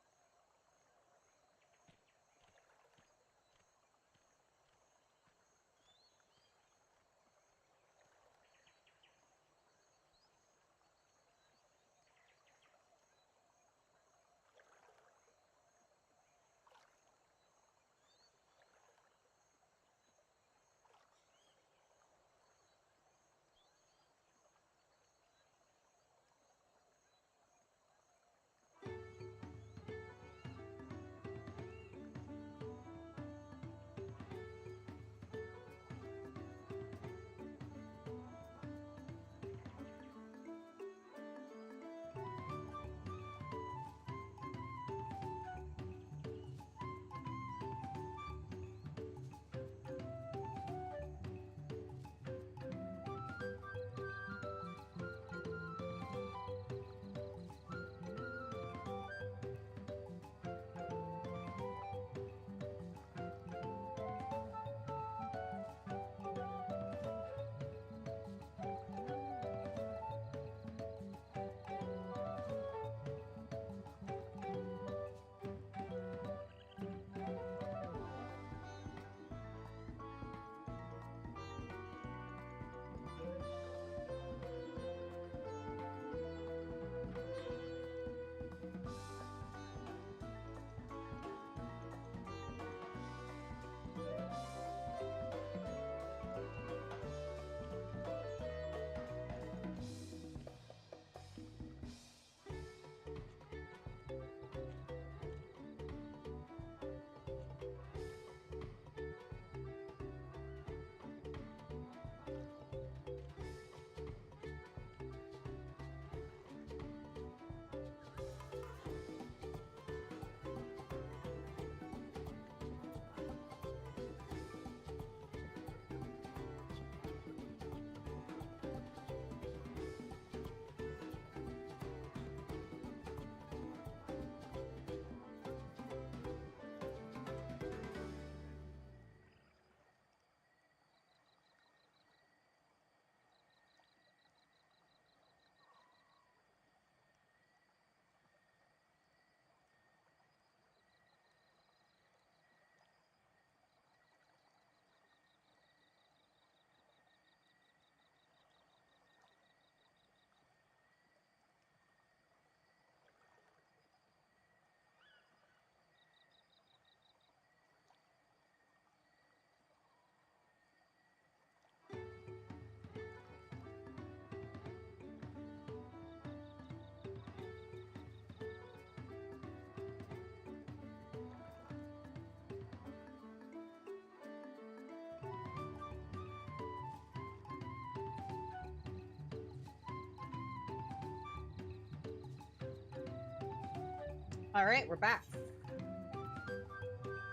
All right, we're back.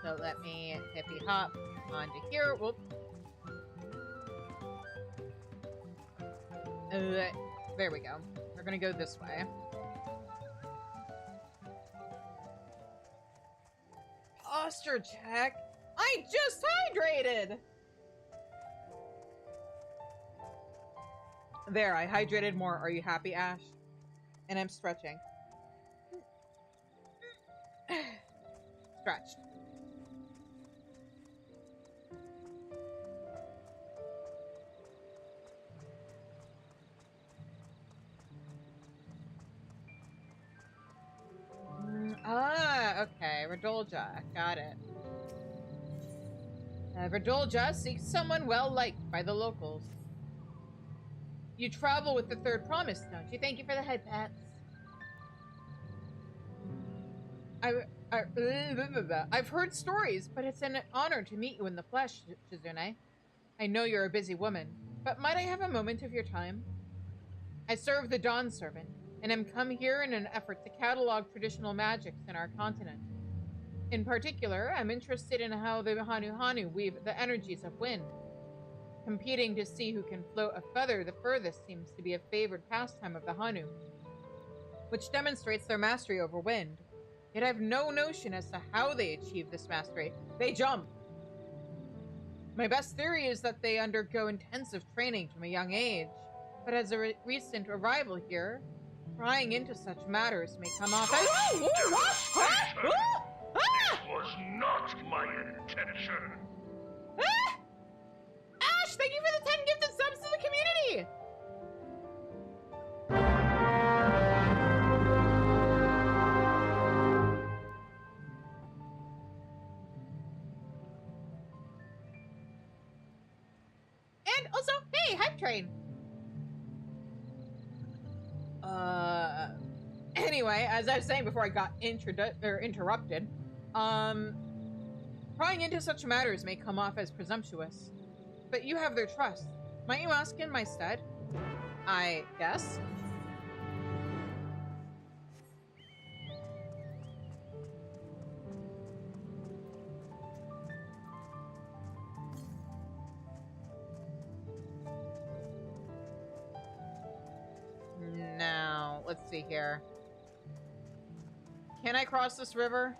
So let me hippie hop onto here. Whoop. There we go. We're gonna go this way. Posture check. I just hydrated. There, I hydrated more. Are you happy, Ash? And I'm stretching. Stretched. Okay. Radolja. Got it. Radolja seeks someone well-liked by the locals. You travel with the third promise, don't you? Thank you for the head pats. I've heard stories, but it's an honor to meet you in the flesh, Shizune. I know you're a busy woman. but might I have a moment of your time? I serve the Dawn Servant, and am come here in an effort to catalog traditional magics in our continent. In particular, I'm interested in how the Hanu weave the energies of wind. Competing to see who can float a feather the furthest seems to be a favored pastime of the Hanu, which demonstrates their mastery over wind. Yet I have no notion as to how they achieve this mastery. They jump! My best theory is that they undergo intensive training from a young age, but as a recent arrival here, prying into such matters may come off as— This was not my intention! Ash, thank you for the 10 gifted subs to the community! And also, hey, Hype Train! Anyway, as I was saying before I got interrupted, prying into such matters may come off as presumptuous, but you have their trust. Might you ask in my stead? I guess. Now, let's see here. Can I cross this river?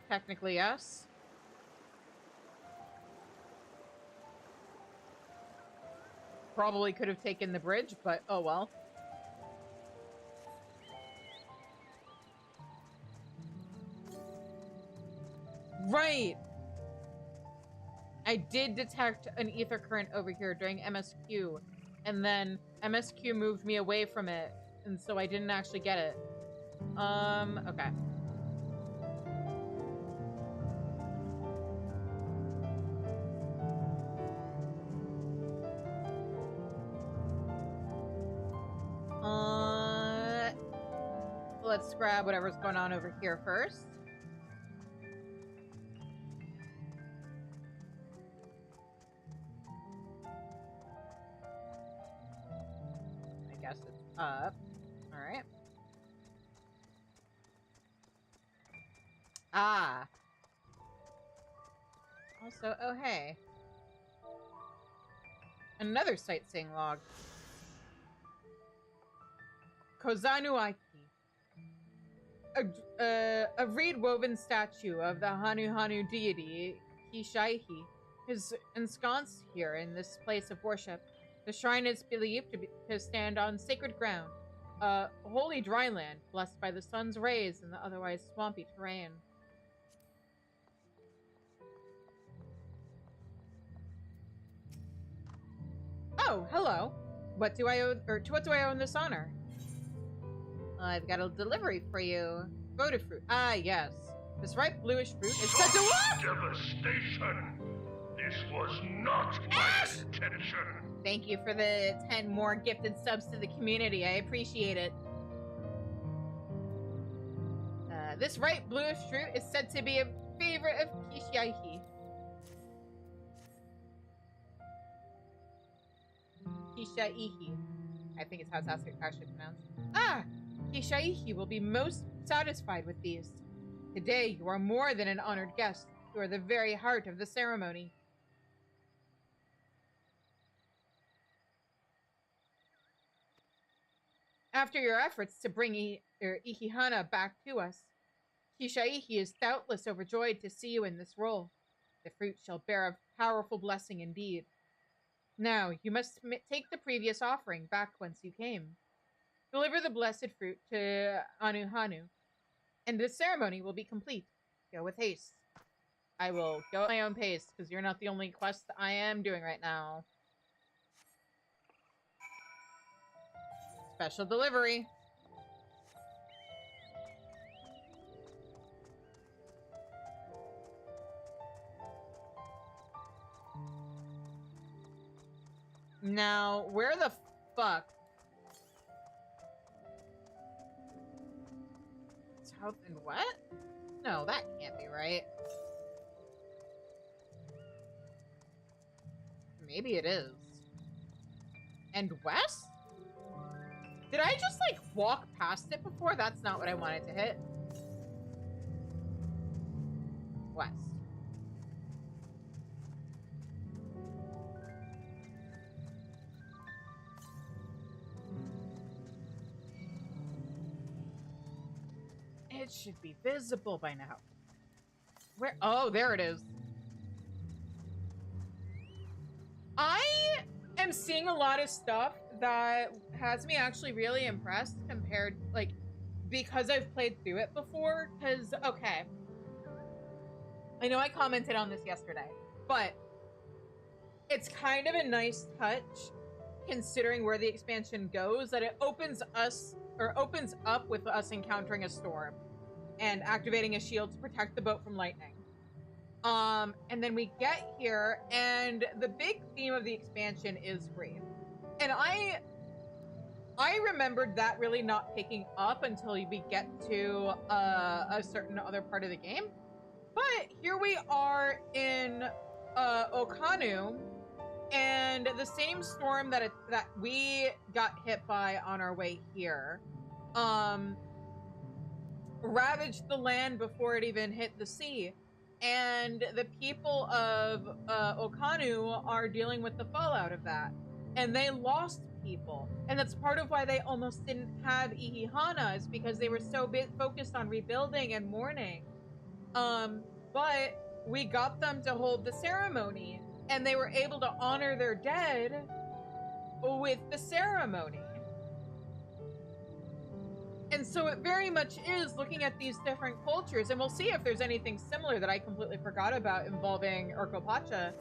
Technically, yes. Probably could have taken the bridge, but oh well. Right! I did detect an ether current over here during MSQ, and then MSQ moved me away from it, and so I didn't actually get it. Okay. Let's grab whatever's going on over here first. I guess it's up. Alright. Ah. Also, oh hey. Another sightseeing log. Kozanu Aiki. A reed-woven statue of the Hanu deity, Kishaihi, is ensconced here in this place of worship. The shrine is believed to stand on sacred ground, a holy dry land blessed by the sun's rays and the otherwise swampy terrain. Oh, hello. What do I owe, or to what do I owe this honor? I've got a delivery for you. Votive fruit. Ah, yes. This ripe bluish fruit is set to what? Devastation! This was not my intention! Thank you for the 10 more gifted subs to the community. I appreciate it. This ripe bluish fruit is said to be a favorite of Kishaihi. Kishaihi. I think it's how it's actually pronounced. Ah! Kishaihi will be most satisfied with these. Today, you are more than an honored guest. You are the very heart of the ceremony. After your efforts to bring Ihihana back to us, Kishaihi is doubtless overjoyed to see you in this role. The fruit shall bear a powerful blessing indeed. Now, you must take the previous offering back whence you came. Deliver the blessed fruit to Anuhanu, and the ceremony will be complete. Go with haste. I will go at my own pace, because you're not the only quest I am doing right now. Special delivery. Now, where the fuck? South and what? No, that can't be right. Maybe it is. And west? Did I just, like, walk past it before? That's not what I wanted to hit. West. It should be visible by now. Where? Oh, there it is. I am seeing a lot of stuff that has me actually really impressed compared, like, because I've played through it before. Because, okay, I know I commented on this yesterday, but it's kind of a nice touch considering where the expansion goes, that it opens up with us encountering a storm and activating a shield to protect the boat from lightning. And then we get here, and the big theme of the expansion is grief. And I remembered that really not picking up until we get to a certain other part of the game. But here we are in Okanu, and the same storm that we got hit by on our way here ravaged the land before it even hit the sea. And the people of Okanu are dealing with the fallout of that. And they lost people. And that's part of why they almost didn't have Ihihana, is because they were so focused on rebuilding and mourning. But we got them to hold the ceremony, and they were able to honor their dead with the ceremony. And so it very much is looking at these different cultures, and we'll see if there's anything similar that I completely forgot about involving Urkopacha.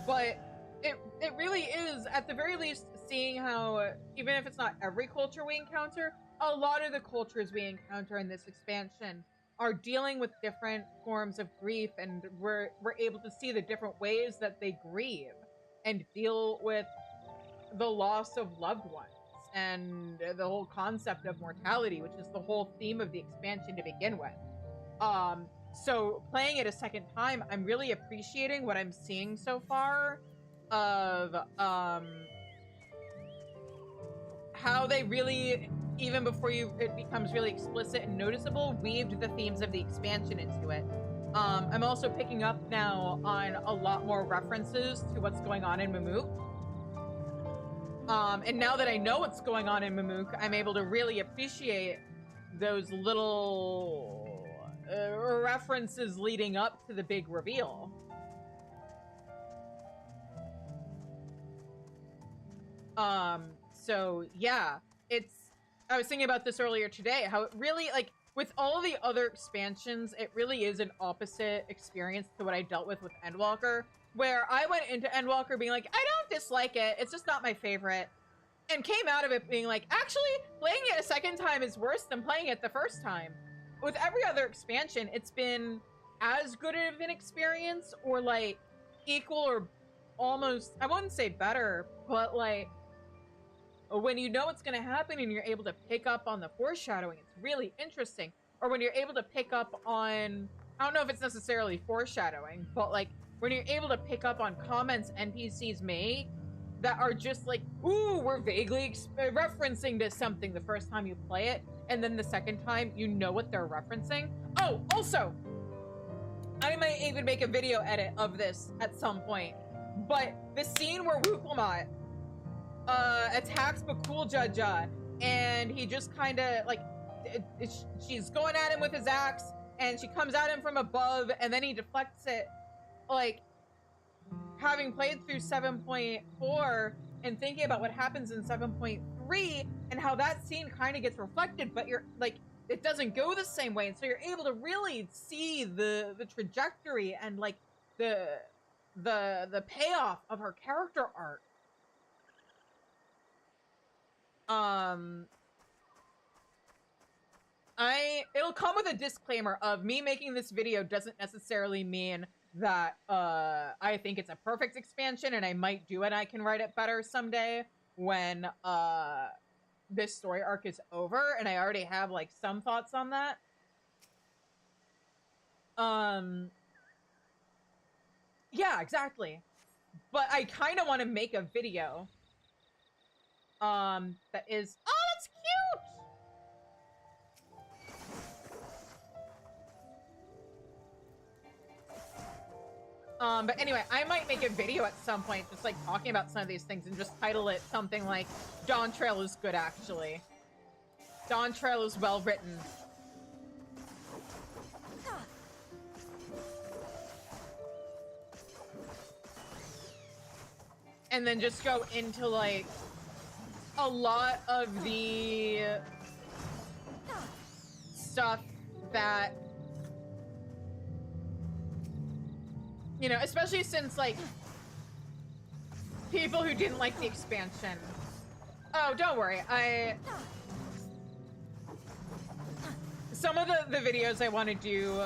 But it really is, at the very least, seeing how, even if it's not every culture we encounter, a lot of the cultures we encounter in this expansion are dealing with different forms of grief, and we're able to see the different ways that they grieve and deal with the loss of loved ones. And the whole concept of mortality, which is the whole theme of the expansion to begin with. So playing it a second time, I'm really appreciating what I'm seeing so far of how they really, even before it becomes really explicit and noticeable, weaved the themes of the expansion into it. I'm also picking up now on a lot more references to what's going on in Mamook. And now that I know what's going on in Mamook, I'm able to really appreciate those little references leading up to the big reveal. So yeah, I was thinking about this earlier today, how it really, like, with all the other expansions, it really is an opposite experience to what I dealt with Endwalker, where I went into Endwalker being like, I don't dislike it, it's just not my favorite, and came out of it being like, actually, playing it a second time is worse than playing it the first time. With every other expansion, it's been as good of an experience, or like equal or almost, I wouldn't say better, but like, when you know what's going to happen and you're able to pick up on the foreshadowing, it's really interesting. Or when you're able to pick up on, I don't know if it's necessarily foreshadowing, but like when you're able to pick up on comments NPCs make that are just like, ooh, we're vaguely referencing to something the first time you play it, and then the second time you know what they're referencing. Oh, also, I might even make a video edit of this at some point, but the scene where Wuklamat attacks Bakuljaja, and he just kind of like, she's going at him with his axe, and she comes at him from above, and then he deflects it. Like, having played through 7.4 and thinking about what happens in 7.3 and how that scene kind of gets reflected, but you're like, it doesn't go the same way, and so you're able to really see the trajectory and like the payoff of her character arc. It'll come with a disclaimer of me making this video doesn't necessarily mean that I think it's a perfect expansion, and I might do it. I can write it better someday when this story arc is over, and I already have like some thoughts on that. Yeah, exactly. but I kind of want to make a video. That is, oh, that's cute. But anyway, I might make a video at some point just like talking about some of these things and just title it something like Dawntrail is good, actually. Dawntrail is well written. And then just go into like a lot of the stuff that, you know, especially since like people who didn't like the expansion. Oh, don't worry. Some of the videos I want to do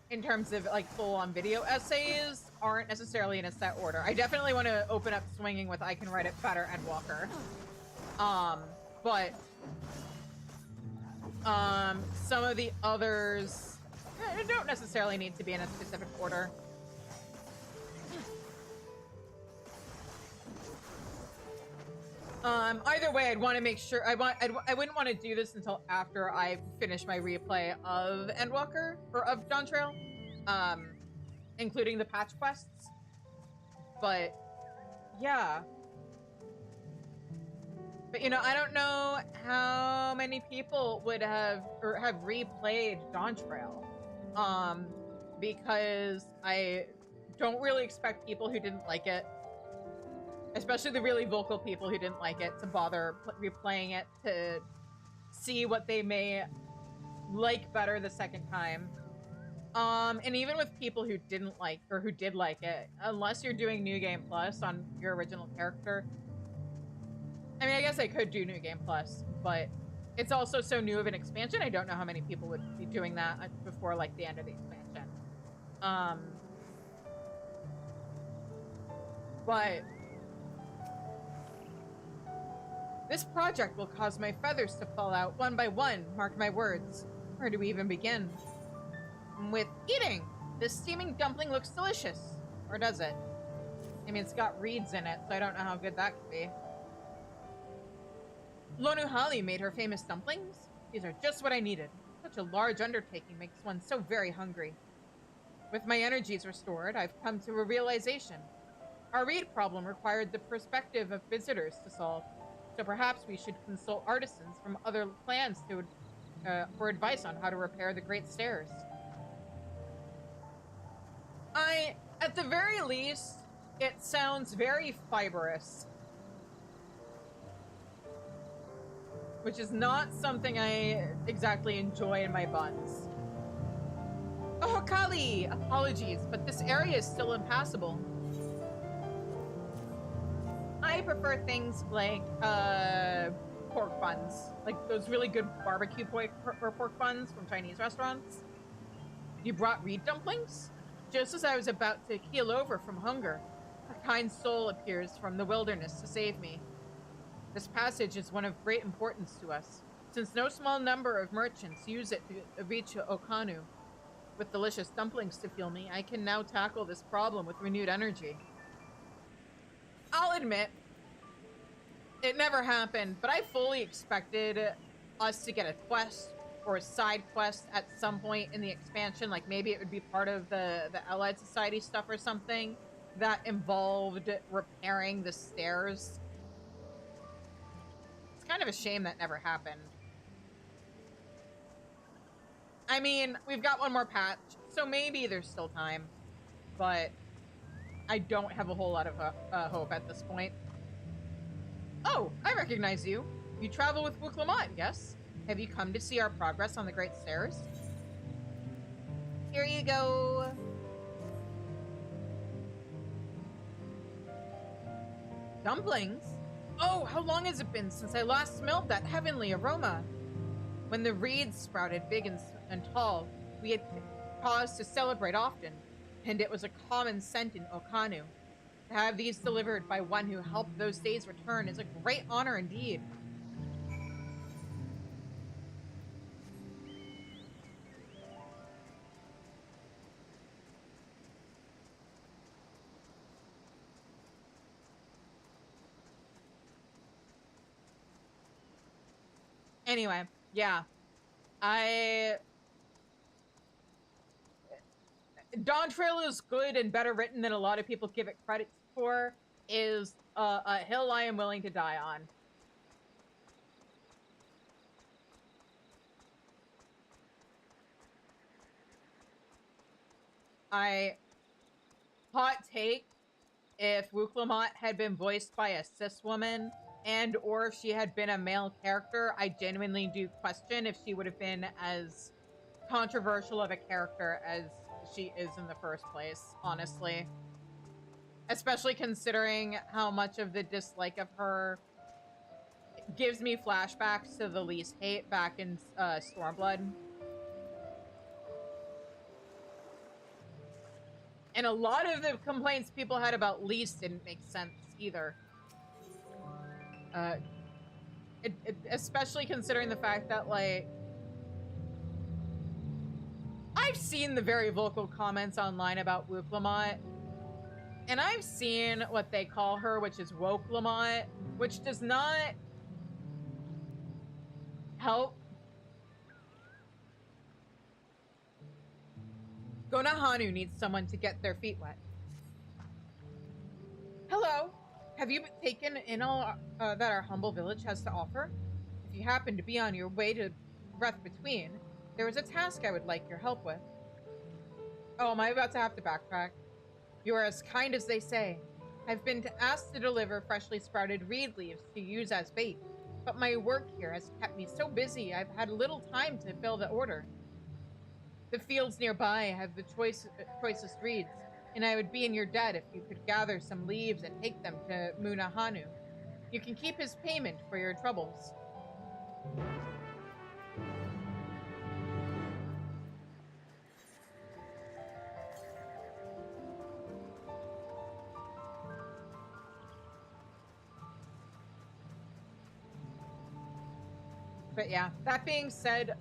in terms of like full-on video essays aren't necessarily in a set order. I definitely want to open up swinging with I Can Write It Better and Walker. But some of the others don't necessarily need to be in a specific order. Either way, I'd want to make sure I wouldn't want to do this until after I finish my replay of Endwalker or of Dawntrail, including the patch quests. But yeah. But you know, I don't know how many people would have or have replayed Dawntrail, because I don't really expect people who didn't like it, especially the really vocal people who didn't like it, to bother replaying it to see what they may like better the second time. And even with people who didn't like or who did like it, unless you're doing New Game Plus on your original character. I mean, I guess I could do New Game Plus, but it's also so new of an expansion, I don't know how many people would be doing that before like the end of the expansion. But this project will cause my feathers to fall out one by one, mark my words. Where do we even begin? With eating! This steaming dumpling looks delicious. Or does it? I mean, it's got reeds in it, so I don't know how good that could be. Lonuhali made her famous dumplings? These are just what I needed. Such a large undertaking makes one so very hungry. With my energies restored, I've come to a realization. Our reed problem required the perspective of visitors to solve. So perhaps we should consult artisans from other clans for advice on how to repair the Great Stairs. At the very least, it sounds very fibrous. Which is not something I exactly enjoy in my buns. Oh, Kali! Apologies, but this area is still impassable. I prefer things like, pork buns. Like those really good barbecue pork buns from Chinese restaurants. You brought reed dumplings? Just as I was about to keel over from hunger, a kind soul appears from the wilderness to save me. This passage is one of great importance to us, since no small number of merchants use it to reach Okanu. With delicious dumplings to fuel me, I can now tackle this problem with renewed energy. I'll admit, it never happened, but I fully expected us to get a quest or a side quest at some point in the expansion. Like maybe it would be part of the Allied Society stuff or something that involved repairing the stairs. It's kind of a shame that never happened. I mean, we've got one more patch, so maybe there's still time, but I don't have a whole lot of hope at this point. Oh, I recognize you. You travel with Wuklamat, yes? Have you come to see our progress on the Great Stairs? Here you go. Dumplings? Oh, how long has it been since I last smelled that heavenly aroma? When the reeds sprouted big and tall, we had cause to celebrate often, and it was a common scent in Okanu. To have these delivered by one who helped those days return is a great honor indeed. Anyway, yeah. Dawntrail is good and better written than a lot of people give it credit for, is a hill I am willing to die on. Hot take, if Wuklamot had been voiced by a cis woman and or if she had been a male character, I genuinely do question if she would have been as controversial of a character as she is in the first place, honestly. Especially considering how much of the dislike of her gives me flashbacks to the Lys hate back in Stormblood. And a lot of the complaints people had about Lys didn't make sense either. Especially considering the fact that, like, I've seen the very vocal comments online about Wuklamot, and I've seen what they call her, which is Wokelamot, which does not help. Gonahanu needs someone to get their feet wet. Hello. Have you taken in all that our humble village has to offer? If you happen to be on your way to Breath Between, there is a task I would like your help with. Oh, am I about to have to backtrack? You are as kind as they say. I've been asked to deliver freshly sprouted reed leaves to use as bait, but my work here has kept me so busy I've had little time to fill the order. The fields nearby have the choicest reeds, and I would be in your debt if you could gather some leaves and take them to Munahanu. You can keep his payment for your troubles. But yeah, that being said,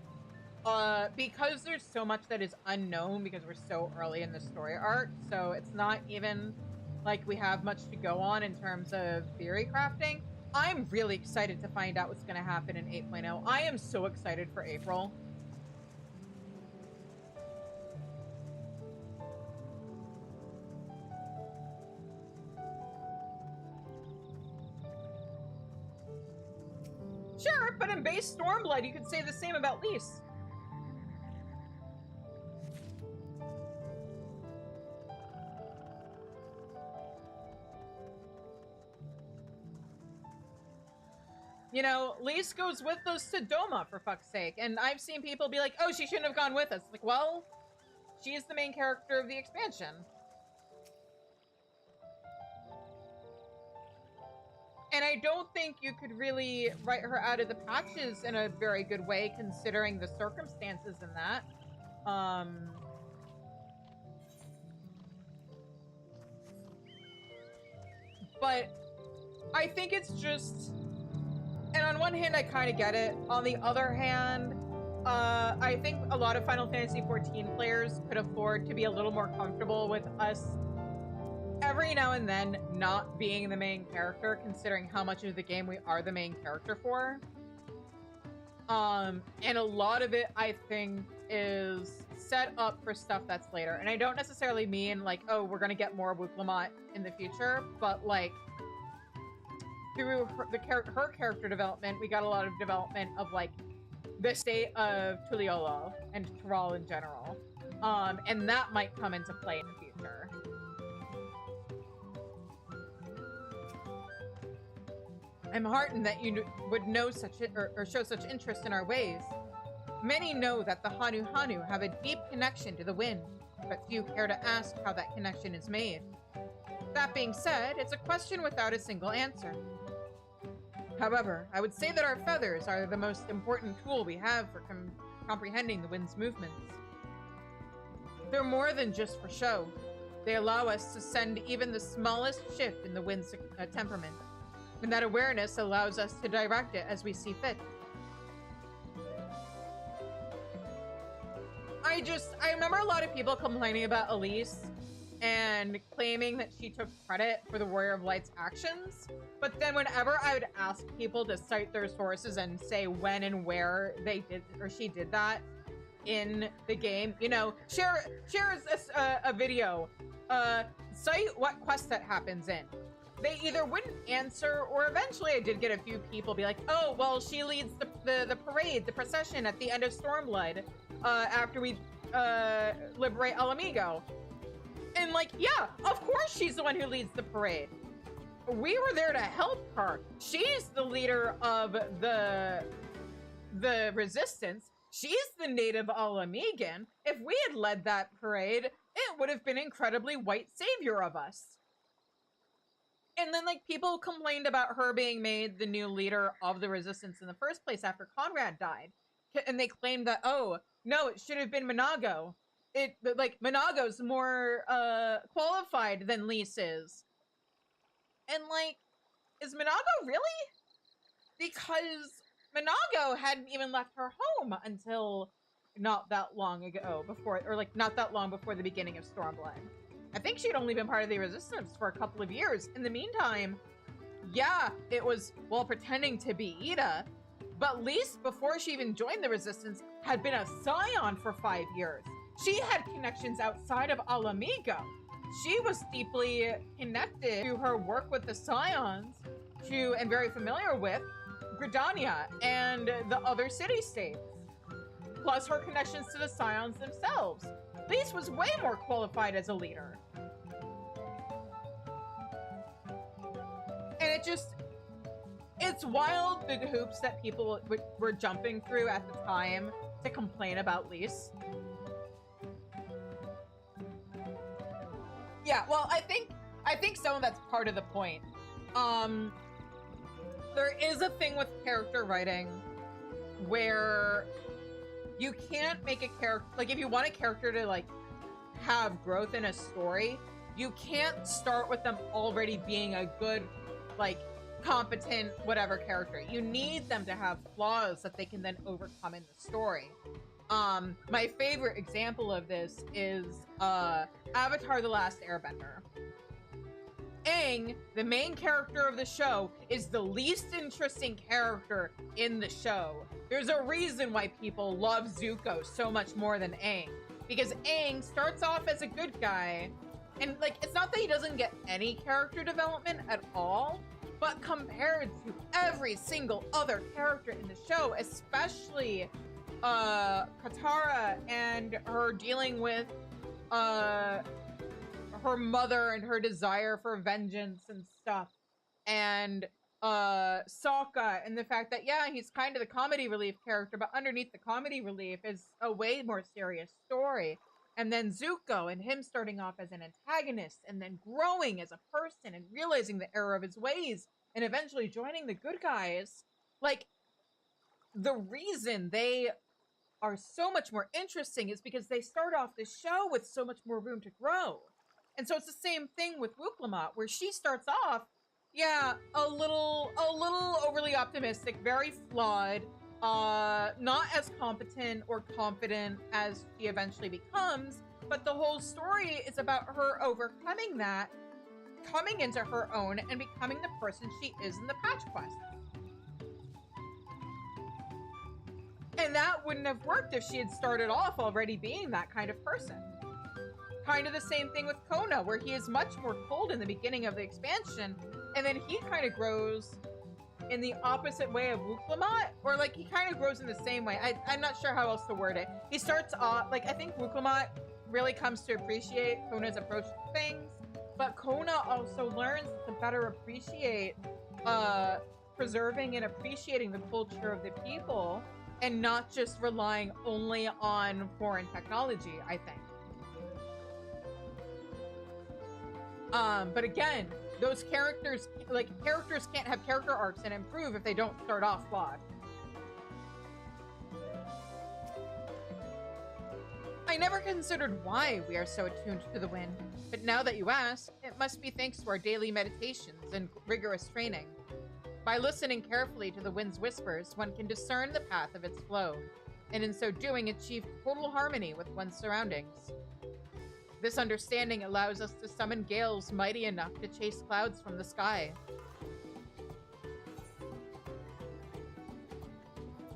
because there's so much that is unknown because we're so early in the story arc, so it's not even like we have much to go on in terms of theory crafting. I'm really excited to find out what's going to happen in 8.0. I am so excited for April. Sure, but in base Stormblood, you could say the same about Lys. You know, Lys goes with us to Doma, for fuck's sake. And I've seen people be like, oh, she shouldn't have gone with us. Like, well, she is the main character of the expansion. And I don't think you could really write her out of the patches in a very good way, considering the circumstances in that. But I think it's just... And on one hand, I kind of get it. On the other hand, I think a lot of Final Fantasy XIV players could afford to be a little more comfortable with us every now and then not being the main character, considering how much of the game we are the main character for. And a lot of it, I think, is set up for stuff that's later. And I don't necessarily mean, like, oh, we're gonna get more Wuklamot in the future, but, like, through her character development, we got a lot of development of, like, the state of Tuliolo and Thrall in general. And that might come into play in the future. I'm heartened that you would know such or show such interest in our ways. Many know that the Hanu have a deep connection to the wind, but few care to ask how that connection is made. That being said, it's a question without a single answer. However, I would say that our feathers are the most important tool we have for comprehending the wind's movements. They're more than just for show. They allow us to send even the smallest shift in the wind's temperament, and that awareness allows us to direct it as we see fit. I remember a lot of people complaining about Elise and claiming that she took credit for the Warrior of Light's actions. But then whenever I would ask people to cite their sources and say when and where they did or she did that in the game, you know, share a video, cite what quest that happens in. They either wouldn't answer, or eventually I did get a few people be like, oh, well, she leads the parade, the procession at the end of Stormblood, after we liberate Alamigo. And like, yeah, of course she's the one who leads the parade. We were there to help her. She's the leader of the resistance. She's the native Alamigan. If we had led that parade, it would have been incredibly white savior of us. And then, like, people complained about her being made the new leader of the resistance in the first place after Conrad died. And they claimed that, oh, no, it should have been Minago. Like, Minago's more qualified than Lys is. And, like, is Minago really? Because Minago hadn't even left her home until not that long ago not that long before the beginning of Stormblood. I think she'd only been part of the Resistance for a couple of years. In the meantime, yeah, it was, well, pretending to be Ida, but Lys, before she even joined the Resistance, had been a Scion for 5 years. She had connections outside of Alamigo. She was deeply connected to her work with the Scions, and very familiar with Gridania and the other city-states, plus her connections to the Scions themselves. Lys was way more qualified as a leader. And it's wild the hoops that people were jumping through at the time to complain about Lys. Yeah, well, I think some of that's part of the point. There is a thing with character writing where you can't make a character, like, if you want a character to, like, have growth in a story, you can't start with them already being a good, like, competent whatever character. You need them to have flaws that they can then overcome in the story. My favorite example of this is Avatar: The Last Airbender. Aang, the main character of the show, is the least interesting character in the show. There's a reason why people love Zuko so much more than Aang. Because Aang starts off as a good guy, and, like, it's not that he doesn't get any character development at all, but compared to every single other character in the show, especially Katara and her dealing with her mother and her desire for vengeance and stuff, and Sokka and the fact that, yeah, he's kind of the comedy relief character, but underneath the comedy relief is a way more serious story. And then Zuko and him starting off as an antagonist and then growing as a person and realizing the error of his ways and eventually joining the good guys. Like, the reason they are so much more interesting is because they start off the show with so much more room to grow. And so it's the same thing with Wuklamat, where she starts off, yeah, a little overly optimistic, very flawed, not as competent or confident as she eventually becomes, but the whole story is about her overcoming that, coming into her own, and becoming the person she is in the patch quest. And that wouldn't have worked if she had started off already being that kind of person. Kind of the same thing with Kona, where he is much more cold in the beginning of the expansion, and then he kind of grows in the opposite way of Wuklamat, or, like, he kind of grows in the same way. I'm not sure how else to word it. He starts off, like, I think Wuklamat really comes to appreciate Kona's approach to things, but Kona also learns to better appreciate preserving and appreciating the culture of the people, and not just relying only on foreign technology, I think. But again, those characters can't have character arcs and improve if they don't start off flawed. I never considered why we are so attuned to the wind, but now that you ask, it must be thanks to our daily meditations and rigorous training. By listening carefully to the wind's whispers, one can discern the path of its flow, and in so doing achieve total harmony with one's surroundings. This understanding allows us to summon gales mighty enough to chase clouds from the sky.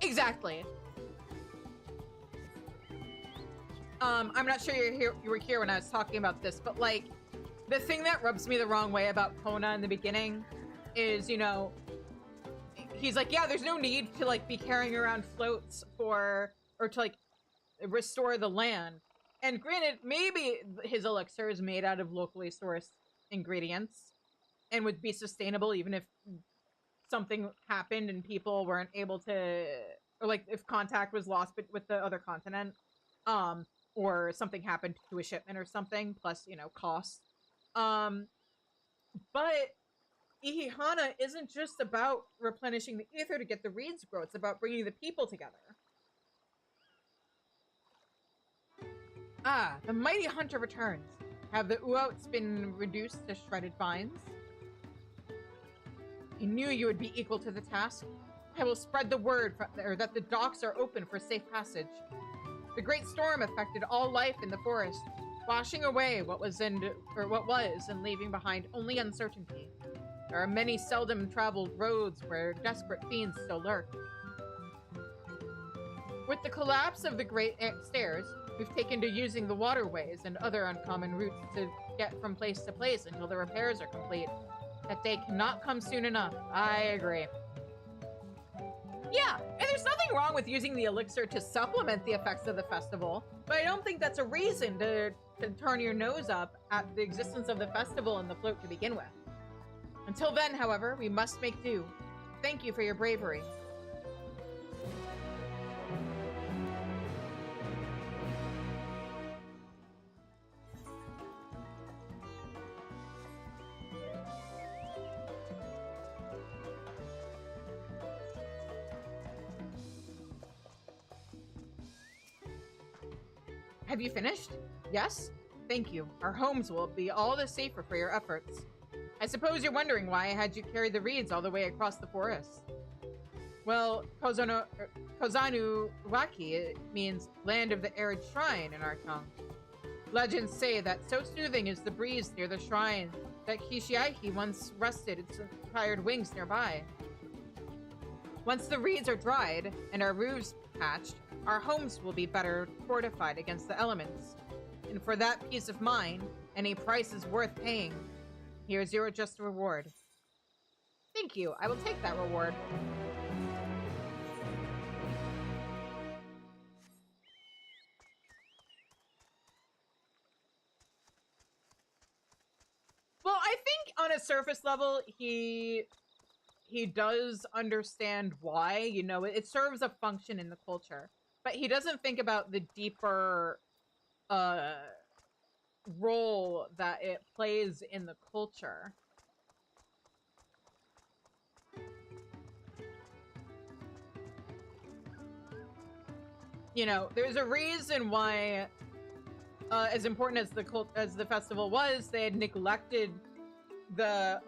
Exactly. I'm not sure you were here when I was talking about this, but like, the thing that rubs me the wrong way about Kona in the beginning is, you know, he's like, yeah, there's no need to like be carrying around floats or to like restore the land. And granted, maybe his elixir is made out of locally sourced ingredients and would be sustainable even if something happened and people weren't able to, or like if contact was lost with the other continent, or something happened to a shipment or something, plus, you know, cost. But Ihihana isn't just about replenishing the ether to get the reeds grow, it's about bringing the people together. Ah, the mighty hunter returns. Have the Uouts been reduced to shredded vines? I knew you would be equal to the task. I will spread the word that the docks are open for safe passage. The great storm affected all life in the forest, washing away what was and leaving behind only uncertainty. There are many seldom traveled roads where desperate fiends still lurk. With the collapse of the great stairs, we've taken to using the waterways and other uncommon routes to get from place to place until the repairs are complete. That day cannot come soon enough. I agree. Yeah, and there's nothing wrong with using the elixir to supplement the effects of the festival, but I don't think that's a reason to turn your nose up at the existence of the festival and the float to begin with. Until then, however, we must make do. Thank you for your bravery. Have you finished? Yes? Thank you. Our homes will be all the safer for your efforts. I suppose you're wondering why I had you carry the reeds all the way across the forest. Well, Kozanu Waki means land of the arid shrine in our tongue. Legends say that so soothing is the breeze near the shrine that Kishiaihi once rested its tired wings nearby. Once the reeds are dried and our roofs patched, our homes will be better fortified against the elements. And for that peace of mind, any price is worth paying. Here's your just reward. Thank you. I will take that reward. Well, I think on a surface level, he does understand why, you know, it serves a function in the culture, but he doesn't think about the deeper role that it plays in the culture. You know, there's a reason why, as important as the festival was, they had neglected the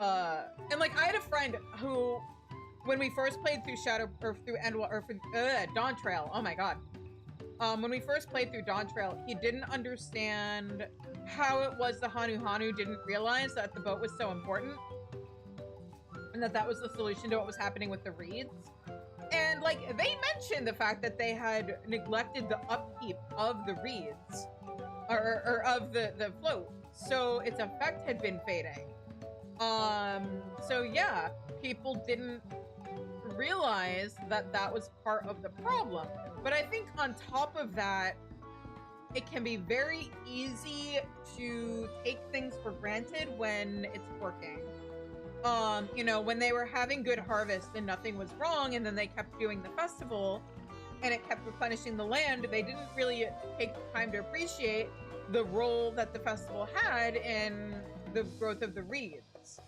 and like I had a friend who, when we first played through Dawntrail, oh my god, when we first played through Dawntrail, he didn't understand how it was the Hanu didn't realize that the boat was so important and that was the solution to what was happening with the reeds. And like they mentioned the fact that they had neglected the upkeep of the reeds or of the float, so its effect had been fading. So yeah, people didn't realize that was part of the problem. But I think on top of that, it can be very easy to take things for granted when it's working. You know, when they were having good harvest and nothing was wrong, and then they kept doing the festival and it kept replenishing the land, they didn't really take time to appreciate the role that the festival had in the growth of the reeds.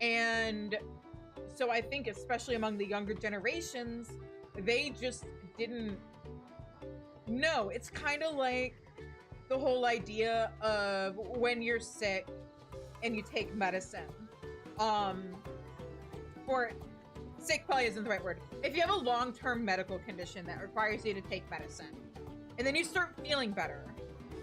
And so I think especially among the younger generations, they just didn't know. It's kind of like the whole idea of when you're sick and you take medicine. Or sick probably isn't the right word. If you have a long-term medical condition that requires you to take medicine, and then you start feeling better.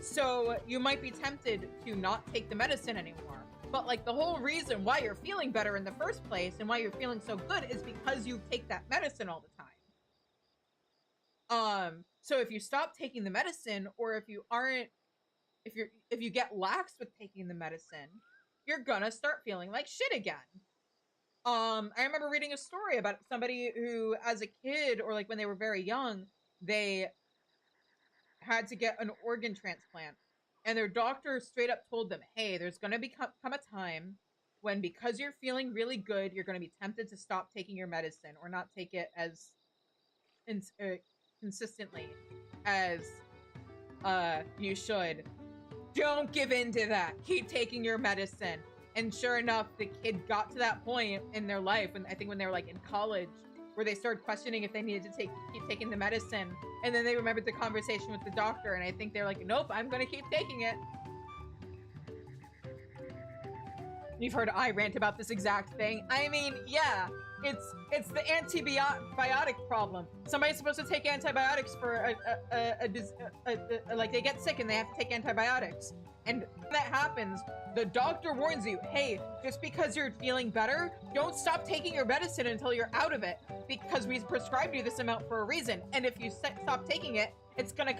So you might be tempted to not take the medicine anymore. But like the whole reason why you're feeling better in the first place and why you're feeling so good is because you take that medicine all the time. So if you stop taking the medicine, or if you get lax with taking the medicine, you're gonna start feeling like shit again. I remember reading a story about somebody who, as a kid, or like when they were very young, they had to get an organ transplant, and their doctor straight up told them, hey, there's going to come a time when, because you're feeling really good, you're going to be tempted to stop taking your medicine or not take it as consistently as you should. Don't give in to that. Keep taking your medicine. And sure enough, the kid got to that point in their life, and I think when they were like in college, where they started questioning if they needed to keep taking the medicine. And then they remembered the conversation with the doctor, and I think they're like, nope, I'm gonna keep taking it. You've heard I rant about this exact thing. I mean, yeah, it's the antibiotic problem. Somebody's supposed to take antibiotics for like they get sick and they have to take antibiotics. And when that happens, the doctor warns you, hey, just because you're feeling better, don't stop taking your medicine until you're out of it, because we prescribed you this amount for a reason. And if you stop taking it, it's gonna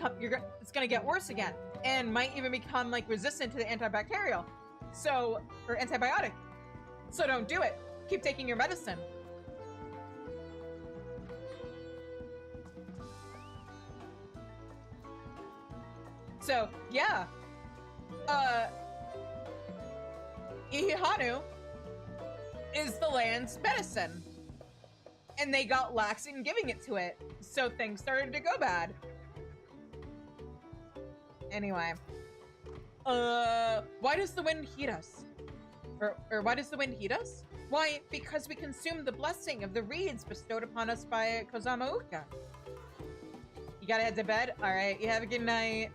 get worse again, and might even become like resistant to the antibacterial, or antibiotic. So don't do it. Keep taking your medicine. So yeah. Ihihanu is the land's medicine, and they got lax in giving it to it, so things started to go bad. Anyway, why does the wind heat us? Or why does the wind heat us? Why, because we consume the blessing of the reeds bestowed upon us by Kozama Uka. You gotta head to bed? Alright, you have a good night.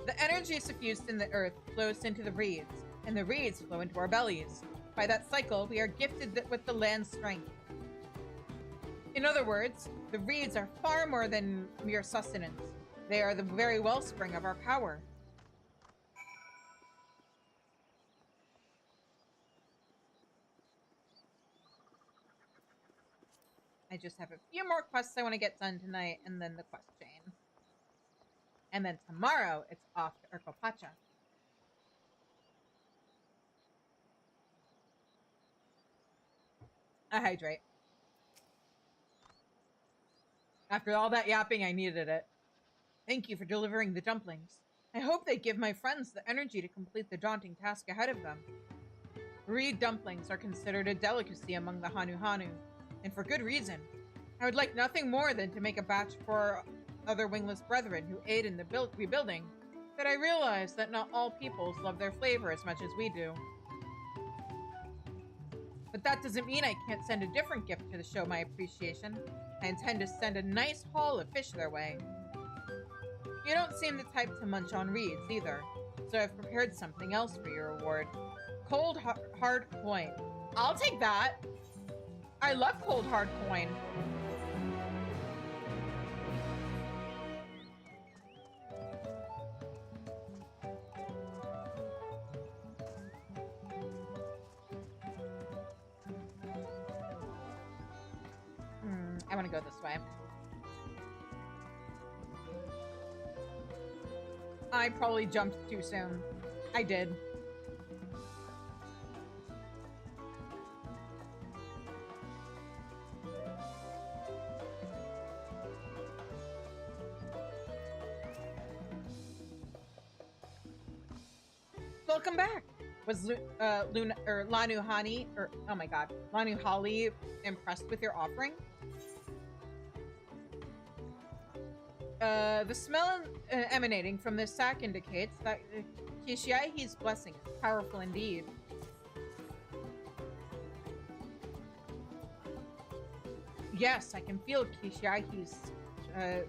The energy suffused in the earth flows into the reeds, and the reeds flow into our bellies. By that cycle, we are gifted with the land's strength. In other words, the reeds are far more than mere sustenance. They are the very wellspring of our power. I just have a few more quests I want to get done tonight, and then the quest chain. And then tomorrow, it's off to Urkopacha. I hydrate. After all that yapping, I needed it. Thank you for delivering the dumplings. I hope they give my friends the energy to complete the daunting task ahead of them. Reed dumplings are considered a delicacy among the Hanu, and for good reason. I would like nothing more than to make a batch for our other wingless brethren who aid in the rebuilding, but I realize that not all peoples love their flavor as much as we do. But that doesn't mean I can't send a different gift to show my appreciation. I intend to send a nice haul of fish their way. You don't seem the type to munch on reeds either, so I've prepared something else for your reward. Cold hard coin. I'll take that. I love cold hard coin. I want to go this way. I probably jumped too soon. I did. Welcome back. Was Lanuhani, or oh my god, Lanuhali impressed with your offering? The smell emanating from this sack indicates that Kishiaihi's blessing is powerful indeed. Yes, I can feel Kishiaihi's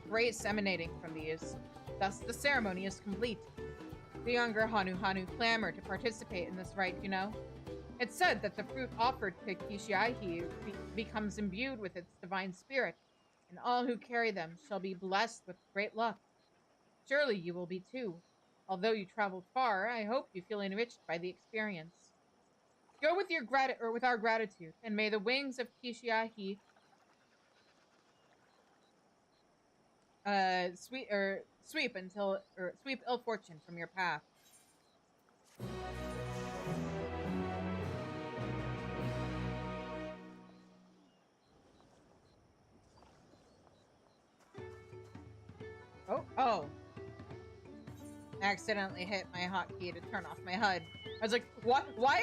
grace emanating from these. Thus, the ceremony is complete. The younger Hanu clamor to participate in this rite, you know? It's said that the fruit offered to Kishiaihi becomes imbued with its divine spirit, and all who carry them shall be blessed with great luck. Surely you will be too. Although you traveled far, I hope you feel enriched by the experience. Go with with our gratitude, and may the wings of Kishiahi sweep ill fortune from your path. Oh. Accidentally hit my hotkey to turn off my HUD. I was like, what? Why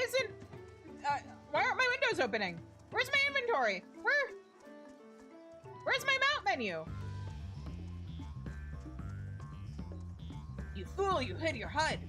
aren't my windows opening? Where's my inventory? Where's my mount menu? You fool, you hid your HUD.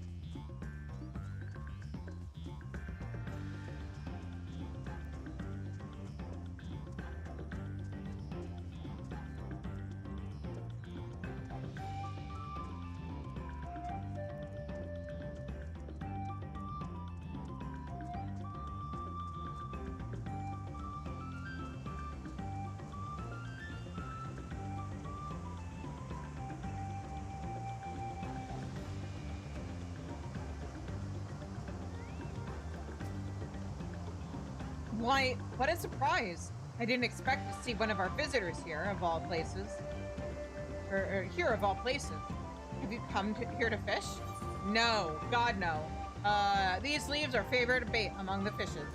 Why, what a surprise. I didn't expect to see one of our visitors here, of all places. Or here, of all places. Have you come here to fish? No, God no. These leaves are favorite bait among the fishers.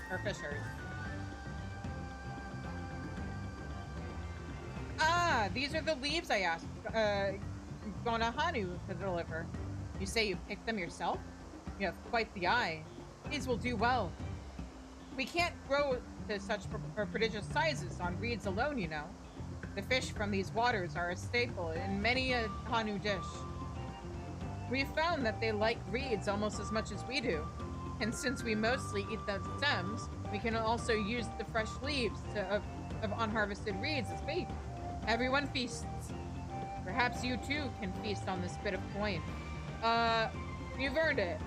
Ah, these are the leaves I asked Gonahanu to deliver. You say you picked them yourself? You have quite the eye. These will do well. We can't grow to such prodigious sizes on reeds alone, you know. The fish from these waters are a staple in many a Hanu dish. We've found that they like reeds almost as much as we do. And since we mostly eat the stems, we can also use the fresh leaves of unharvested reeds as bait. Everyone feasts. Perhaps you too can feast on this bit of coin. You've earned it.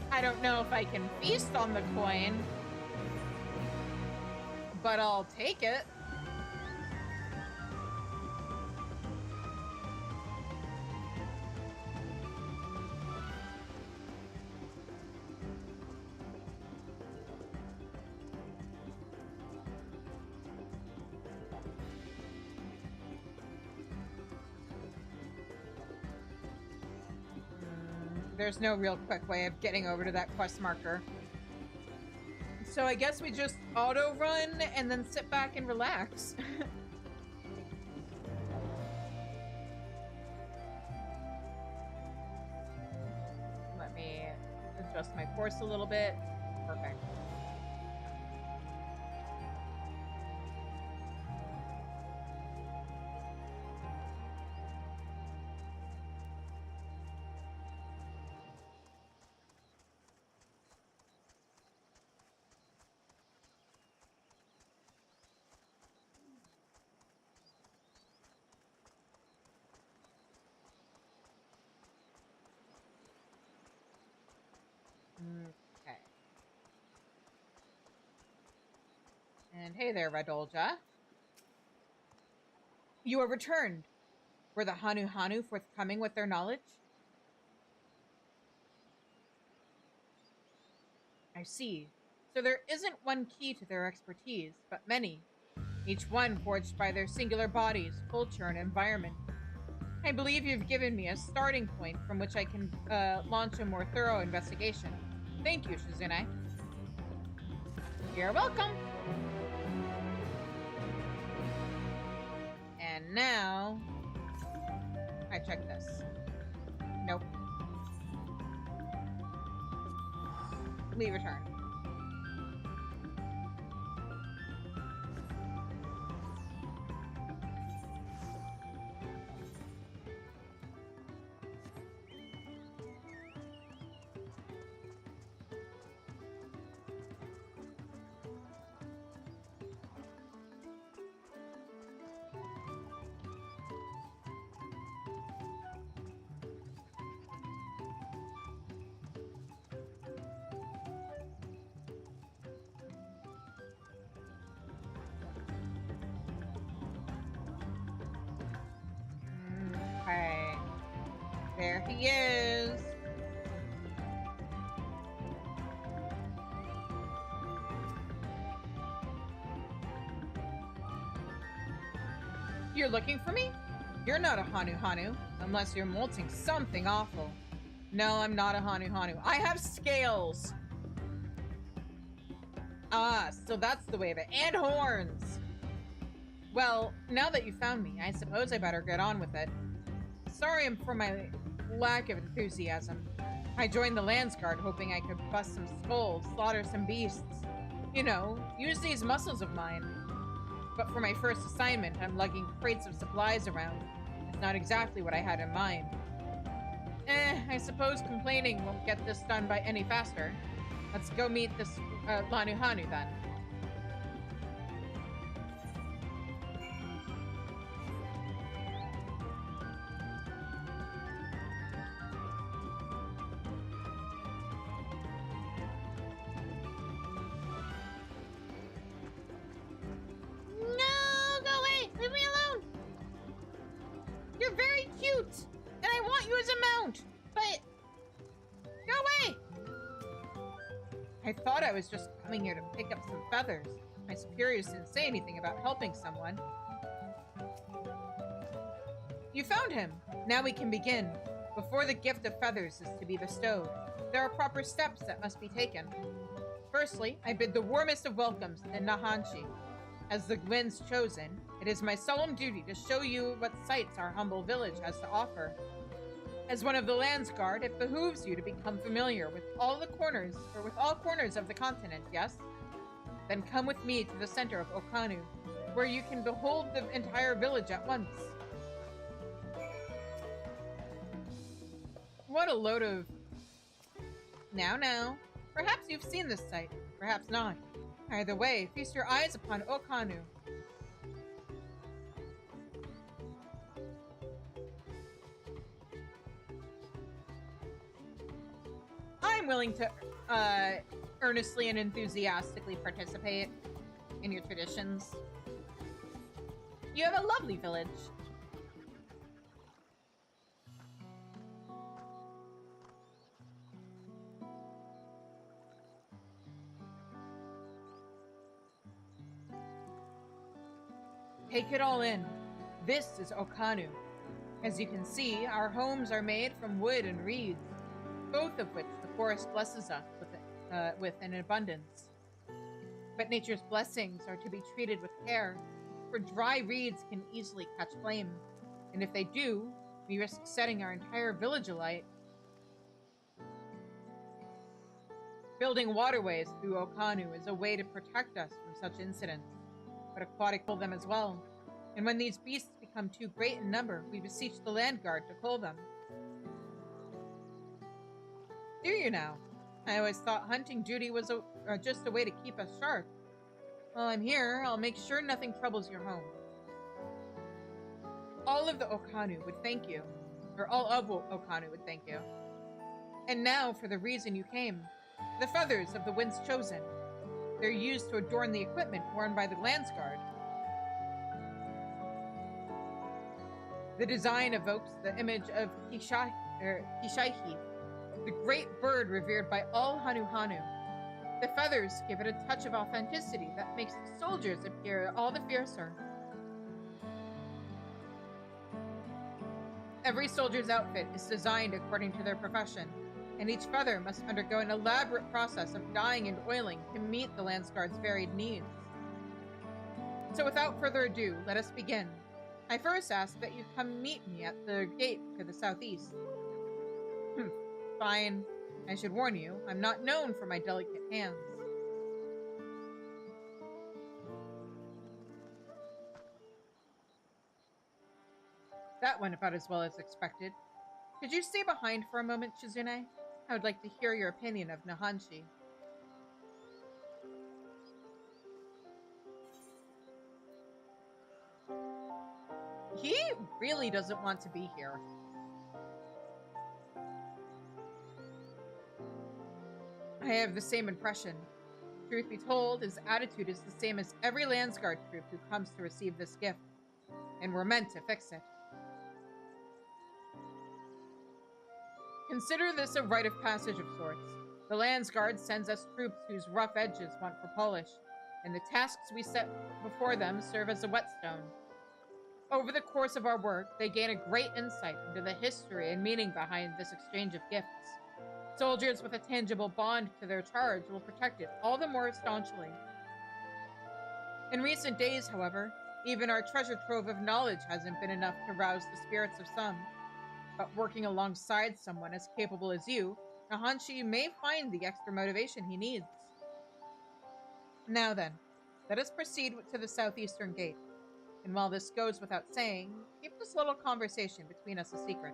I don't know if I can feast on the coin, but I'll take it. There's no real quick way of getting over to that quest marker. So I guess we just auto run and then sit back and relax. Let me adjust my course a little bit. Perfect. Okay. And hey there, Radolja. You are returned. Were the Hanu forthcoming with their knowledge? I see. So there isn't one key to their expertise, but many. Each one forged by their singular bodies, culture, and environment. I believe you've given me a starting point from which I can launch a more thorough investigation. Thank you, Shizune. You're welcome. And now... I check this. Nope. We return. he is. You're looking for me? You're not a Hanu, unless you're molting something awful. No, I'm not a Hanu. I have scales. Ah, so that's the way of it. And horns. Well, now that you found me, I suppose I better get on with it. Sorry for my lack of enthusiasm. I joined the Landsguard hoping I could bust some skulls, slaughter some beasts. You know, use these muscles of mine. But for my first assignment, I'm lugging crates of supplies around. It's not exactly what I had in mind. I suppose complaining won't get this done by any faster. Let's go meet this Lanuhanu then. No, go away! Leave me alone! You're very cute, and I want you as a mount, but go away! I thought I was just coming here to pick up some feathers. My superiors didn't say anything about helping someone. You found him. Now we can begin. Before the gift of feathers is to be bestowed, there are proper steps that must be taken. Firstly, I bid the warmest of welcomes to Nahanchi. As the Gwyn's chosen, it is my solemn duty to show you what sights our humble village has to offer. As one of the Landsguard, it behooves you to become familiar with all corners of the continent, yes? Then come with me to the center of Okanu, where you can behold the entire village at once. What a load of... Now. Perhaps you've seen this sight, perhaps not. Either way, feast your eyes upon Okanu. I'm willing to earnestly and enthusiastically participate in your traditions. You have a lovely village. Take it all in. This is Okanu. As you can see, our homes are made from wood and reeds, both of which the forest blesses us with in abundance. But nature's blessings are to be treated with care, for dry reeds can easily catch flame, and if they do, we risk setting our entire village alight. Building waterways through Okanu is a way to protect us from such incidents, but aquatic pull them as well. And when these beasts become too great in number, we beseech the Landguard to cull them. Do you now? I always thought hunting duty was just a way to keep us sharp. While I'm here, I'll make sure nothing troubles your home. All of the Okanu would thank you. Or all of Okanu would thank you. And now for the reason you came. The feathers of the Winds Chosen. They're used to adorn the equipment worn by the Landsguard. The design evokes the image of Kishaihi, the great bird revered by all Hanu. The feathers give it a touch of authenticity that makes the soldiers appear all the fiercer. Every soldier's outfit is designed according to their profession, and each feather must undergo an elaborate process of dyeing and oiling to meet the Landsguard's varied needs. So without further ado, let us begin. I first ask that you come meet me at the gate to the southeast. Fine. I should warn you, I'm not known for my delicate hands. That went about as well as expected. Could you stay behind for a moment, Shizune? I would like to hear your opinion of Nahanshi. He really doesn't want to be here. I have the same impression. Truth be told, his attitude is the same as every Landsguard troop who comes to receive this gift, and we're meant to fix it. Consider this a rite of passage of sorts. The Landsguard sends us troops whose rough edges want for polish, and the tasks we set before them serve as a whetstone. Over the course of our work, they gain a great insight into the history and meaning behind this exchange of gifts. Soldiers with a tangible bond to their charge will protect it all the more staunchly. In recent days, however, even our treasure trove of knowledge hasn't been enough to rouse the spirits of some. But working alongside someone as capable as you, Nahanshi may find the extra motivation he needs. Now then, let us proceed to the southeastern gate. And while this goes without saying, keep this little conversation between us a secret.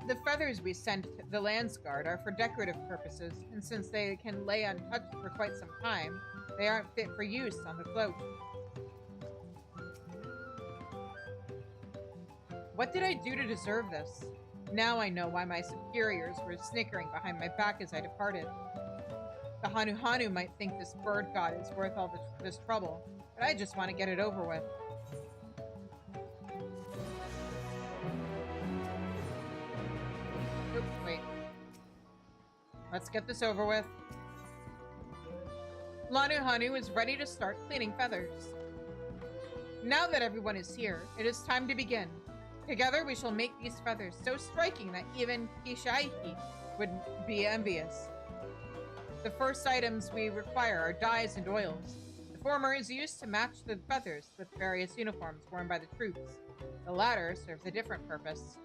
The feathers we send to the Landsguard are for decorative purposes, and since they can lay untouched for quite some time, they aren't fit for use on the float. What did I do to deserve this? Now I know why my superiors were snickering behind my back as I departed. The Hanu might think this bird god is worth all this trouble, but I just want to get it over with. Oops, wait. Let's get this over with. Hanu is ready to start cleaning feathers. Now that everyone is here, it is time to begin. Together we shall make these feathers so striking that even Kishaihi would be envious. The first items we require are dyes and oils. The former is used to match the feathers with various uniforms worn by the troops. The latter serves a different purpose.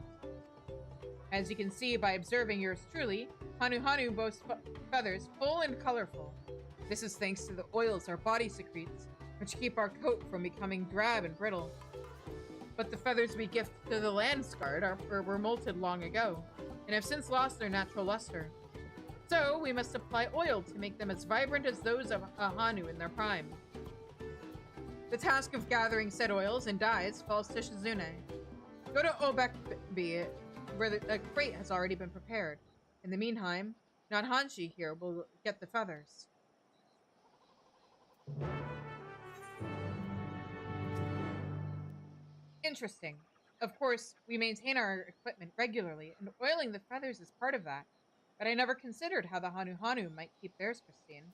As you can see by observing yours truly, Hanu boasts feathers full and colorful. This is thanks to the oils our body secretes, which keep our coat from becoming drab and brittle. But the feathers we gift to the Landsguard were molted long ago, and have since lost their natural luster. So we must apply oil to make them as vibrant as those of a Hanu in their prime. The task of gathering said oils and dyes falls to Shizune. Go to Obekbi, where the crate has already been prepared. In the meantime, Nahanshi here will get the feathers. Interesting. Of course, we maintain our equipment regularly, and oiling the feathers is part of that. But I never considered how the Hanu might keep theirs pristine.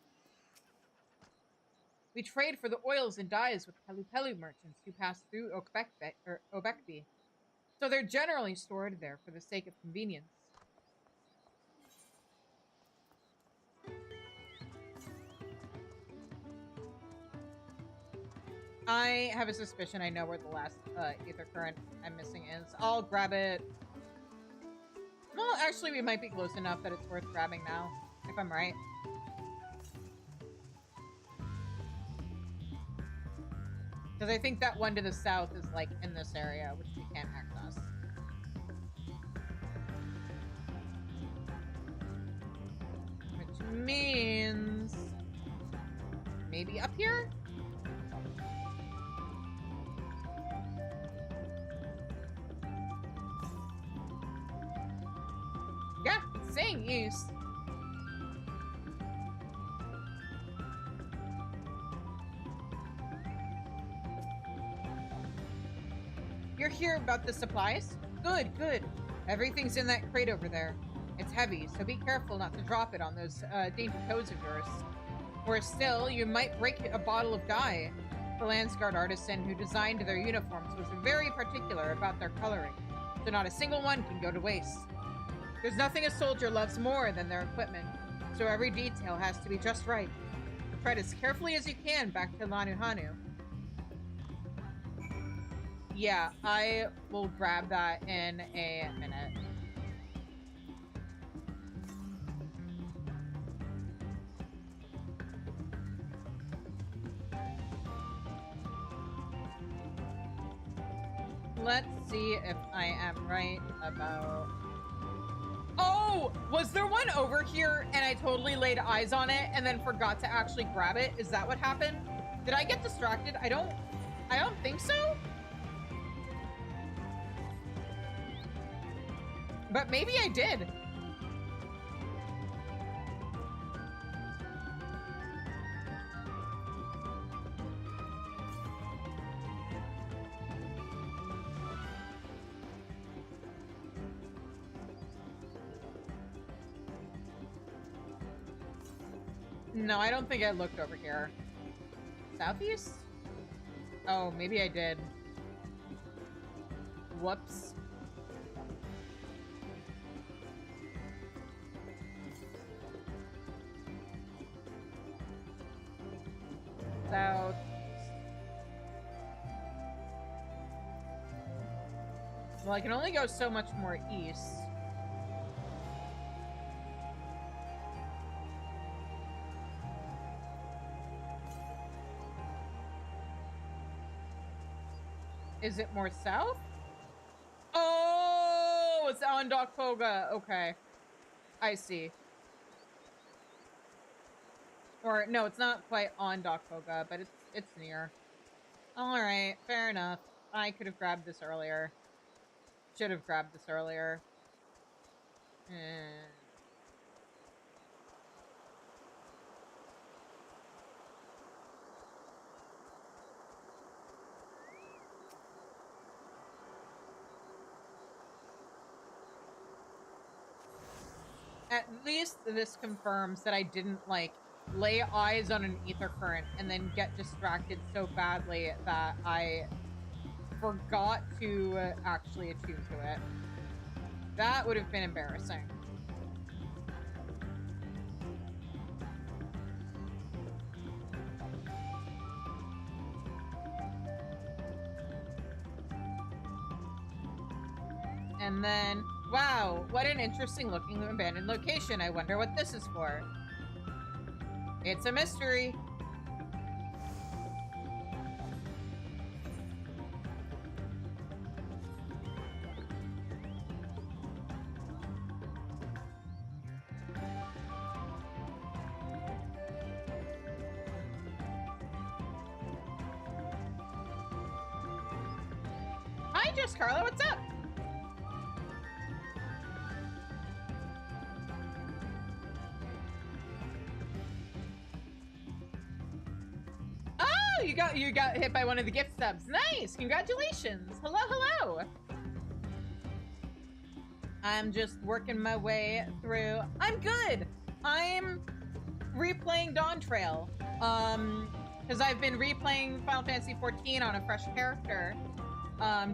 We trade for the oils and dyes with Pelu merchants who pass through Obekbi, so they're generally stored there for the sake of convenience. I have a suspicion I know where the last ether current I'm missing is. I'll grab it. Well, actually, we might be close enough that it's worth grabbing now, if I'm right. Because I think that one to the south is, like, in this area, which we can't access. Which means... maybe up here? Yeah, it's saying east. You're here about the supplies? Good, good. Everything's in that crate over there. It's heavy, so be careful not to drop it on those dainty toes of yours. Or still, you might break a bottle of dye. The Landsguard artisan who designed their uniforms was very particular about their coloring, so not a single one can go to waste. There's nothing a soldier loves more than their equipment, so every detail has to be just right. Tread as carefully as you can back to Hanu. Yeah, I will grab that in a minute. Let's see if I am right about... Oh! Was there one over here and I totally laid eyes on it and then forgot to actually grab it? Is that what happened? Did I get distracted? I don't think so. But maybe I did. No, I don't think I looked over here. Southeast? Oh, maybe I did. Whoops. South. Well, I can only go so much more east. Is it more south? Oh, it's on Dokpoga. Okay. I see. Or, no, it's not quite on Dokpoga, but it's near. Alright, fair enough. I could have grabbed this earlier. Should have grabbed this earlier. At least this confirms that I didn't, like, lay eyes on an ether current and then get distracted so badly that I forgot to actually attune to it. That would have been embarrassing. And then, wow, what an interesting looking abandoned location. I wonder what this is for. It's a mystery. Hi, Just Carla, what's up? Oh, you got hit by one of the gift subs. Nice, congratulations. Hello, hello. I'm just working my way through. I'm good. I'm replaying Dawntrail. Because I've been replaying Final Fantasy XIV on a fresh character.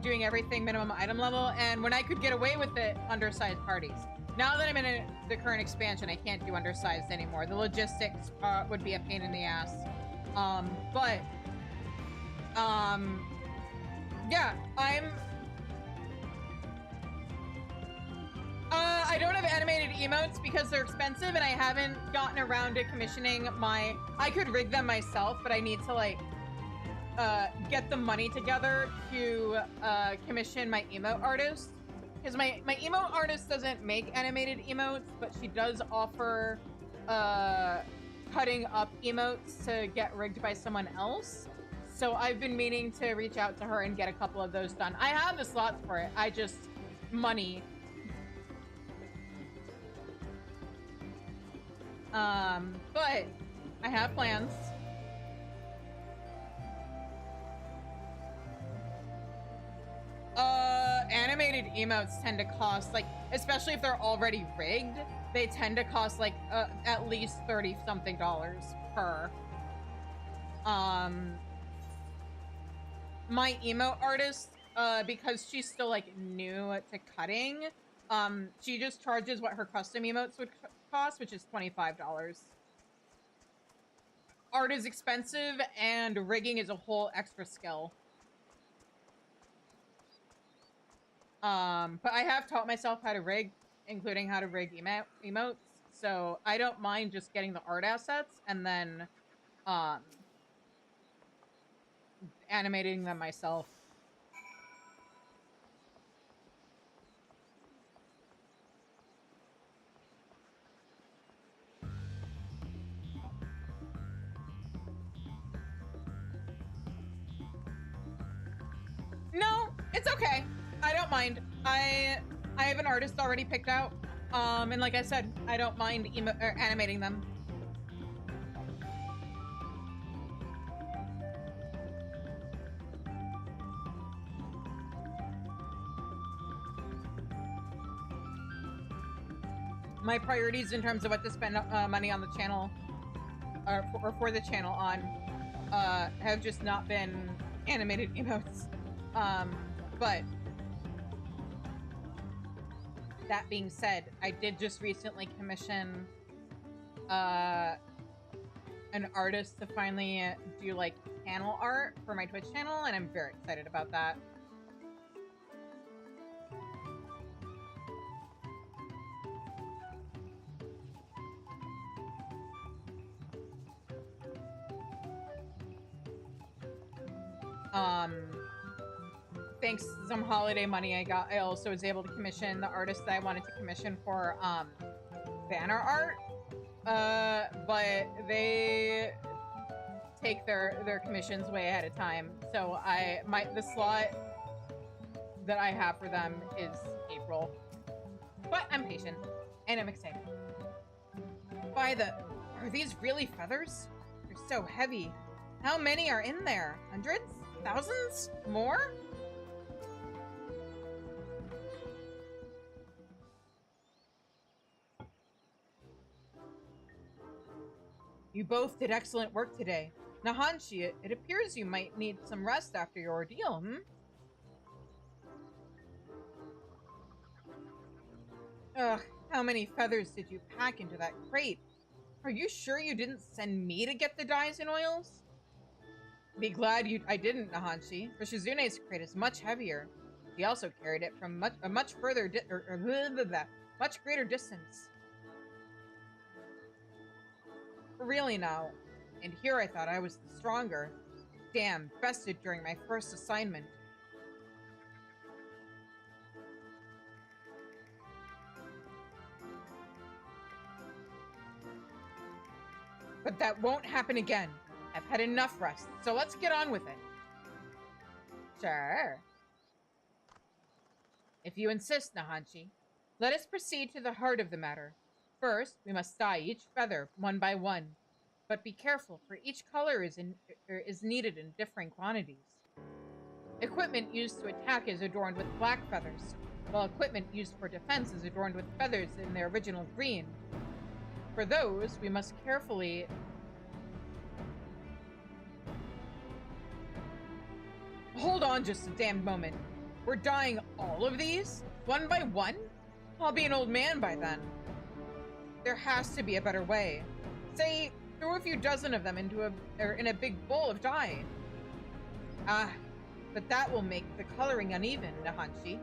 Doing everything minimum item level, and when I could get away with it, undersized parties. Now that I'm in the current expansion, I can't do undersized anymore. The logistics would be a pain in the ass. Yeah, I don't have animated emotes because they're expensive, and I haven't gotten around to commissioning my... I could rig them myself, but I need to, like, get the money together to commission my emote artist, because my emote artist doesn't make animated emotes, but she does offer cutting up emotes to get rigged by someone else. So I've been meaning to reach out to her and get a couple of those done. I have the slots for it. I just... money. But I have plans. Animated emotes tend to cost, like, especially if they're already rigged, they tend to cost, like, at least $30-something per. My emote artist, because she's still, like, new to cutting, she just charges what her custom emotes would cost, which is $25. Art is expensive, and rigging is a whole extra skill. But I have taught myself how to rig, including how to rig emotes, so I don't mind just getting the art assets and then, animating them myself. It's okay. I don't mind. I have an artist already picked out. And like I said, I don't mind animating them. My priorities in terms of what to spend money on the channel, or for the channel on, have just not been animated emotes. But that being said, I did just recently commission an artist to finally do like panel art for my Twitch channel, and I'm very excited about that. Thanks to some holiday money I also was able to commission the artist that I wanted to commission for banner art. But they take their commissions way ahead of time. So the slot that I have for them is April. But I'm patient and I'm excited. Are these really feathers? They're so heavy. How many are in there? Hundreds? Thousands? More? You both did excellent work today. Nahanshi, it appears you might need some rest after your ordeal, Ugh, how many feathers did you pack into that crate? Are you sure you didn't send me to get the dyes and oils? Be glad I didn't, Nahanshi, for Shizune's crate is much heavier. She also carried it from much greater distance. Really now. And here I thought I was the stronger. Damn, bested during my first assignment. But that won't happen again. I've had enough rest, so let's get on with it. Sure. If you insist, Nahanshi. Let us proceed to the heart of the matter. First, we must dye each feather one by one. But be careful, for each color is needed in differing quantities. Equipment used to attack is adorned with black feathers, while equipment used for defense is adorned with feathers in their original green. For those, we must carefully... Hold on just a damned moment. We're dyeing all of these? One by one? I'll be an old man by then. There has to be a better way. Say, throw a few dozen of them into in a big bowl of dye. Ah, but that will make the coloring uneven, Nahanshi.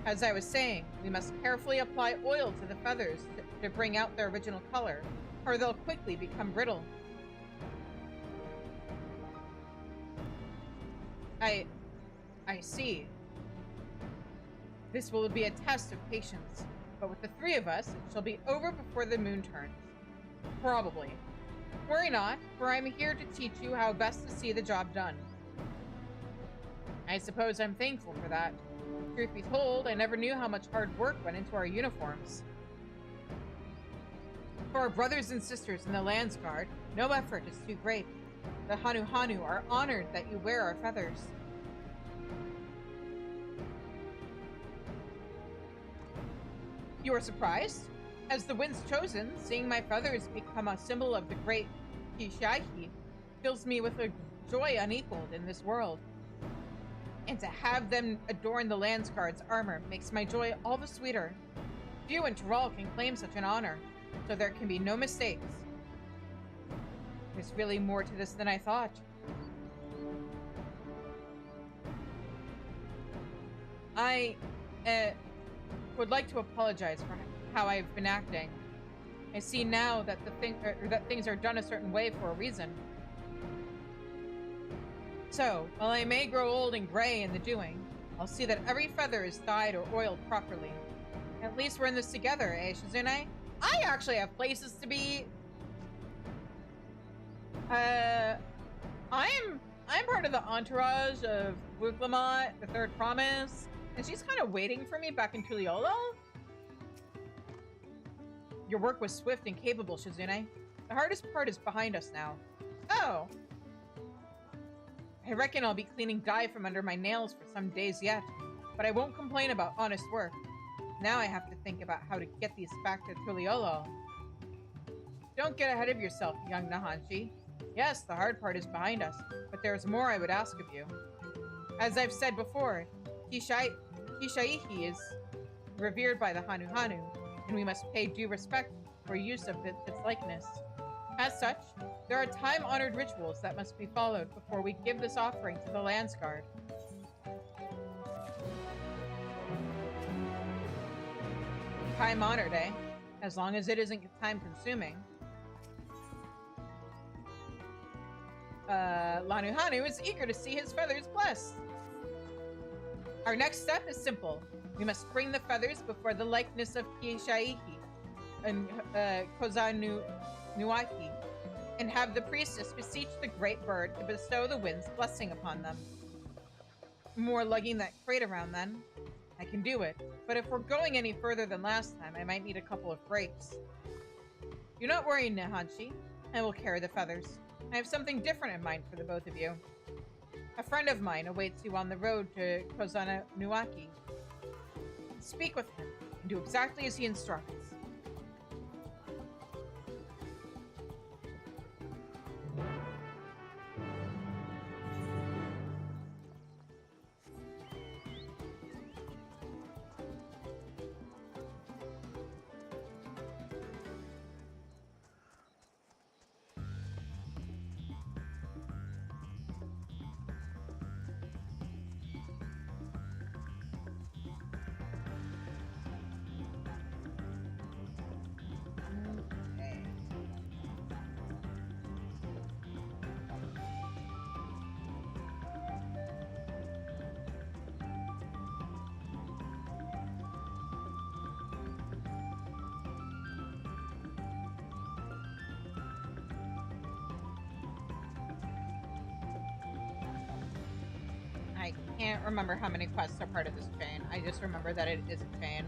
As I was saying, we must carefully apply oil to the feathers to bring out their original color, or they'll quickly become brittle. I see. This will be a test of patience, but with the three of us, it shall be over before the moon turns. Probably. Worry not, for I'm here to teach you how best to see the job done. I suppose I'm thankful for that. Truth be told, I never knew how much hard work went into our uniforms. For our brothers and sisters in the Lands Guard, no effort is too great. The Hanu are honored that you wear our feathers. You are surprised? As the Wind's Chosen, seeing my feathers become a symbol of the great Kishahi fills me with a joy unequaled in this world. And to have them adorn the Lands Guard's armor makes my joy all the sweeter. Few in Tyrol can claim such an honor, so there can be no mistakes. There's really more to this than I thought. I would like to apologize for how I've been acting. I see now that that things are done a certain way for a reason. So, while I may grow old and gray in the doing, I'll see that every feather is dyed or oiled properly. At least we're in this together, eh, Shizune? I actually have places to be. I'm I'm part of the entourage of Wuklamat, the Third Promise, and she's kind of waiting for me back in Tuliolo. Your work was swift and capable, Shizune. The hardest part is behind us now. Oh. I reckon I'll be cleaning dye from under my nails for some days yet, but I won't complain about honest work. Now I have to think about how to get these back to Tuliolo. Don't get ahead of yourself, young Nahanshi. Yes, the hard part is behind us, but there's more I would ask of you. As I've said before, Kishaihi is revered by the Hanu, and we must pay due respect for use of its likeness. As such, there are time-honored rituals that must be followed before we give this offering to the Landsguard. Time-honored, eh? As long as it isn't time-consuming. Lanuhanu is eager to see his feathers blessed. Our next step is simple. We must bring the feathers before the likeness of Kishaihi and Nuaki, and have the priestess beseech the great bird to bestow the wind's blessing upon them. More lugging that crate around then. I can do it, but if we're going any further than last time, I might need a couple of breaks. Do not worry, Nahanshi. I will carry the feathers. I have something different in mind for the both of you. A friend of mine awaits you on the road to Nuaki. Speak with him and do exactly as he instructs. I can't remember how many quests are part of this chain. I just remember that it is a chain.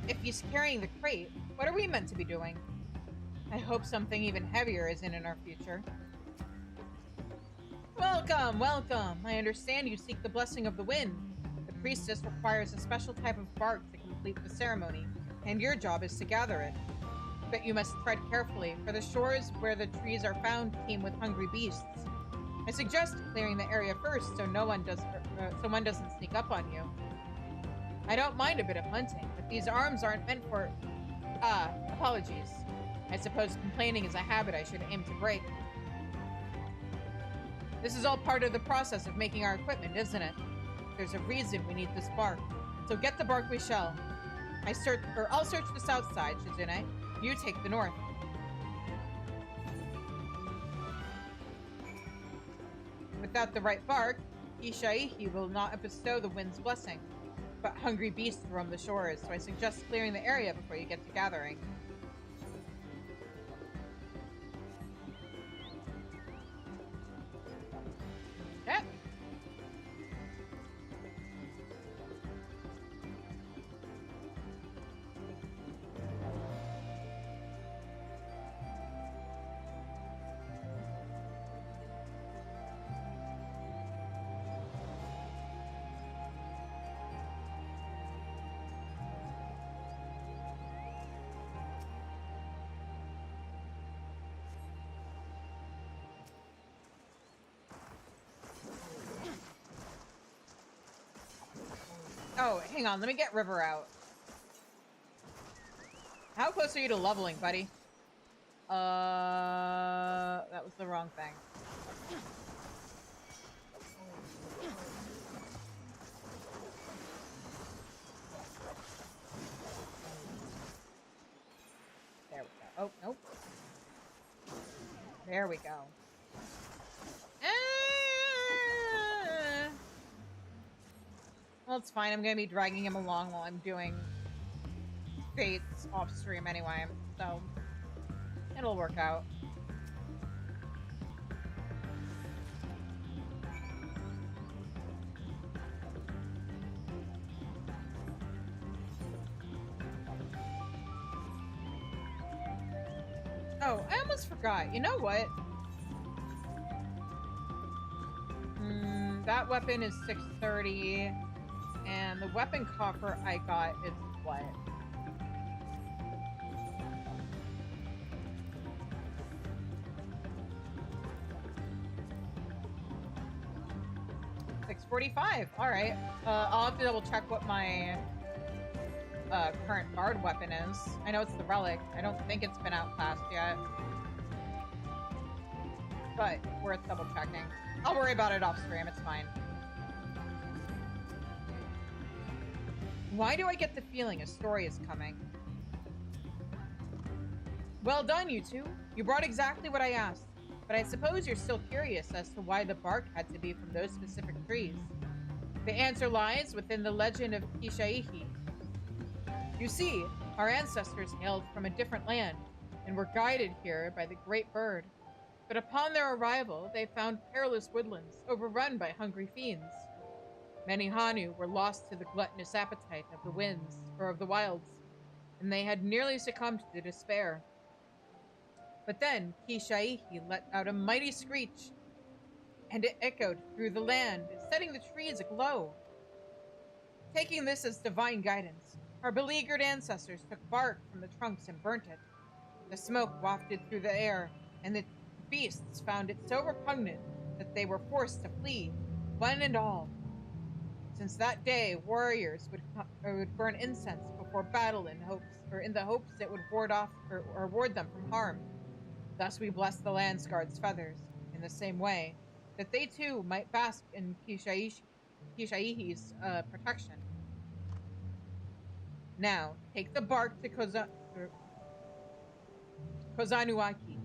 If he's carrying the crate, what are we meant to be doing? I hope something even heavier isn't in our future. Welcome, welcome! I understand you seek the blessing of the wind. The priestess requires a special type of bark to complete the ceremony, and your job is to gather it. But you must tread carefully, for the shores where the trees are found teem with hungry beasts. I suggest clearing the area first so one doesn't sneak up on you. I don't mind a bit of hunting, but these arms aren't meant for... apologies. I suppose complaining is a habit I should aim to break. This is all part of the process of making our equipment, isn't it? There's a reason we need this bark. So get the bark we shall. I'll search the south side, Shizune. You take the north. Without the right bark, Ishaihi will not bestow the wind's blessing. But hungry beasts roam the shores, so I suggest clearing the area before you get to gathering. Yep. Oh, hang on. Let me get River out. How close are you to leveling, buddy? That was the wrong thing. There we go. Oh, nope. There we go. Well, it's fine. I'm gonna be dragging him along while I'm doing fates off stream anyway, so it'll work out. Oh, I almost forgot. You know what? That weapon is 630, and the weapon coffer I got is what? $645. All right. I'll have to double check what my current bard weapon is. I know it's the relic. I don't think it's been outclassed yet, but worth double checking. I'll worry about it off stream. It's fine. Why do I get the feeling a story is coming? Well done, you two. You brought exactly what I asked. But I suppose you're still curious as to why the bark had to be from those specific trees. The answer lies within the legend of Kishaihi. You see, our ancestors hailed from a different land and were guided here by the great bird. But upon their arrival, they found perilous woodlands overrun by hungry fiends. Many Hanu were lost to the gluttonous appetite of the winds or of the wilds, and they had nearly succumbed to despair. But then Kishaihi let out a mighty screech, and it echoed through the land, setting the trees aglow. Taking this as divine guidance, our beleaguered ancestors took bark from the trunks and burnt it. The smoke wafted through the air, and the beasts found it so repugnant that they were forced to flee, one and all. Since that day, warriors would burn incense before battle in the hopes it would ward off or ward them from harm. Thus we bless the Landsguard's feathers in the same way, that they too might bask in Kishaihi's protection. Now, take the bark to Kozanuaki,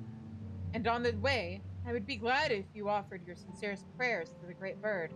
and on the way, I would be glad if you offered your sincerest prayers to the great bird.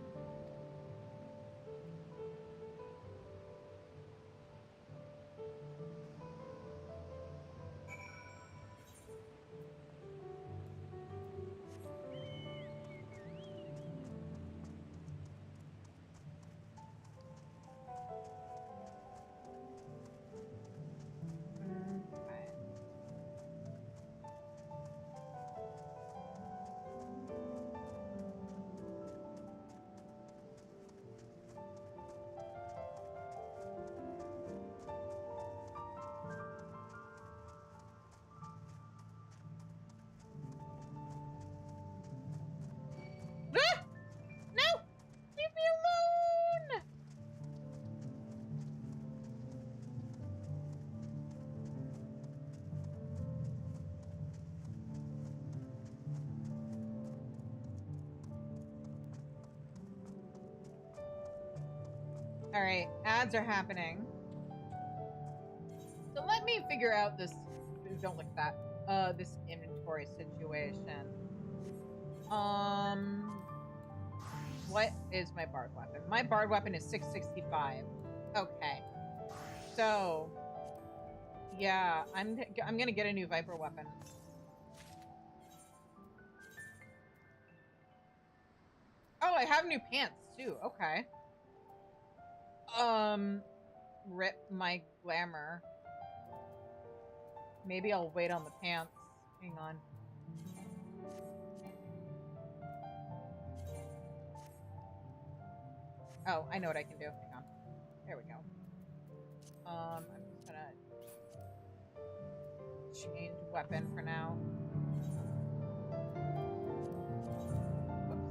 Alright, ads are happening. So let me figure out this... Don't look at that. This inventory situation. What is my bard weapon? My bard weapon is 665. Okay. So... Yeah, I'm gonna get a new Viper weapon. Oh, I have new pants, too. Okay. Rip my glamour. Maybe I'll wait on the pants. Hang on. Oh, I know what I can do. Hang on. There we go. I'm just gonna change weapon for now. Oops,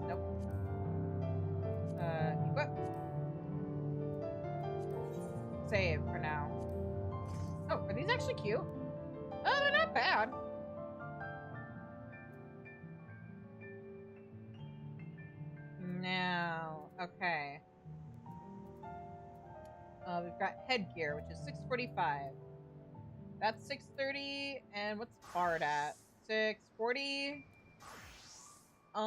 nope. Equip. Save for now. Oh, are these actually cute? Oh, they're not bad. Now, okay. We've got headgear, which is 645. That's 630, and what's Bard at? 640. Yeah,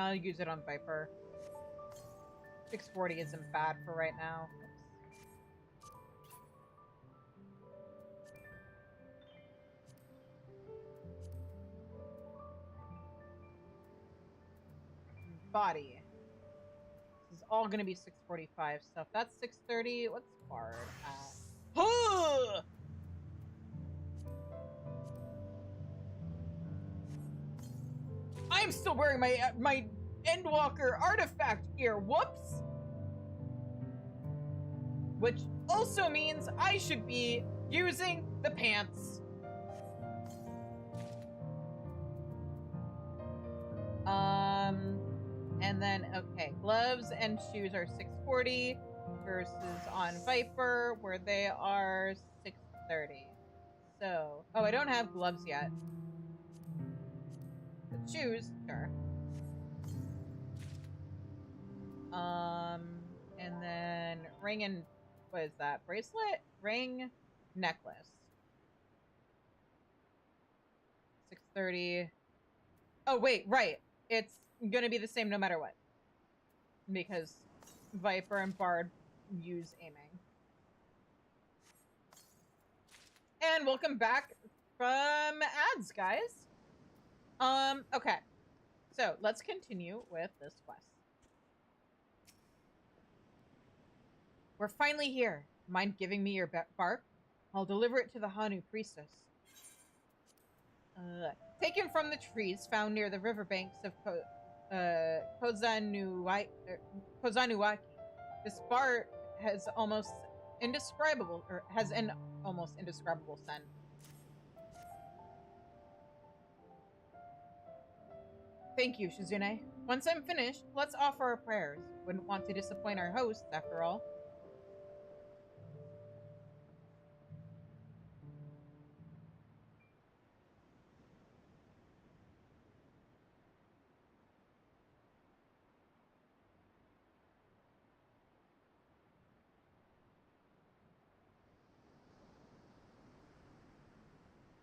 I'll use it on Viper. 640 isn't bad for right now. Body. This is all gonna be 645 stuff. That's 630. What's Bard at? Huh! I'm still wearing my Endwalker artifact gear. Whoops! Which also means I should be using the pants. And then, okay, gloves and shoes are 640 versus on Viper, where they are 630. So, oh, I don't have gloves yet. But shoes, sure. And then ring and, what is that? Bracelet? Ring, necklace. 630. Oh, wait, right. It's gonna be the same no matter what. Because Viper and Bard use aiming. And welcome back from ads, guys. Okay. So, let's continue with this quest. We're finally here. Mind giving me your bark? I'll deliver it to the Hanu priestess. Taken from the trees found near the riverbanks of Kozanuwaki. This bark has an almost indescribable scent. Thank you, Shizune. Once I'm finished, let's offer our prayers. Wouldn't want to disappoint our hosts, after all.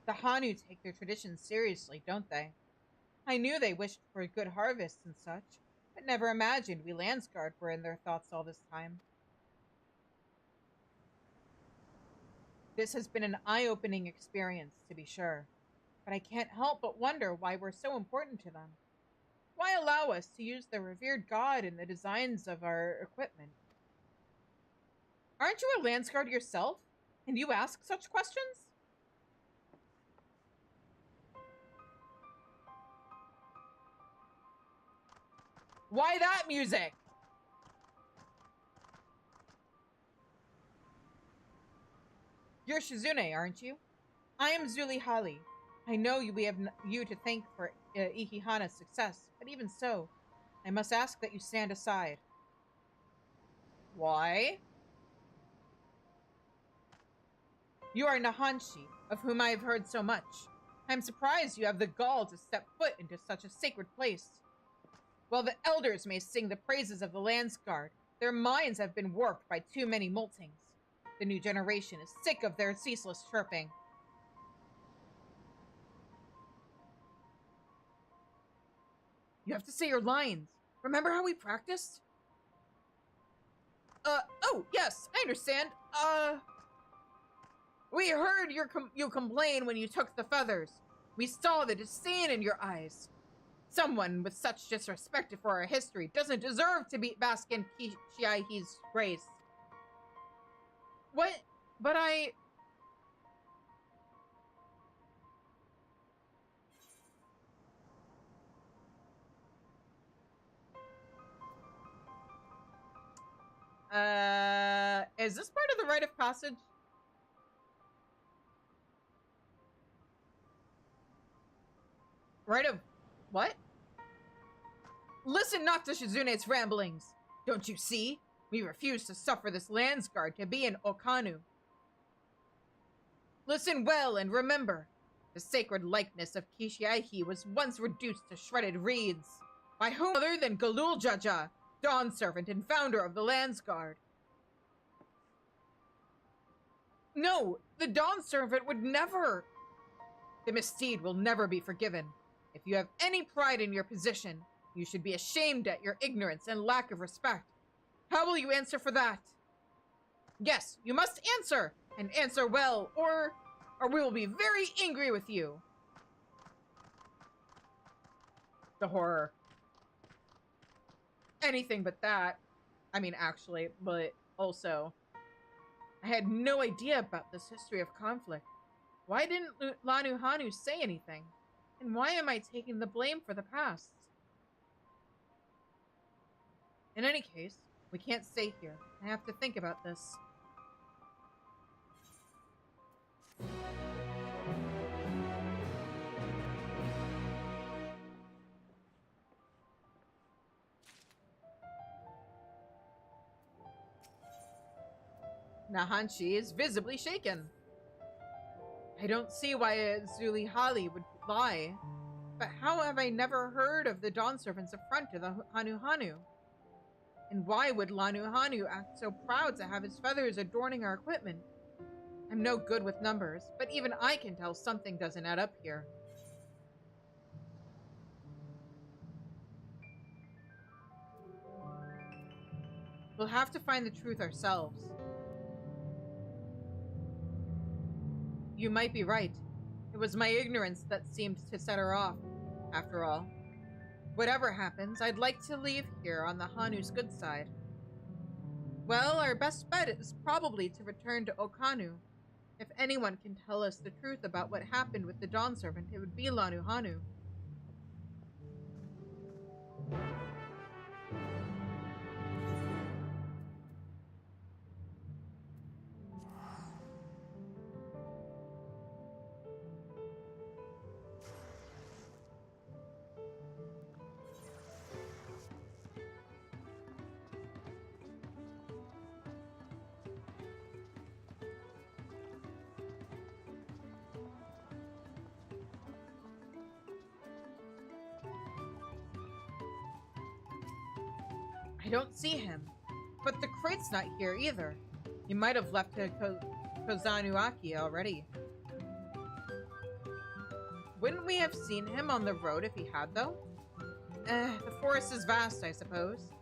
The Hanu take their traditions seriously, don't they? I knew they wished for a good harvest and such, but never imagined we Landsguard were in their thoughts all this time. This has been an eye-opening experience, to be sure, but I can't help but wonder why we're so important to them. Why allow us to use the revered god in the designs of our equipment? Aren't you a Landsguard yourself? And you ask such questions? Why that music? You're Shizune, aren't you? I am Zuli Hali. I know we have you to thank for Ikihana's success, but even so, I must ask that you stand aside. Why? You are Nahanshi, of whom I have heard so much. I'm surprised you have the gall to step foot into such a sacred place. While the elders may sing the praises of the Landsguard, their minds have been warped by too many moltings. The new generation is sick of their ceaseless chirping. You have to say your lines. Remember how we practiced? Oh, yes, I understand. We heard you complain when you took the feathers. We saw the disdain in your eyes. Someone with such disrespect for our history doesn't deserve to bask in Kishiaihi's grace. What? But I... Is this part of the rite of passage? Rite of... what? Listen not to Shizune's ramblings. Don't you see? We refuse to suffer this Landsguard to be an Okanu. Listen well and remember, the sacred likeness of Kishiaihi was once reduced to shredded reeds. By whom other than Galul Jaja, Dawn Servant and founder of the Landsguard. No, the Dawn Servant would never... The misdeed will never be forgiven. If you have any pride in your position, you should be ashamed at your ignorance and lack of respect. How will you answer for that? Yes, you must answer, and answer well, or we will be very angry with you. The horror. Anything but that. I mean, actually, but also, I had no idea about this history of conflict. Why didn't Lanuhanu say anything? And why am I taking the blame for the past? In any case, we can't stay here. I have to think about this. Nahanshi is visibly shaken. I don't see why Zulihali would lie, but how have I never heard of the Dawn Servant's affront to the Hanuhanu? And why would Lanuhanu act so proud to have his feathers adorning our equipment? I'm no good with numbers, but even I can tell something doesn't add up here. We'll have to find the truth ourselves. You might be right. It was my ignorance that seemed to set her off, after all. Whatever happens, I'd like to leave here on the Hanu's good side. Well, our best bet is probably to return to Okanu. If anyone can tell us the truth about what happened with the Dawn Servant, it would be Lanuhanu. I don't see him, but the crate's not here either. He might have left to Kozanuaki already. Wouldn't we have seen him on the road if he had, though? The forest is vast, I suppose.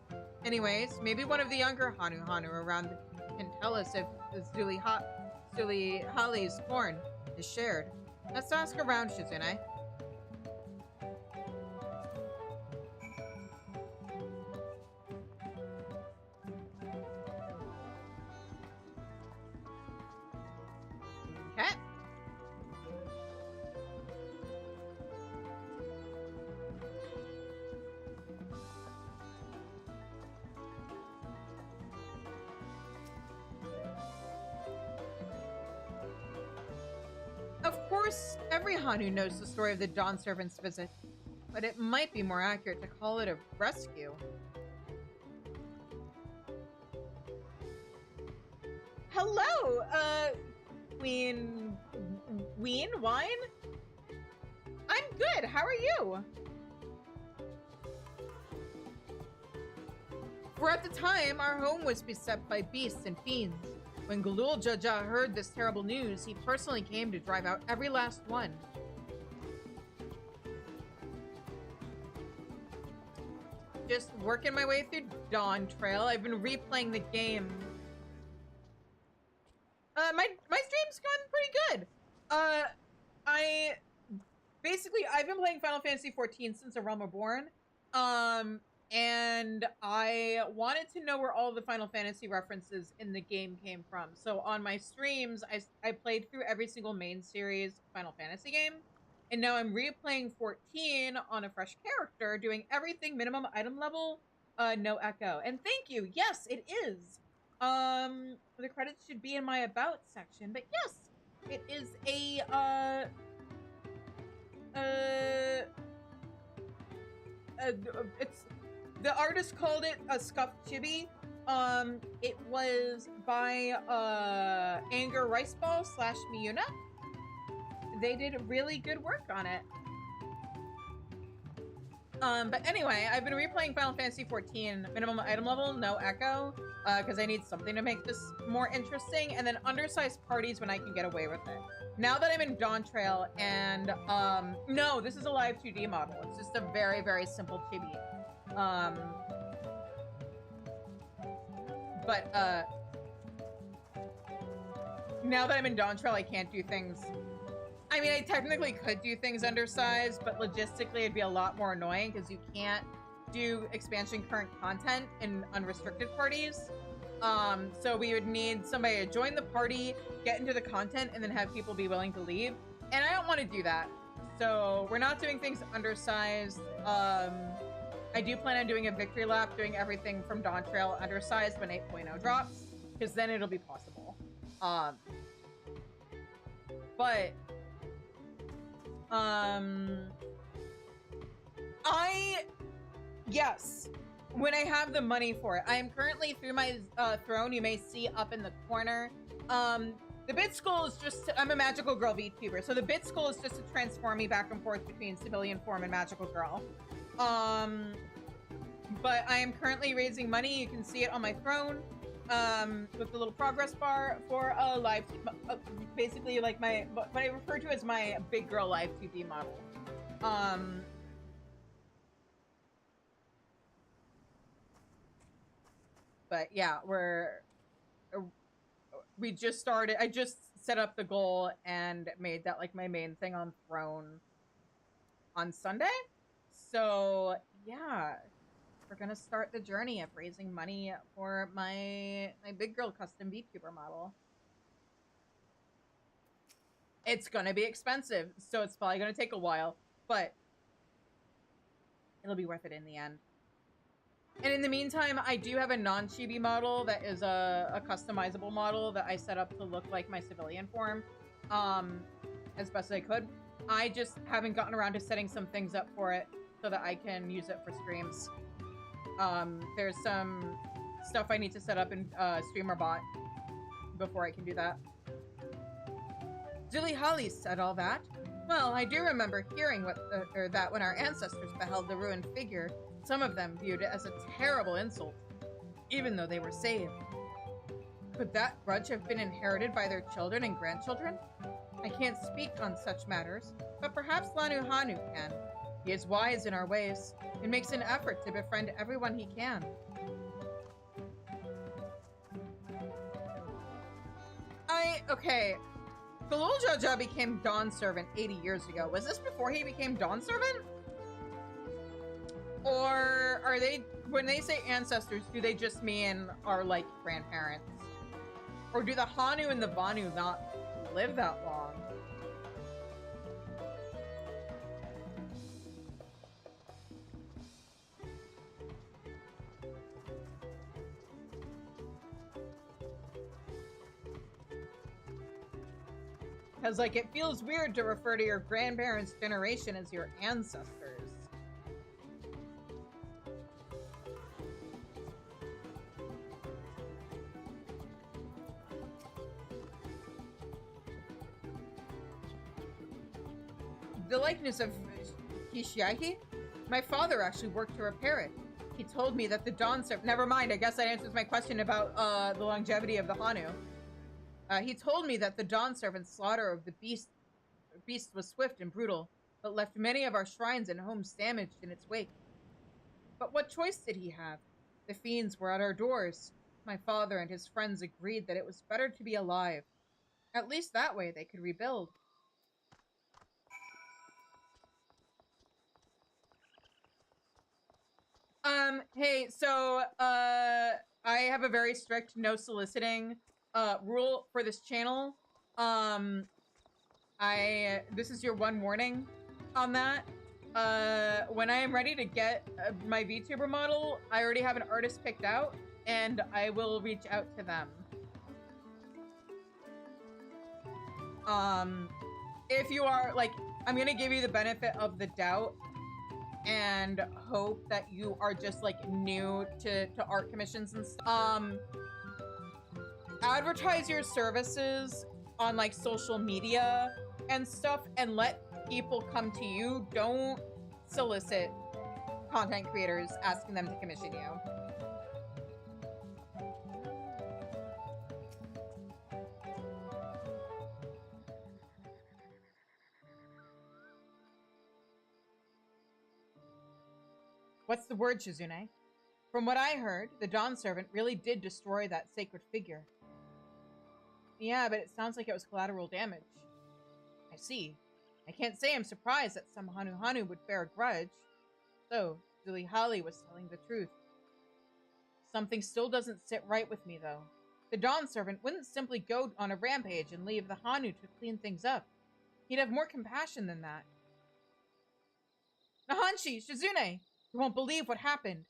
Anyways, maybe one of the younger Hanuhanu around can tell us if Zulihali's horn is shared. Let's ask around, Shizune. Okay. Of course, every Hanu knows the story of the Dawn Servant's visit, but it might be more accurate to call it a rescue. Hello, Ween Wine? I'm good, how are you? For at the time, our home was beset by beasts and fiends. When Galul Jaja heard this terrible news, he personally came to drive out every last one. Just working my way through Dawntrail. I've been replaying the game. My stream's gone pretty good. I've been playing Final Fantasy XIV since A Realm Reborn. And I wanted to know where all the Final Fantasy references in the game came from. So on my streams, I played through every single main series Final Fantasy game. And now I'm replaying 14 on a fresh character, doing everything minimum item level, no echo. And thank you. Yes, it is. The credits should be in my about section, but yes, it is it's, the artist called it a scuffed chibi. It was by, Anger Riceball / Miyuna. They did really good work on it. But anyway, I've been replaying Final Fantasy XIV, minimum item level, no echo, because I need something to make this more interesting, and then undersized parties when I can get away with it. Now that I'm in Dawntrail, and, no, this is a live 2D model. It's just a very, very simple chibi. Now that I'm in Dawntrail, I can't do things. I mean, I technically could do things undersized, but logistically it'd be a lot more annoying because you can't do expansion current content in unrestricted parties. So we would need somebody to join the party, get into the content, and then have people be willing to leave. And I don't want to do that. So we're not doing things undersized. I do plan on doing a victory lap, doing everything from Dawntrail undersized when 8.0 drops, because then it'll be possible. Yes, when I have the money for it. I am currently through my throne. You may see up in the corner. The bit skull is just, I'm a magical girl VTuber, so the bit skull is just to transform me back and forth between civilian form and magical girl. But I am currently raising money. You can see it on my throne, with the little progress bar for a live, basically like what I refer to as my big girl live TV model. But yeah, we just started. I just set up the goal and made that like my main thing on throne on Sunday. So yeah, we're gonna start the journey of raising money for my big girl custom VTuber model. It's gonna be expensive, so it's probably gonna take a while, but it'll be worth it in the end. And in the meantime, I do have a non-chibi model that is a customizable model that I set up to look like my civilian form, as best as I could. I just haven't gotten around to setting some things up for it so that I can use it for streams. There's some stuff I need to set up in StreamerBot before I can do that. Dilly Holly said all that. Well, I do remember hearing that when our ancestors beheld the ruined figure, some of them viewed it as a terrible insult, even though they were saved. Could that grudge have been inherited by their children and grandchildren? I can't speak on such matters, but perhaps Lanu Hanu can. He is wise in our ways and makes an effort to befriend everyone he can. Okay. Galul Jaja became Dawn Servant 80 years ago. Was this before he became Dawn Servant? Or are they, when they say ancestors, do they just mean our, like, grandparents? Or do the Hanu and the Vanu not live that long? Because, like, it feels weird to refer to your grandparents' generation as your ancestors. The likeness of Kishiaki? My father actually worked to repair it. He told me that the Dawn Servant... Never mind, I guess that answers my question about the longevity of the Hanu. He told me that the Dawn Servant's slaughter of the beast was swift and brutal, but left many of our shrines and homes damaged in its wake. But what choice did he have? The fiends were at our doors. My father and his friends agreed that it was better to be alive. At least that way they could rebuild. Hey, so, I have a very strict no soliciting, rule for this channel. This is your one warning on that. When I am ready to get my VTuber model, I already have an artist picked out, and I will reach out to them. If you are, like, I'm gonna give you the benefit of the doubt and hope that you are just, like, new to art commissions and stuff. Advertise your services on, like, social media and stuff and let people come to you. Don't solicit content creators asking them to commission you. What's the word, Shizune? From what I heard, the Dawn Servant really did destroy that sacred figure. Yeah, but it sounds like it was collateral damage. I see. I can't say I'm surprised that some Hanu would bear a grudge. So, Zulihali was telling the truth. Something still doesn't sit right with me, though. The Dawn Servant wouldn't simply go on a rampage and leave the Hanu to clean things up. He'd have more compassion than that. Nahanshi, Shizune! You won't believe what happened.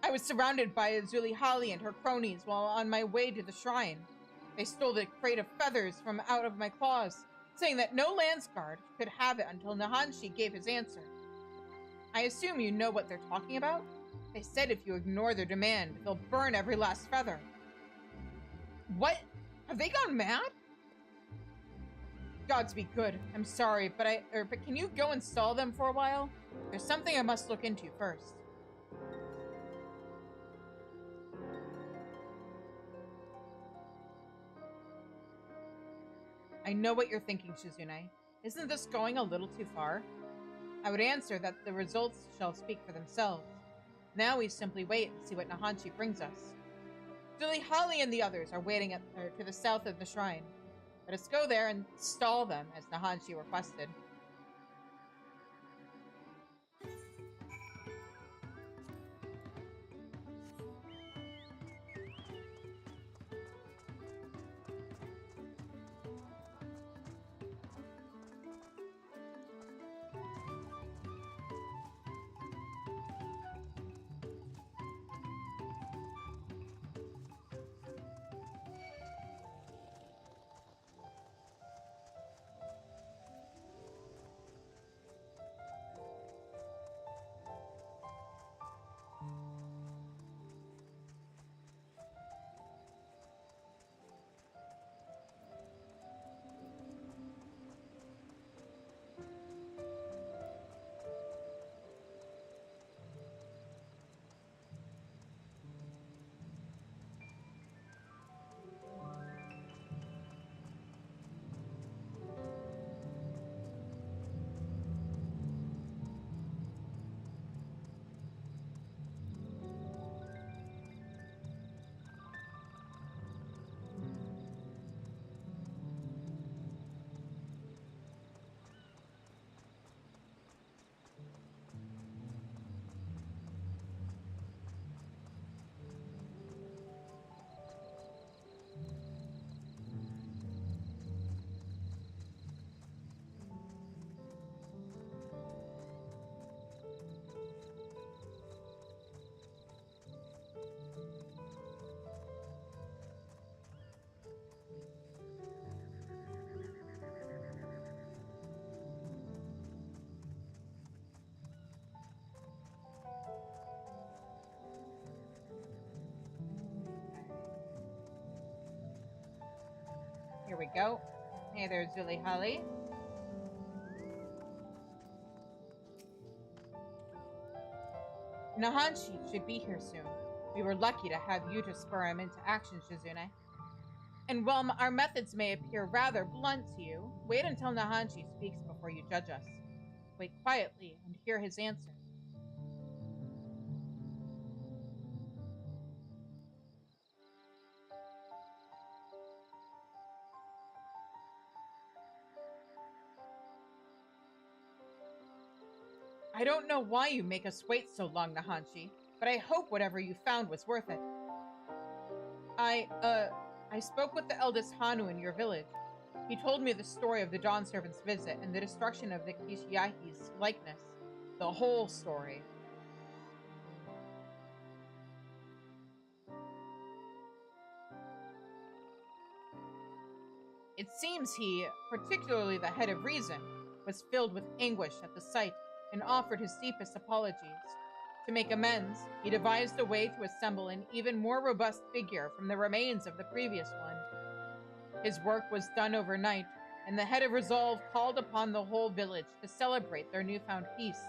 I was surrounded by Zulihali and her cronies while on my way to the shrine. They stole the crate of feathers from out of my claws, saying that no Landsguard could have it until Nahanshi gave his answer. I assume you know what they're talking about? They said if you ignore their demand, they'll burn every last feather. What? Have they gone mad? Gods be good. I'm sorry, but can you go and stall them for a while? There's something I must look into first. I know what you're thinking, Shizune. Isn't this going a little too far? I would answer that the results shall speak for themselves. Now we simply wait and see what Nahanshi brings us. Zulihali and the others are waiting to the south of the shrine. Let us go there and stall them, as Nahanshi requested. Here we go. Hey there, Zulihali. Nahanshi should be here soon. We were lucky to have you to spur him into action, Shizune. And while our methods may appear rather blunt to you, wait until Nahanshi speaks before you judge us. Wait quietly and hear his answer. I don't know why you make us wait so long, Nahanshi, but I hope whatever you found was worth it. I spoke with the eldest Hanu in your village. He told me the story of the Dawn Servant's visit and the destruction of the Kishiyahi's likeness. The whole story. It seems he, particularly the head of reason, was filled with anguish at the sight and offered his deepest apologies. To make amends, he devised a way to assemble an even more robust figure from the remains of the previous one. His work was done overnight, and the head of resolve called upon the whole village to celebrate their newfound peace.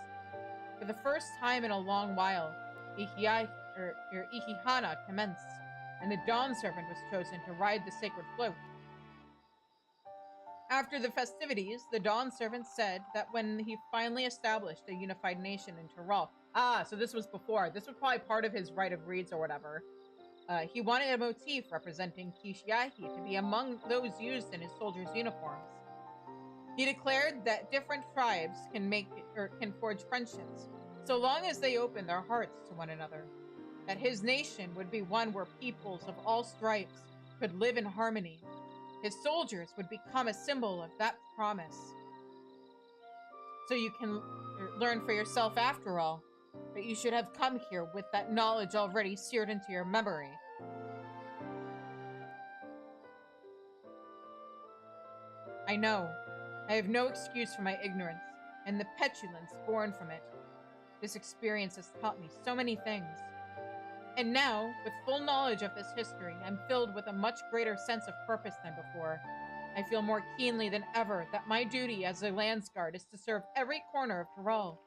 For the first time in a long while, Ikihana commenced, and the Dawn Servant was chosen to ride the sacred float. After the festivities, the Dawn Servant said that when he finally established a unified nation in Tyrol, so this was before, this was probably part of his Rite of Reeds or whatever, he wanted a motif representing Kishiahi to be among those used in his soldiers' uniforms. He declared that different tribes can forge friendships, so long as they open their hearts to one another. That his nation would be one where peoples of all stripes could live in harmony. His soldiers would become a symbol of that promise. So you can learn for yourself after all, but you should have come here with that knowledge already seared into your memory. I know. I have no excuse for my ignorance, and the petulance born from it. This experience has taught me so many things. And now, with full knowledge of this history, I'm filled with a much greater sense of purpose than before. I feel more keenly than ever that my duty as a Landsguard is to serve every corner of Tyrol.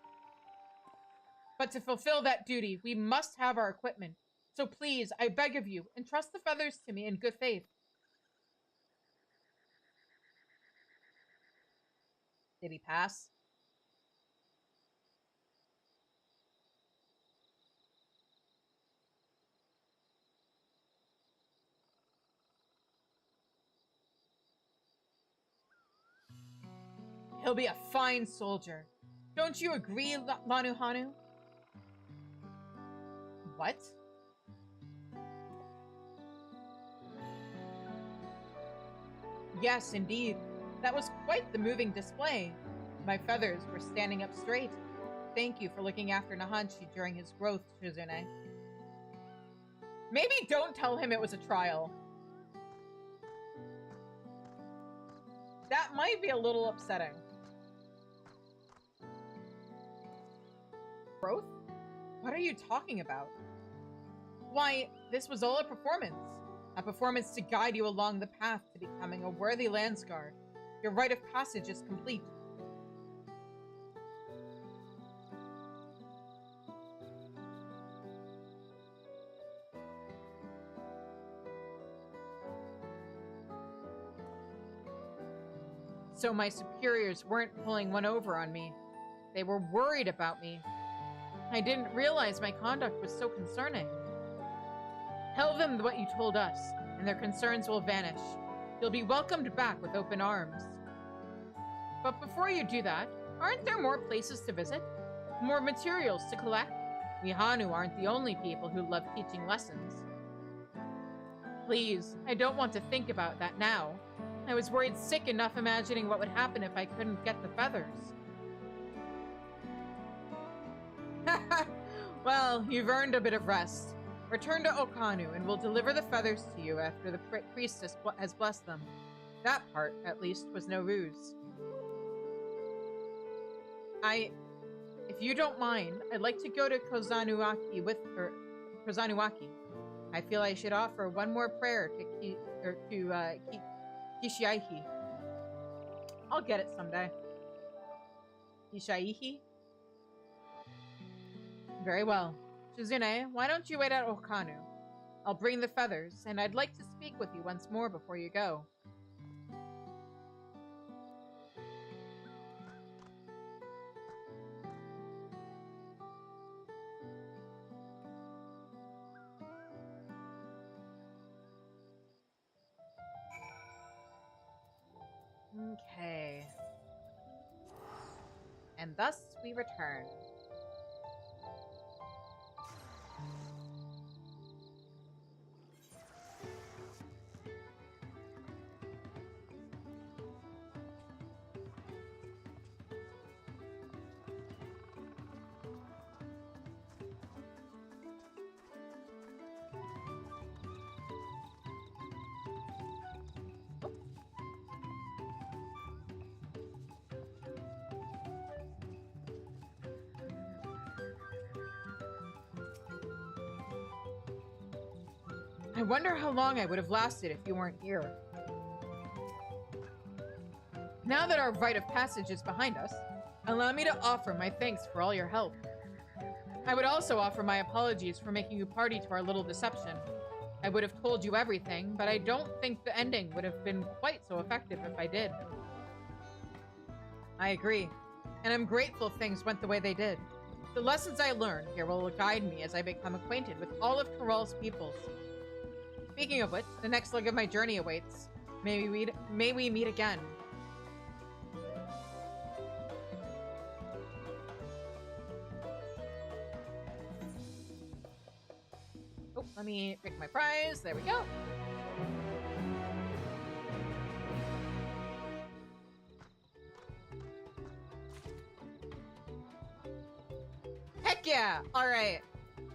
But to fulfill that duty, we must have our equipment. So please, I beg of you, entrust the feathers to me in good faith. Did he pass? He'll be a fine soldier. Don't you agree, Lanuhanu? What? Yes, indeed. That was quite the moving display. My feathers were standing up straight. Thank you for looking after Nahanchi during his growth, Shizune. Maybe don't tell him it was a trial. That might be a little upsetting. Growth? What are you talking about? Why, this was all a performance. A performance to guide you along the path to becoming a worthy Landsguard. Your rite of passage is complete. So my superiors weren't pulling one over on me. They were worried about me. I didn't realize my conduct was so concerning. Tell them what you told us, and their concerns will vanish. You'll be welcomed back with open arms. But before you do that, aren't there more places to visit? More materials to collect? We Hanu aren't the only people who love teaching lessons. Please, I don't want to think about that now. I was worried sick enough imagining what would happen if I couldn't get the feathers. Well, you've earned a bit of rest. Return to Okanu, and we'll deliver the feathers to you after the priestess has blessed them. That part, at least, was no ruse. If you don't mind, I'd like to go to Kozanuaki with her. Kozanuaki. I feel I should offer one more prayer to Kishiaihi. I'll get it someday. Kishiaihi? Very well. Shizune, why don't you wait at Okanu? I'll bring the feathers, and I'd like to speak with you once more before you go. Okay. And thus we return. I wonder how long I would have lasted if you weren't here. Now that our rite of passage is behind us, allow me to offer my thanks for all your help. I would also offer my apologies for making you party to our little deception. I would have told you everything, but I don't think the ending would have been quite so effective if I did. I agree, and I'm grateful things went the way they did. The lessons I learned here will guide me as I become acquainted with all of Coral's peoples. Speaking of which, the next leg of my journey awaits. May we meet again. Oh, let me pick my prize. There we go. Heck yeah! All right.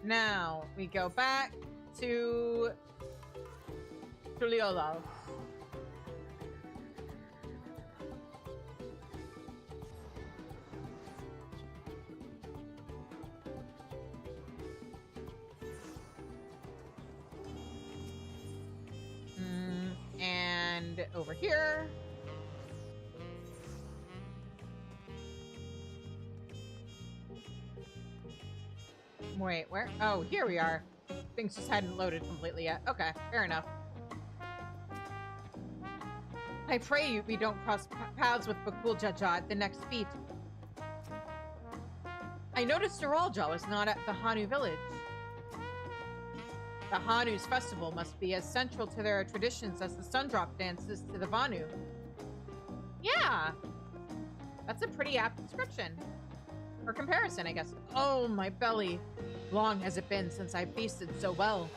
Now we go back to Tuliolal. And over here. Wait, where? Oh, here we are. Things just hadn't loaded completely yet. Okay, fair enough. I pray we don't cross paths with Bakul Jaja at the next feat. I noticed Duralja was not at the Hanu village. The Hanu's festival must be as central to their traditions as the Sundrop dances to the Vanu. Yeah! That's a pretty apt description. Or comparison, I guess. Oh, my belly. Long has it been since I feasted so well.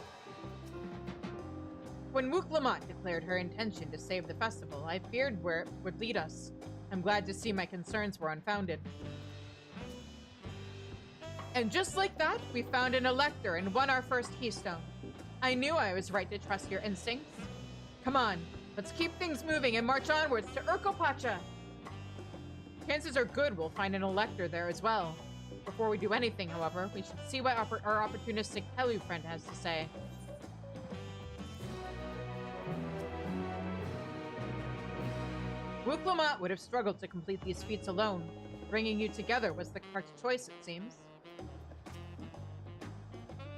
When Wuklamat declared her intention to save the festival, I feared where it would lead us. I'm glad to see my concerns were unfounded. And just like that, we found an elector and won our first keystone. I knew I was right to trust your instincts. Come on, let's keep things moving and march onwards to Urkopacha. Chances are good we'll find an elector there as well. Before we do anything, however, we should see what our opportunistic Helu friend has to say. Wuklamat would have struggled to complete these feats alone. Bringing you together was the correct choice, it seems.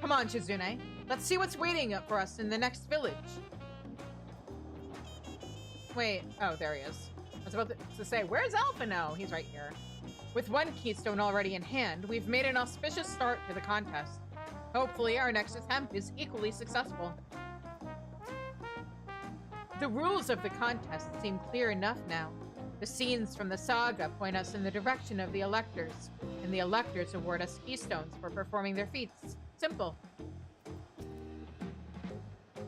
Come on, Chizune. Let's see what's waiting up for us in the next village. Wait. Oh, there he is. I was about to say, where's Alpha now? He's right here. With one keystone already in hand, we've made an auspicious start to the contest. Hopefully, our next attempt is equally successful. The rules of the contest seem clear enough now. The scenes from the saga point us in the direction of the electors, and the electors award us keystones for performing their feats. Simple.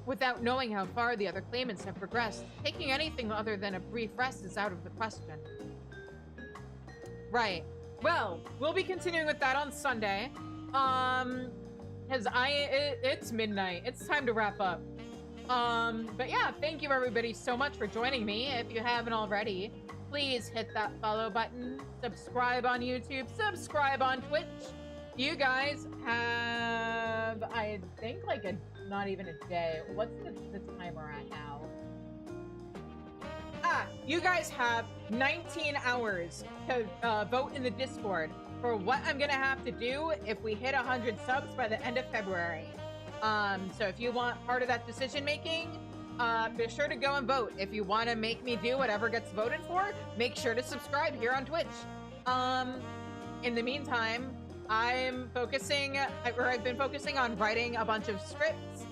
Without knowing how far the other claimants have progressed, taking anything other than a brief rest is out of the question. Right. Well, we'll be continuing with that on Sunday. Because it's midnight. It's time to wrap up. But yeah, thank you everybody so much for joining me. If you haven't already, please hit that follow button, subscribe on YouTube, subscribe on Twitch. You guys have, I think, like not even a day. What's the timer at now? You guys have 19 hours to vote in the Discord for what I'm gonna have to do if we hit 100 subs by the end of February. So if you want part of that decision making, be sure to go and vote. If you want to make me do whatever gets voted for, make sure to subscribe here on Twitch. In the meantime, I've been focusing on writing a bunch of scripts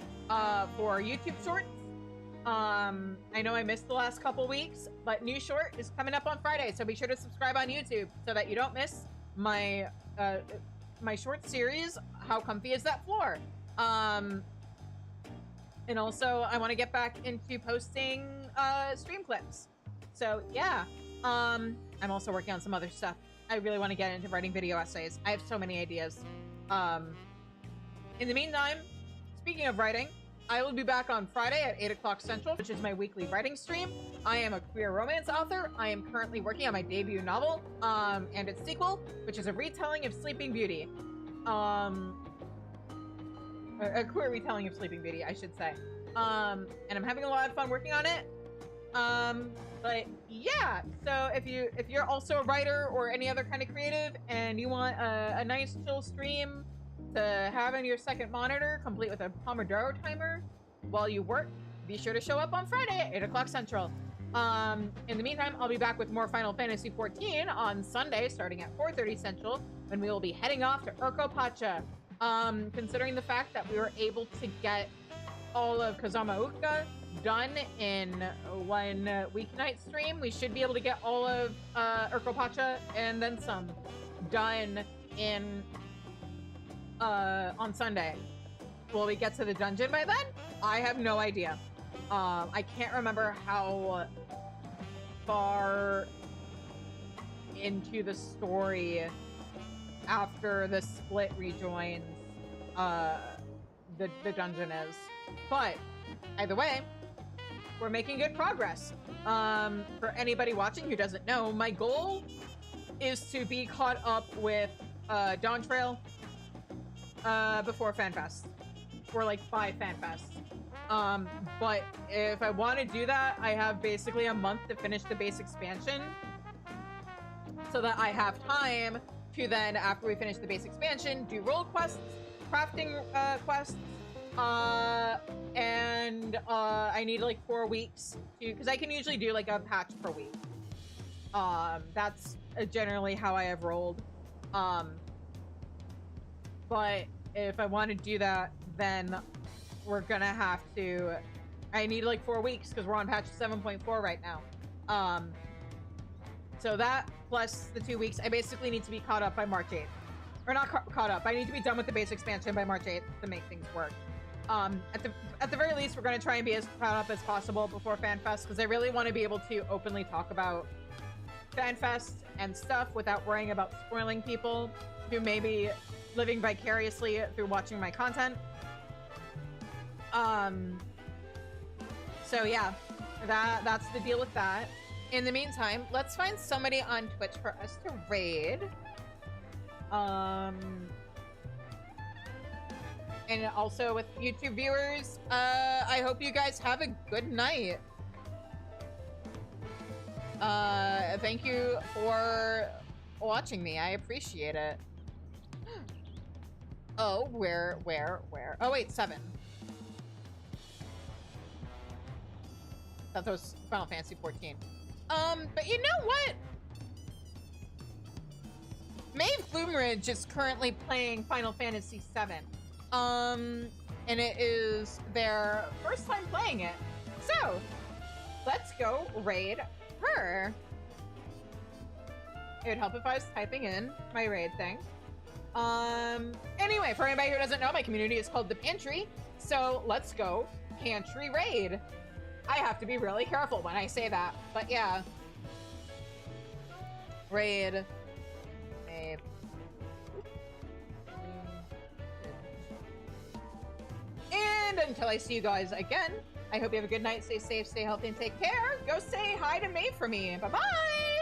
for YouTube shorts. I know I missed the last couple weeks, but new short is coming up on Friday, so be sure to subscribe on YouTube so that you don't miss my my short series, How Comfy Is That Floor? And also I want to get back into posting stream clips. So yeah, I'm also working on some other stuff. I really want to get into writing video essays. I have so many ideas. In the meantime, speaking of writing, I will be back on Friday at 8 o'clock Central, which is my weekly writing stream. I am a queer romance author. I am currently working on my debut novel, and its sequel, which is a retelling of Sleeping Beauty. A queer retelling of Sleeping Beauty, I should say. And I'm having a lot of fun working on it. But yeah, so if you're also a writer or any other kind of creative and you want a nice chill stream to have on your second monitor, complete with a Pomodoro timer while you work, be sure to show up on Friday at 8 o'clock Central. In the meantime, I'll be back with more Final Fantasy XIV on Sunday, starting at 4:30 Central, when we will be heading off to Urkopacha. Considering the fact that we were able to get all of Kazamauka done in one weeknight stream, we should be able to get all of Urkopacha and then some done in on Sunday. Will we get to the dungeon by then? I have no idea. I can't remember how far into the story after the split rejoins the dungeon is. But either way, we're making good progress. For anybody watching who doesn't know, my goal is to be caught up with Dawntrail before FanFest, or like by FanFest. But if I want to do that, I have basically a month to finish the base expansion, so that I have time to then, after we finish the base expansion, do role quests, crafting quests, and I need like 4 weeks to, because I can usually do like a patch per week. That's generally how I have rolled. But if I want to do that, then we're gonna have to, I need like 4 weeks because we're on patch 7.4 right now. So that plus the 2 weeks, I basically need to be caught up by March 8th. Or not caught up, I need to be done with the base expansion by March 8th to make things work. At the very least, we're gonna try and be as caught up as possible before FanFest, because I really want to be able to openly talk about FanFest and stuff without worrying about spoiling people who may be living vicariously through watching my content. So yeah, that's the deal with that. In the meantime, let's find somebody on Twitch for us to raid. And also with YouTube viewers, I hope you guys have a good night. Thank you for watching me. I appreciate it. Oh, where? Oh wait, 7. Thought that was Final Fantasy XIV. But you know what? Maeve Bloomridge is currently playing Final Fantasy VII. And it is their first time playing it. So, let's go raid her. It would help if I was typing in my raid thing. Anyway, for anybody who doesn't know, my community is called The Pantry. So, let's go Pantry raid. I have to be really careful when I say that, but yeah. Raid. Maeve. And until I see you guys again, I hope you have a good night, stay safe, stay healthy, and take care. Go say hi to Maeve for me. Bye-bye!